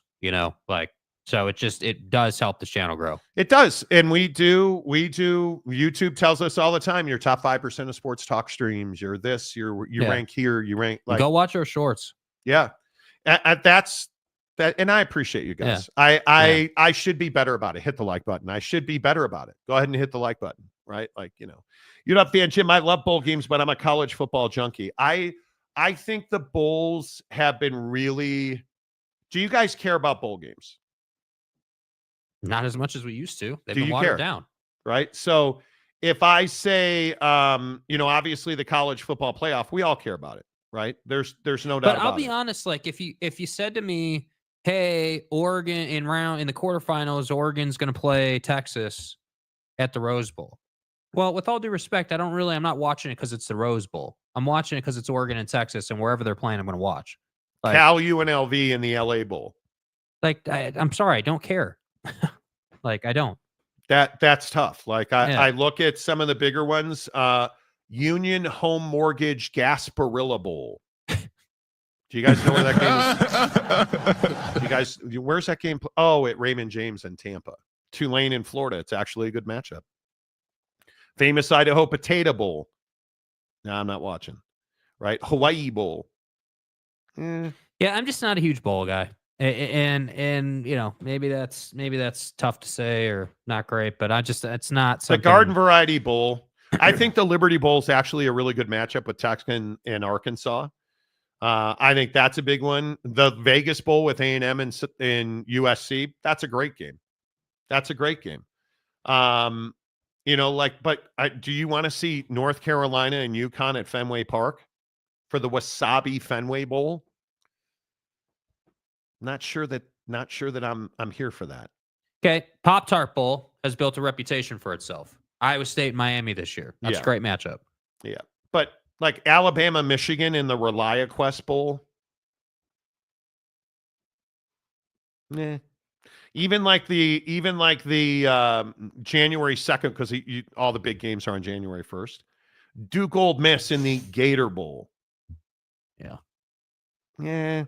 so it does help the channel grow. It does. And we do. YouTube tells us all the time, you're top 5% of sports talk streams. You're this, you rank here, you rank like, go watch our shorts. Yeah. That's that. And I appreciate you guys. Yeah. I should be better about it. Hit the like button. I should be better about it. Go ahead and hit the like button. Right. Like, you're not a fan, Jim. I love bowl games, but I'm a college football junkie. I think the bowls have been really. Do you guys care about bowl games? Not as much as we used to. They've been watered down. Right. So if I say, obviously the college football playoff, we all care about it. Right. There's no doubt. But I'll be honest. Like if you said to me, hey, Oregon in the quarterfinals, Oregon's going to play Texas at the Rose Bowl. Well, with all due respect, I'm not watching it because it's the Rose Bowl. I'm watching it because it's Oregon and Texas, and wherever they're playing, I'm going to watch. Cal, UNLV in the LA Bowl. I'm sorry, I don't care. I don't. That's tough. I look at some of the bigger ones. Union Home Mortgage Gasparilla Bowl. Do you guys know where that game is? You guys, where's that game? Oh, at Raymond James in Tampa. Tulane in Florida. It's actually a good matchup. Famous Idaho Potato Bowl. No, I'm not watching. Right? Hawaii Bowl. Yeah, I'm just not a huge bowl guy. And maybe that's tough to say or not great, but it's not The something. Garden Variety Bowl. I think the Liberty Bowl is actually a really good matchup with Texas and Arkansas. I think that's a big one. The Vegas Bowl with A&M and USC. That's a great game. That's a great game. But do you want to see North Carolina and UConn at Fenway Park for the Wasabi Fenway Bowl? Not sure that I'm here for that. Okay, Pop-Tart Bowl has built a reputation for itself. Iowa State, Miami this year. That's a great matchup. Yeah, but like Alabama, Michigan in the ReliaQuest Bowl. Even like the January 2nd, because all the big games are on January 1st. Duke Old Miss in the Gator Bowl. Yeah.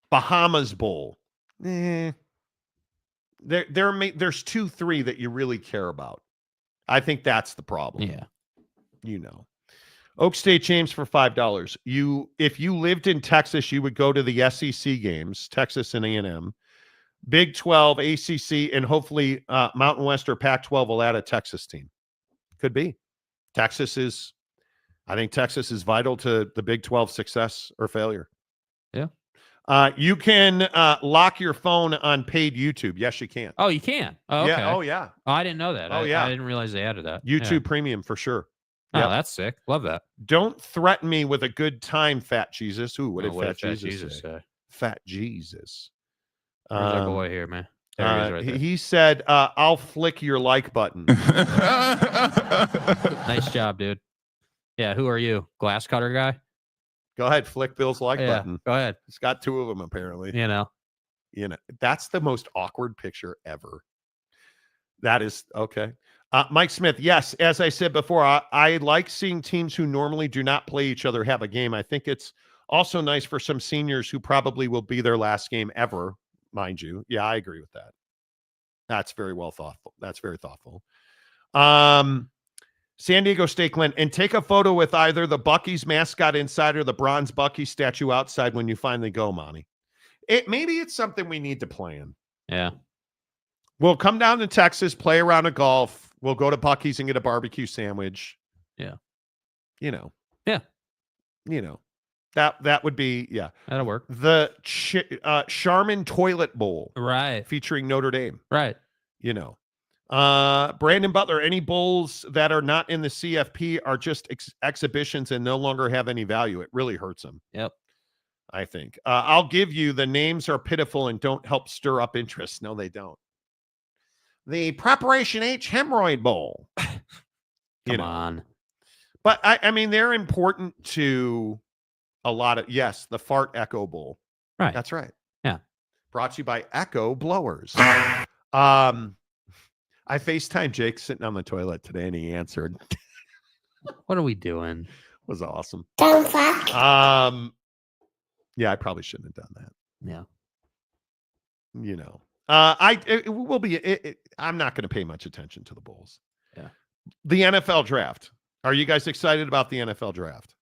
Bahamas Bowl. There's 2-3 that you really care about. I think that's the problem. Yeah. Oak State James for $5. If you lived in Texas, you would go to the SEC games, Texas and A&M, Big 12, ACC, and hopefully Mountain West or Pac-12 will add a Texas team. Could be. I think Texas is vital to the Big 12 success or failure. Yeah. You can lock your phone on paid YouTube. Yes, you can. Oh, you can? Oh, okay. Yeah. Oh, yeah. Oh, I didn't know that. Oh, yeah. I didn't realize they added that. YouTube Premium for sure. Oh, Yep. that's sick. Love that. Don't threaten me with a good time, Fat Jesus. Ooh, what did Fat Fat Jesus say? say? Fat Jesus. Where's our boy here, man? There he is right there. He said, I'll flick your like button. Nice job, dude. Yeah, who are you? Glass cutter guy? Go ahead, flick Bill's like button. Go ahead. He's got 2 of them, apparently. That's the most awkward picture ever. That is, okay. Mike Smith, yes, as I said before, I like seeing teams who normally do not play each other have a game. I think it's also nice for some seniors who probably will be their last game ever, mind you. Yeah, I agree with that. That's very thoughtful. That's very thoughtful. San Diego State Glen, and take a photo with either the Buc-ee's mascot inside or the bronze Buc-ee statue outside when you finally go, Monty. Maybe it's something we need to plan. Yeah. We'll come down to Texas, play a round of golf. We'll go to Buc-ee's and get a barbecue sandwich. Yeah. Yeah. That would be, yeah. That'll work. The Charmin Toilet Bowl. Right. Featuring Notre Dame. Right. Brandon Butler, any bowls that are not in the CFP are just exhibitions and no longer have any value. It really hurts them. Yep. I think. I'll give you the names are pitiful and don't help stir up interest. No, they don't. The Preparation H Hemorrhoid Bowl. Come on. But I mean, they're important to a lot of, yes, the Fart Echo Bowl. Right. That's right. Yeah. Brought to you by Echo Blowers. I FaceTimed Jake sitting on the toilet today and he answered. What are we doing? It was awesome. Don't fuck. Yeah, I probably shouldn't have done that. Yeah. I'm not going to pay much attention to the Bulls. Yeah. The NFL draft. Are you guys excited about the NFL draft?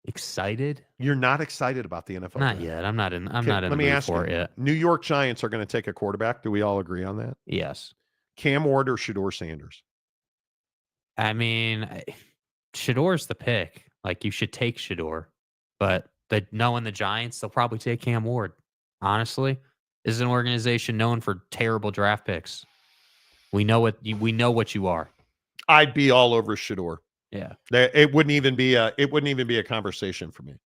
Excited? You're not excited about the NFL Not draft? yet. I'm not in the mood for it yet. New York Giants are going to take a quarterback. Do we all agree on that? Yes. Cam Ward or Shedeur Sanders? I mean, Shedor's the pick. Like, you should take Shedeur. But knowing the Giants, they'll probably take Cam Ward. Honestly, this is an organization known for terrible draft picks. We know what you are. I'd be all over Shedeur. Yeah. It wouldn't even be a conversation for me.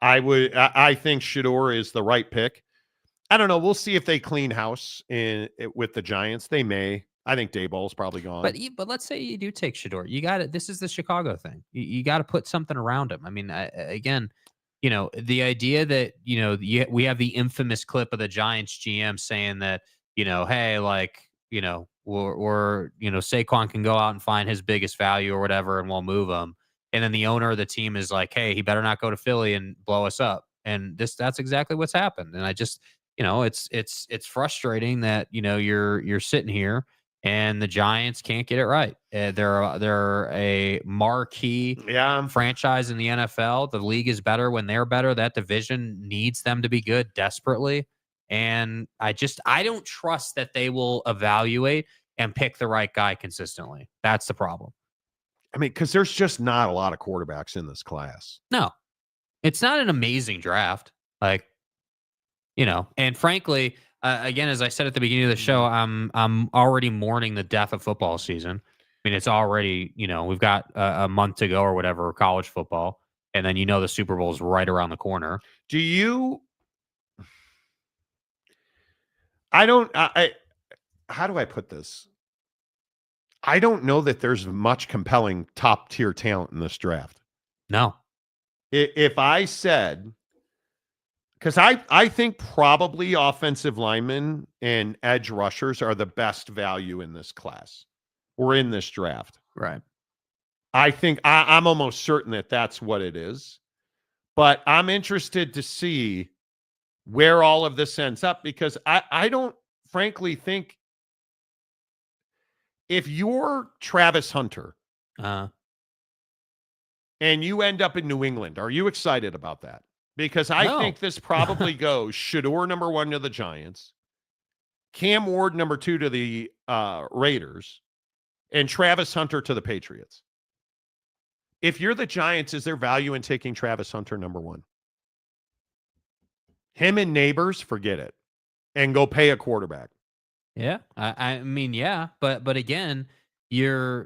I think Shedeur is the right pick. I don't know. We'll see if they clean house with the Giants. They may. I think Dayball's probably gone. But let's say you do take Shedeur. You got it. This is the Chicago thing. You got to put something around him. I mean, again, the idea that, we have the infamous clip of the Giants GM saying that, hey, like, or Saquon can go out and find his biggest value or whatever, and we'll move him. And then the owner of the team is like, hey, he better not go to Philly and blow us up. And that's exactly what's happened. And I just, it's frustrating that, you're sitting here and the Giants can't get it right. They're a marquee franchise in the NFL. The league is better when they're better. That division needs them to be good desperately. And I don't trust that they will evaluate and pick the right guy consistently. That's the problem. I mean, because there's just not a lot of quarterbacks in this class. No, it's not an amazing draft. Like, and frankly, again, as I said at the beginning of the show, I'm already mourning the death of football season. I mean, it's already, we've got a month to go or whatever, college football. And then, the Super Bowl is right around the corner. How do I put this? I don't know that there's much compelling top tier talent in this draft. No. If I said, because I think probably offensive linemen and edge rushers are the best value in this class or in this draft. Right. I think I'm almost certain that that's what it is. But I'm interested to see where all of this ends up, because I don't frankly think, if you're Travis Hunter and you end up in New England, are you excited about that? Because I think this probably goes Shador number 1 to the Giants, Cam Ward number 2 to the Raiders, and Travis Hunter to the Patriots. If you're the Giants, is there value in taking Travis Hunter number 1? Him and Neighbors, forget it, and go pay a quarterback. Yeah, I mean, yeah, but again, I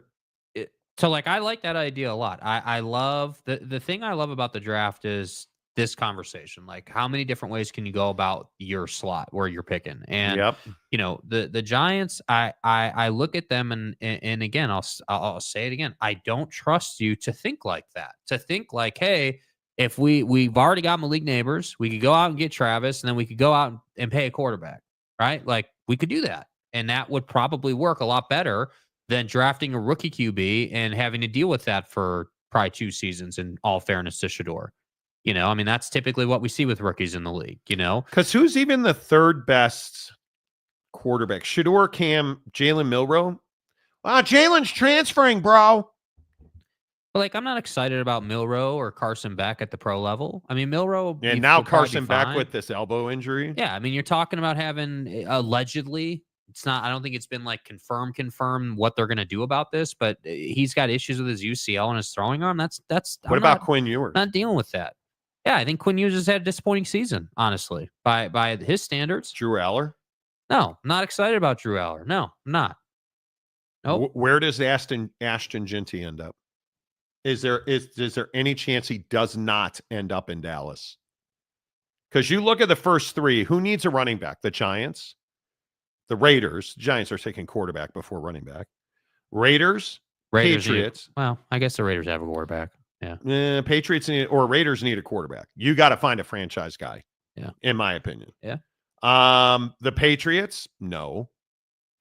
like that idea a lot. I love the thing I love about the draft is this conversation. Like, how many different ways can you go about your slot where you're picking? And the Giants, I look at them and again, I'll say it again. I don't trust you to think like that. To think like, hey, if we've already got Malik Neighbors, we could go out and get Travis, and then we could go out and pay a quarterback, right? Like, we could do that. And that would probably work a lot better than drafting a rookie QB and having to deal with that for probably 2 seasons, in all fairness to Shador. I mean, that's typically what we see with rookies in the league, Because who's even the third best quarterback? Shador, Cam, Jalen Milroe? Jalen's transferring, bro. But I'm not excited about Milroe or Carson Beck at the pro level. I mean, Milroe. And now Carson Beck with this elbow injury. Yeah, I mean, you're talking about having allegedly. It's not. I don't think it's been confirmed what they're going to do about this. But he's got issues with his UCL and his throwing arm. That's. What about Quinn Ewers? Not dealing with that. Yeah, I think Quinn Ewers has had a disappointing season, honestly, by his standards. Drew Aller? No, I'm not excited about Drew Aller. No, I'm not. Nope. Where does Ashton Ginty end up? Is there any chance he does not end up in Dallas? Because you look at the first 3, who needs a running back? The Giants, the Raiders. The Giants are taking quarterback before running back. Raiders Patriots. I guess the Raiders have a quarterback. Yeah. Patriots Raiders need a quarterback. You got to find a franchise guy. Yeah. In my opinion. Yeah. The Patriots, no.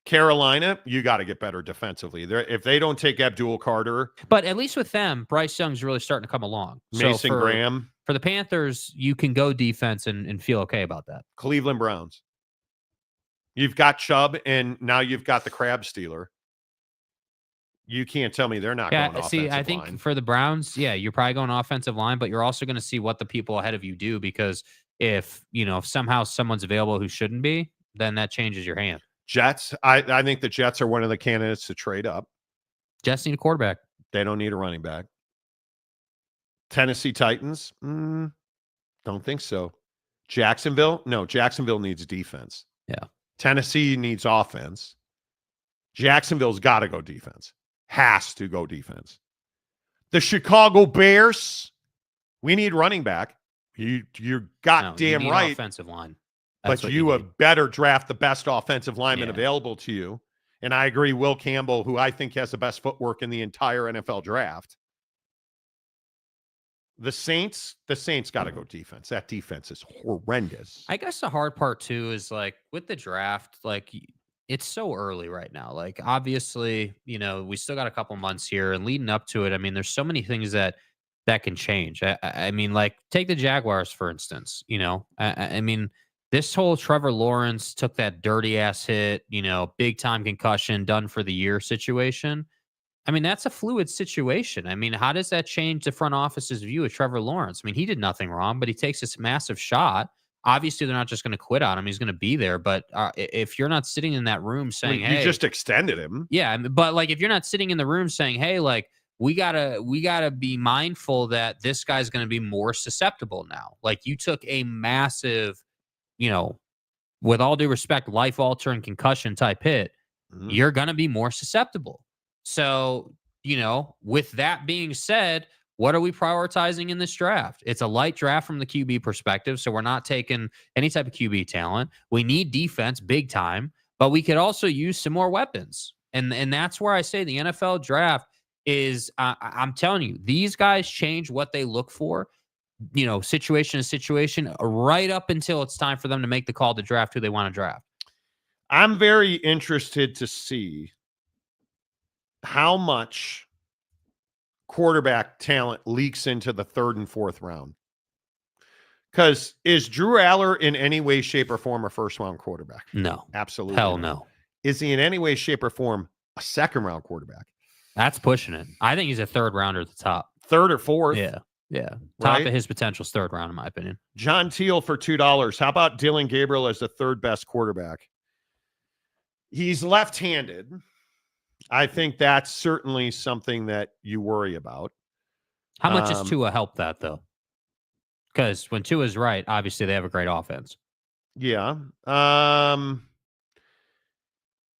Carolina, you got to get better defensively. If they don't take Abdul Carter. But at least with them, Bryce Young's really starting to come along. Mason Graham. For the Panthers, you can go defense and feel okay about that. Cleveland Browns. You've got Chubb, and now you've got the Crab Stealer. You can't tell me they're not going offensive line. I think for the Browns, you're probably going offensive line, but you're also going to see what the people ahead of you do, because if somehow someone's available who shouldn't be, then that changes your hand. Jets, I think the Jets are one of the candidates to trade up. Jets need a quarterback. They don't need a running back. Tennessee Titans, don't think so. Jacksonville, no, Jacksonville needs defense. Yeah. Tennessee needs offense. Jacksonville's got to go defense. Has to go defense. The Chicago Bears, we need running back. You're goddamn right. Offensive line. But you have better draft the best offensive lineman available to you. And I agree, Will Campbell, who I think has the best footwork in the entire NFL draft. The Saints got to go defense. That defense is horrendous. I guess the hard part too is with the draft, it's so early right now. Obviously, we still got a couple months here, and leading up to it, I mean, there's so many things that can change. I mean, take the Jaguars, for instance. I mean, This whole Trevor Lawrence took that dirty ass hit, big time concussion, done for the year situation. I mean, that's a fluid situation. I mean, how does that change the front office's view of Trevor Lawrence? I mean, he did nothing wrong, but he takes this massive shot. Obviously, they're not just going to quit on him. He's going to be there. But if you're not sitting in that room saying, "Hey," you just extended him. Yeah, but like if you're not sitting in the room saying, "Hey, like we gotta be mindful that this guy's going to be more susceptible now." Like you took a massive, with all due respect, life-altering concussion type hit. Mm-hmm. You're going to be more susceptible. So, with that being said, what are we prioritizing in this draft? It's a light draft from the QB perspective, so we're not taking any type of QB talent. We need defense big time, but we could also use some more weapons. And that's where I say the NFL draft is, I'm telling you, these guys change what they look for, situation to situation, right up until it's time for them to make the call to draft who they want to draft. I'm very interested to see how much quarterback talent leaks into the 3rd and 4th round. Because is Drew Aller in any way, shape, or form a first-round quarterback? No. Absolutely. Hell not. no. Is he in any way, shape, or form a second-round quarterback? That's pushing it. I think he's a 3rd rounder at the top. 3rd or 4th? Yeah. Top right? of his potential is 3rd round, in my opinion. John Teal for $2. How about Dylan Gabriel as the 3rd best quarterback? He's left-handed. I think that's certainly something that you worry about. How much does Tua help that, though? Because when Tua's right, obviously they have a great offense. Yeah. I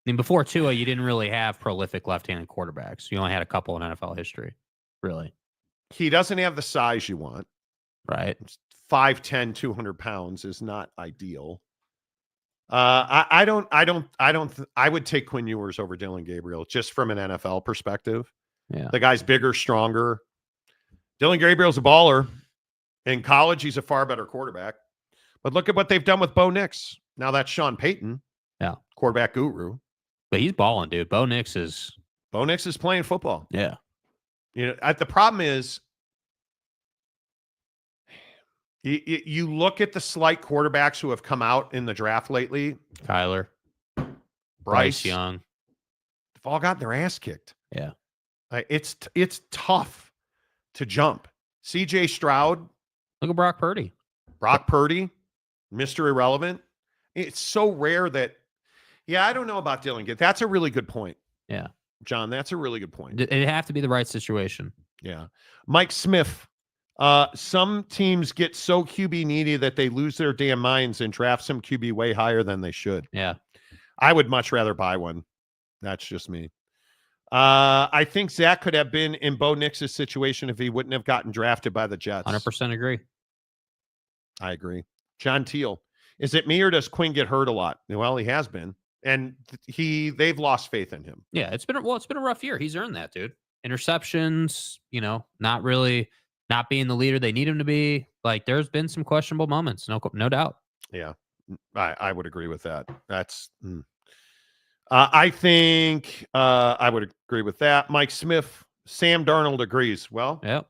mean, before Tua, you didn't really have prolific left-handed quarterbacks. You only had a couple in NFL history, really. He doesn't have the size you want. Right. 5'10", 200 pounds is not ideal. I would take Quinn Ewers over Dylan Gabriel just from an NFL perspective. Yeah. The guy's bigger, stronger. Dylan Gabriel's a baller. In college, he's a far better quarterback. But look at what they've done with Bo Nix. Now that's Sean Payton. Yeah. Quarterback guru. But he's balling, dude. Bo Nix is playing football. Yeah. The problem is you look at the slight quarterbacks who have come out in the draft lately. Kyler. Bryce Young. They've all gotten their ass kicked. Yeah. It's tough to jump. CJ Stroud. Look at Brock Purdy. Mr. Irrelevant. It's so rare that, I don't know about Dylan. That's a really good point. Yeah. John, that's a really good point. It'd have to be the right situation. Yeah. Mike Smith. Some teams get so QB needy that they lose their damn minds and draft some QB way higher than they should. Yeah. I would much rather buy one. That's just me. I think Zach could have been in Bo Nix's situation if he wouldn't have gotten drafted by the Jets. 100% agree. I agree. John Teal. Is it me or does Quinn get hurt a lot? Well, he has been. And they've lost faith in him. Yeah, it's been a rough year. He's earned that, dude. Interceptions, not being the leader they need him to be. Like, there's been some questionable moments, no doubt. Yeah, I would agree with that. I think I would agree with that. Mike Smith, Sam Darnold agrees. Well, yep.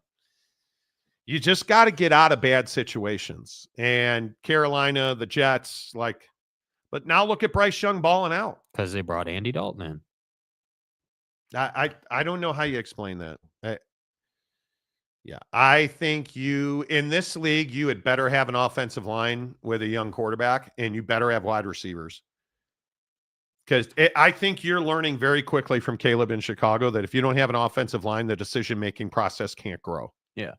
You just got to get out of bad situations. And Carolina, the Jets, but now look at Bryce Young balling out. Because they brought Andy Dalton in. I don't know how you explain that. I think in this league, you had better have an offensive line with a young quarterback, and you better have wide receivers. Because I think you're learning very quickly from Caleb in Chicago that if you don't have an offensive line, the decision-making process can't grow. Yeah.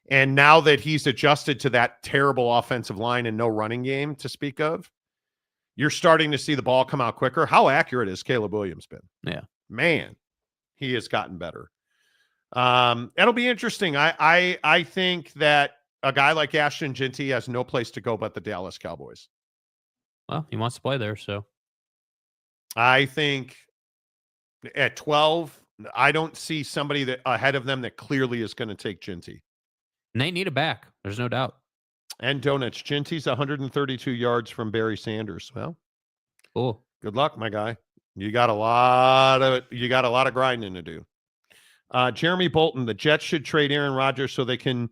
And now that he's adjusted to that terrible offensive line and no running game to speak of, you're starting to see the ball come out quicker. How accurate has Caleb Williams been? Yeah. Man, he has gotten better. It'll be interesting. I think that a guy like Ashton Jeanty has no place to go but the Dallas Cowboys. Well, he wants to play there, so. I think at 12, I don't see somebody that ahead of them that clearly is going to take Jeanty. And they need a back. There's no doubt. And donuts. Jeanty's 132 yards from Barry Sanders. Well, cool. Good luck, my guy. You got a lot of grinding to do. Jeremy Bolton, the Jets should trade Aaron Rodgers so they can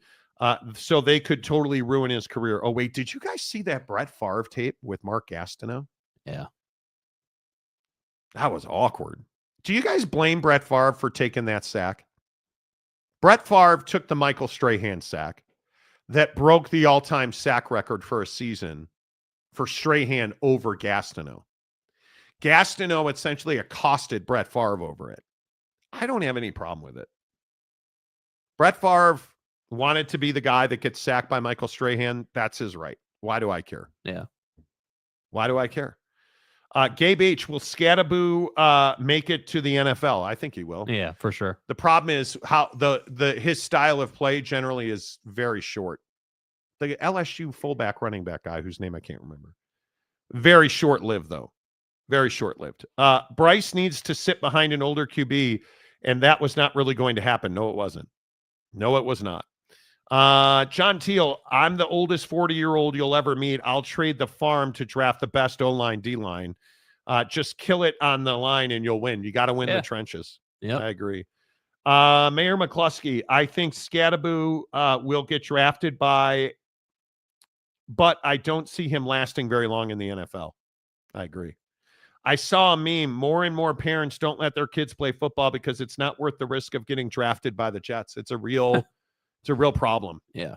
So they could totally ruin his career. Oh, wait, did you guys see that Brett Favre tape with Mark Gastineau? Yeah. That was awkward. Do you guys blame Brett Favre for taking that sack? Brett Favre took the Michael Strahan sack that broke the all-time sack record for a season for Strahan over Gastineau. Gastineau essentially accosted Brett Favre over it. I don't have any problem with it. Brett Favre wanted to be the guy that gets sacked by Michael Strahan. That's his right. Why do I care? Yeah. Why do I care? Gabe H, will Scattaboo make it to the NFL? I think he will. Yeah, for sure. The problem is how his style of play generally is very short. The LSU fullback running back guy, whose name I can't remember. Very short-lived, though. Very short-lived. Bryce needs to sit behind an older QB, and that was not really going to happen. No, it wasn't. No, it was not. John Teal, I'm the oldest 40-year-old you'll ever meet. I'll trade the farm to draft the best O-line, D-line. Just kill it on the line and you'll win. You got to win the trenches. Yeah, I agree. Mayor McCluskey, I think Scattaboo will get drafted but I don't see him lasting very long in the NFL. I agree. I saw a meme. More and more parents don't let their kids play football because it's not worth the risk of getting drafted by the Jets. It's a real problem. Yeah.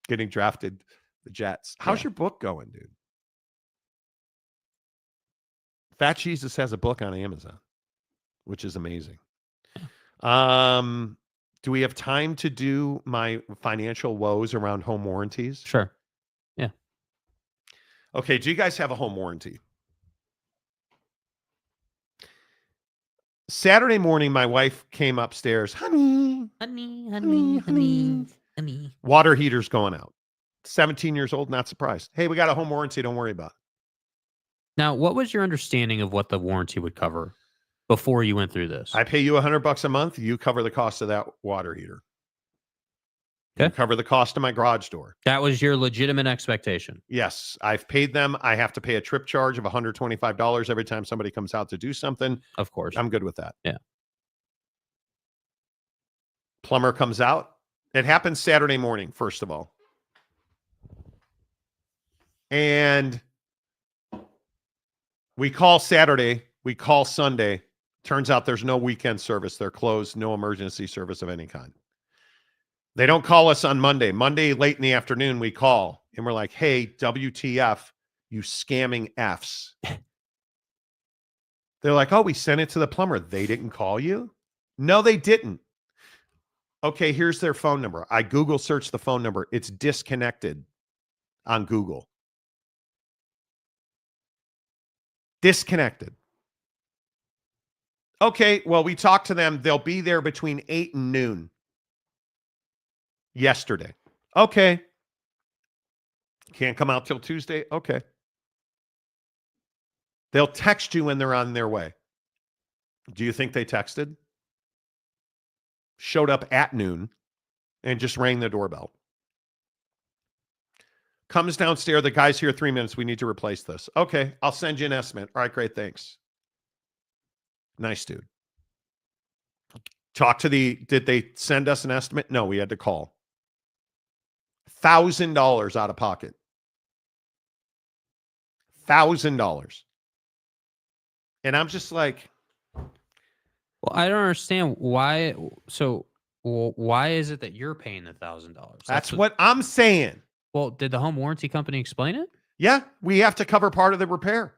Getting drafted, the Jets. How's your book going, dude? Fat Jesus has a book on Amazon, which is amazing. Do we have time to do my financial woes around home warranties? Sure. Yeah. Okay. Do you guys have a home warranty? Saturday morning, my wife came upstairs. Honey. Water heater's going out. 17 years old, not surprised. Hey, we got a home warranty. Don't worry about it. Now, what was your understanding of what the warranty would cover before you went through this? I pay you $100 a month. You cover the cost of that water heater. Okay. You cover the cost of my garage door. That was your legitimate expectation. Yes, I've paid them. I have to pay a trip charge of $125 every time somebody comes out to do something. Of course. I'm good with that. Yeah. Plumber comes out. It happens Saturday morning, first of all. And we call Saturday. We call Sunday. Turns out there's no weekend service. They're closed. No emergency service of any kind. They don't call us on Monday. Monday, late in the afternoon, we call. And we're like, hey, WTF, you scamming Fs. They're like, oh, we sent it to the plumber. They didn't call you? No, they didn't. Okay, here's their phone number. I Google searched the phone number. It's disconnected on Google. Disconnected. Okay, well, we talked to them. They'll be there between 8 and noon. Yesterday. Okay. Can't come out till Tuesday. Okay. They'll text you when they're on their way. Do you think they texted? Showed up at noon and just rang the doorbell. Comes downstairs. The guy's here 3 minutes. We need to replace this. Okay. I'll send you an estimate. All right. Great. Thanks. Nice dude. Did they send us an estimate? No, we had to call. $1,000 out of pocket. $1,000. And I'm just like, well, I don't understand why. So why is it that you're paying the $1,000? That's what I'm saying. Well, did the home warranty company explain it? Yeah, we have to cover part of the repair.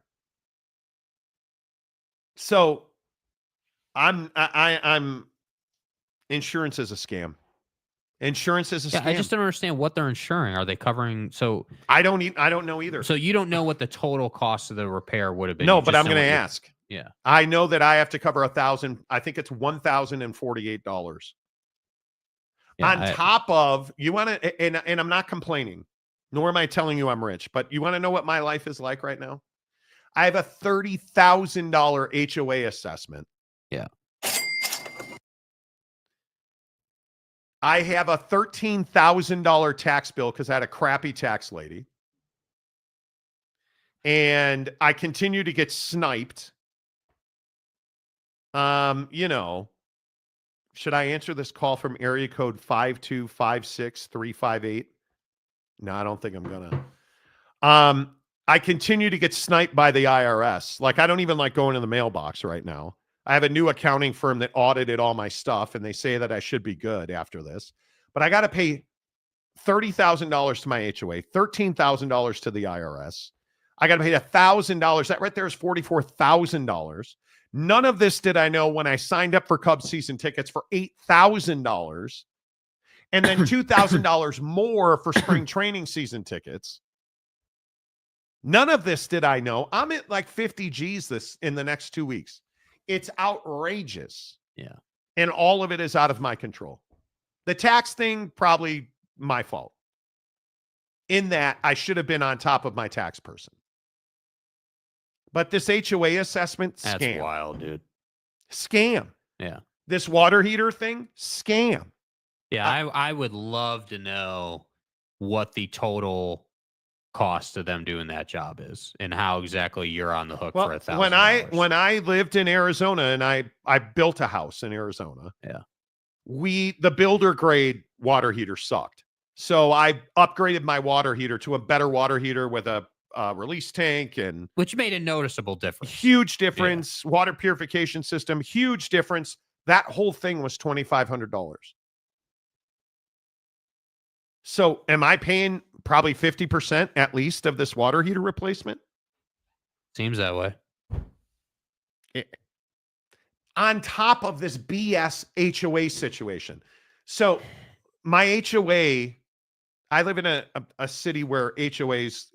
So I'm insurance is a scam. Insurance is a scam. I just don't understand what they're insuring. Are they covering? So I don't know either. So you don't know what the total cost of the repair would have been. No, but I'm going to ask. Yeah. I know that I have to cover $1,000. I think it's $1,048. Yeah, on top of, you want to, and I'm not complaining, nor am I telling you I'm rich, but you want to know what my life is like right now? I have a $30,000 HOA assessment. Yeah. I have a $13,000 tax bill because I had a crappy tax lady. And I continue to get sniped. Should I answer this call from area code 5256358? No, I don't think I'm gonna. I continue to get sniped by the IRS. Like, I don't even like going to the mailbox right now. I have a new accounting firm that audited all my stuff, and they say that I should be good after this. But I got to pay $30,000 to my HOA, $13,000 to the IRS. I got to pay $1,000. That right there is $44,000. None of this did I know when I signed up for Cubs season tickets for $8,000, and then $2,000 more for spring training season tickets. None of this did I know. I'm at like 50 G's this in the next 2 weeks. It's outrageous. Yeah. And all of it is out of my control. The tax thing, probably my fault. In that I should have been on top of my tax person. But this HOA assessment, scam. That's wild, dude. Scam. Yeah. This water heater thing, scam. Yeah, I would love to know what the total cost of them doing that job is and how exactly you're on the hook for $1,000. When I lived in Arizona and I built a house in Arizona. Yeah. The builder grade water heater sucked. So I upgraded my water heater to a better water heater with a release tank, and which made a noticeable difference. Huge difference. Yeah. Water purification system, huge difference. That whole thing was $2,500. So am I paying probably 50% at least of this water heater replacement? Seems that way. On top of this BS HOA situation. So my HOA, I live in a city where HOAs,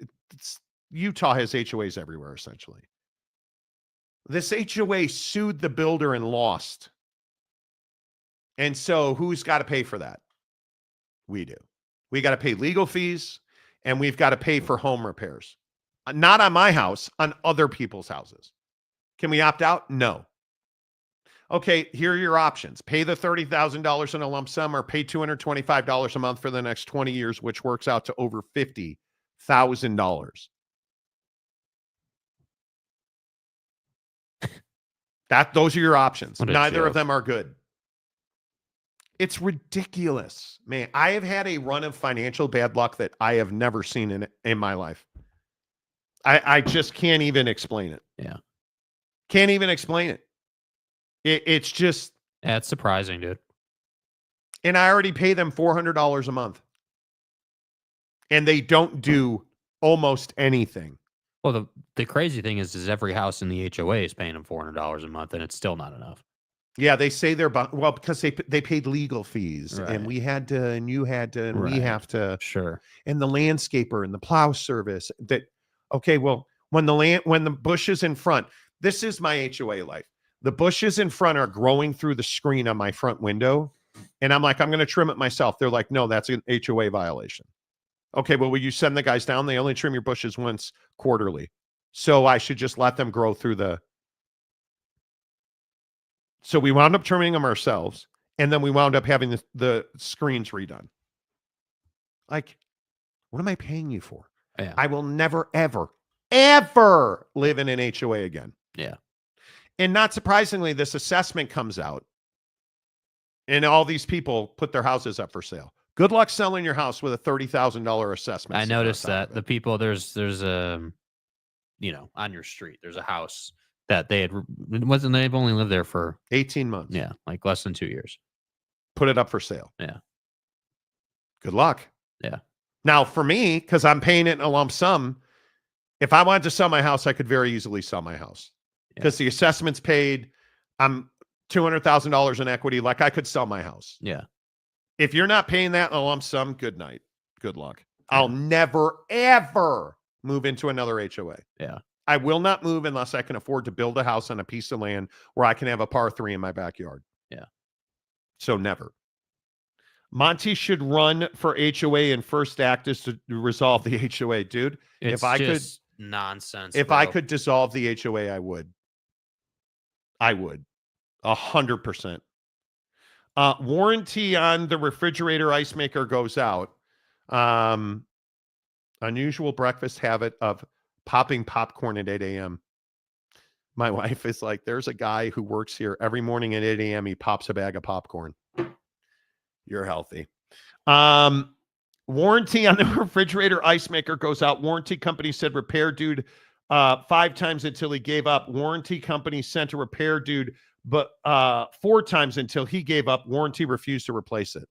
Utah has HOAs everywhere, essentially. This HOA sued the builder and lost. And so who's got to pay for that? We do. We got to pay legal fees, and we've got to pay for home repairs. Not on my house, on other people's houses. Can we opt out? No. Okay, here are your options. Pay the $30,000 in a lump sum or pay $225 a month for the next 20 years, which works out to over $50,000. Those are your options. Neither of them are good. It's ridiculous, man. I have had a run of financial bad luck that I have never seen in my life. I just can't even explain it. Yeah. Can't even explain it. It's just... Yeah, it's surprising, dude. And I already pay them $400 a month. And they don't do almost anything. Well, the crazy thing is every house in the HOA is paying them $400 a month, and it's still not enough. Yeah, they say they're because they paid legal fees, right. And we had to, and you had to, and we have to. Sure. And the landscaper and the plow service. Okay, well, when the bushes in front, this is my HOA life. The bushes in front are growing through the screen on my front window, and I'm like, I'm going to trim it myself. They're like, no, that's an HOA violation. Okay, well, will you send the guys down? They only trim your bushes once quarterly, so I should just let them grow through the. So we wound up trimming them ourselves, and then we wound up having the screens redone. Like, what am I paying you for? Yeah. I will never, ever, ever live in an HOA again. Yeah. And not surprisingly, this assessment comes out, and all these people put their houses up for sale. Good luck selling your house with a $30,000 assessment. I noticed that the people there's on your street, there's a house that they've only lived there for 18 months. Yeah, like less than 2 years. Put it up for sale. Yeah. Good luck. Yeah. Now for me, because I'm paying it in a lump sum, if I wanted to sell my house, I could very easily sell my house because the assessment's paid. I'm $200,000 in equity. Like I could sell my house. Yeah. If you're not paying that in a lump sum, good night. Good luck. I'll never, ever move into another HOA. Yeah. I will not move unless I can afford to build a house on a piece of land where I can have a par 3 in my backyard. Yeah. So never. Monty should run for HOA and first act is to resolve the HOA, dude. It's if I just nonsense. If I could dissolve the HOA, I would. 100%. Warranty on the refrigerator ice maker goes out. Unusual breakfast habit of popping popcorn at 8 a.m. My wife is like, there's a guy who works here every morning at 8 a.m. He pops a bag of popcorn. You're healthy. Warranty on the refrigerator ice maker goes out. Warranty company said repair dude 5 times until he gave up. Warranty company sent a repair dude, but 4 times until he gave up. Warranty refused to replace it.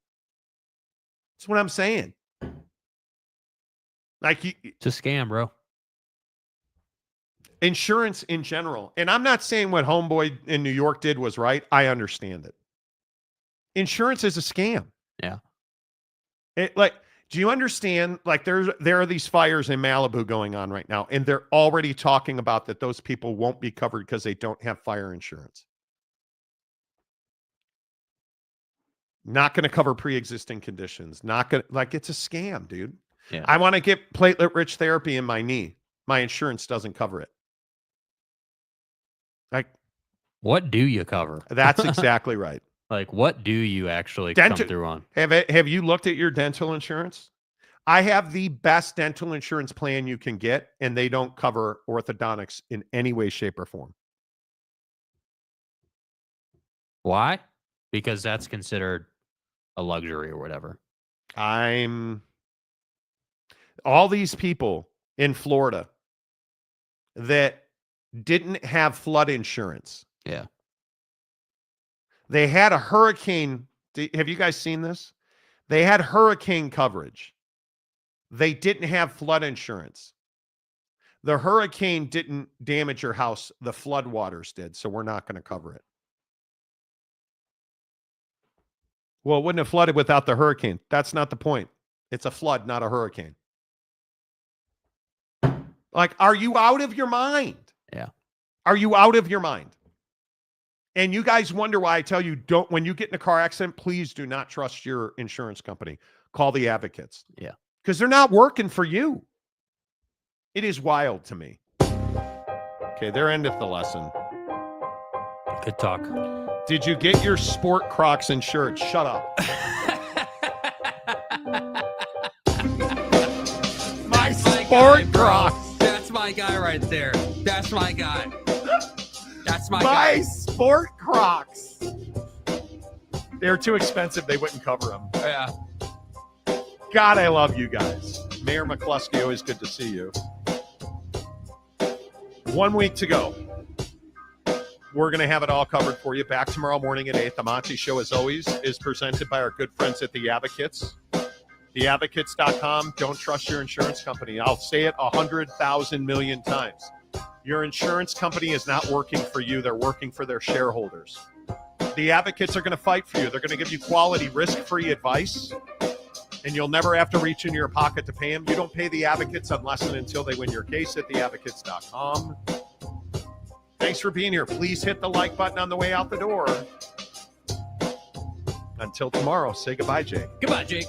That's what I'm saying. Like, it's a scam, bro. Insurance in general. And I'm not saying what Homeboy in New York did was right. I understand it. Insurance is a scam. Yeah. Do you understand? Like, there are these fires in Malibu going on right now, and they're already talking about that those people won't be covered because they don't have fire insurance. Not going to cover pre-existing conditions. Not going to, like, it's a scam, dude. Yeah. I want to get platelet-rich therapy in my knee. My insurance doesn't cover it. Like, what do you cover? That's exactly right. Like, what do you actually come through on? Have you looked at your dental insurance? I have the best dental insurance plan you can get, and they don't cover orthodontics in any way, shape, or form. Why? Because that's considered a luxury or whatever. All these people in Florida that didn't have flood insurance. Yeah. They had a hurricane. Have you guys seen this? They had hurricane coverage. They didn't have flood insurance. The hurricane didn't damage your house. The flood waters did. So we're not going to cover it. Well, it wouldn't have flooded without the hurricane. That's not the point. It's a flood, not a hurricane. Like, are you out of your mind? Yeah. Are you out of your mind? And you guys wonder why I tell you, when you get in a car accident, please do not trust your insurance company. Call the advocates. Yeah. Because they're not working for you. It is wild to me. Okay, there endeth the lesson. Good talk. Did you get your sport Crocs insured? Shut up. My sport Crocs. That's my guy right there. That's my guy. That's my guy. Sport Crocs. They're too expensive. They wouldn't cover them. Yeah. God, I love you guys. Mayor McCluskey, always good to see you. 1 week to go. We're going to have it all covered for you. Back tomorrow morning at 8. The Monty Show, as always, is presented by our good friends at The Advocates. TheAdvocates.com. Don't trust your insurance company. I'll say it 100,000 million times. Your insurance company is not working for you. They're working for their shareholders. The Advocates are going to fight for you. They're going to give you quality, risk-free advice, and you'll never have to reach into your pocket to pay them. You don't pay the Advocates unless and until they win your case at TheAdvocates.com. Thanks for being here. Please hit the like button on the way out the door. Until tomorrow, say goodbye, Jake. Goodbye, Jake.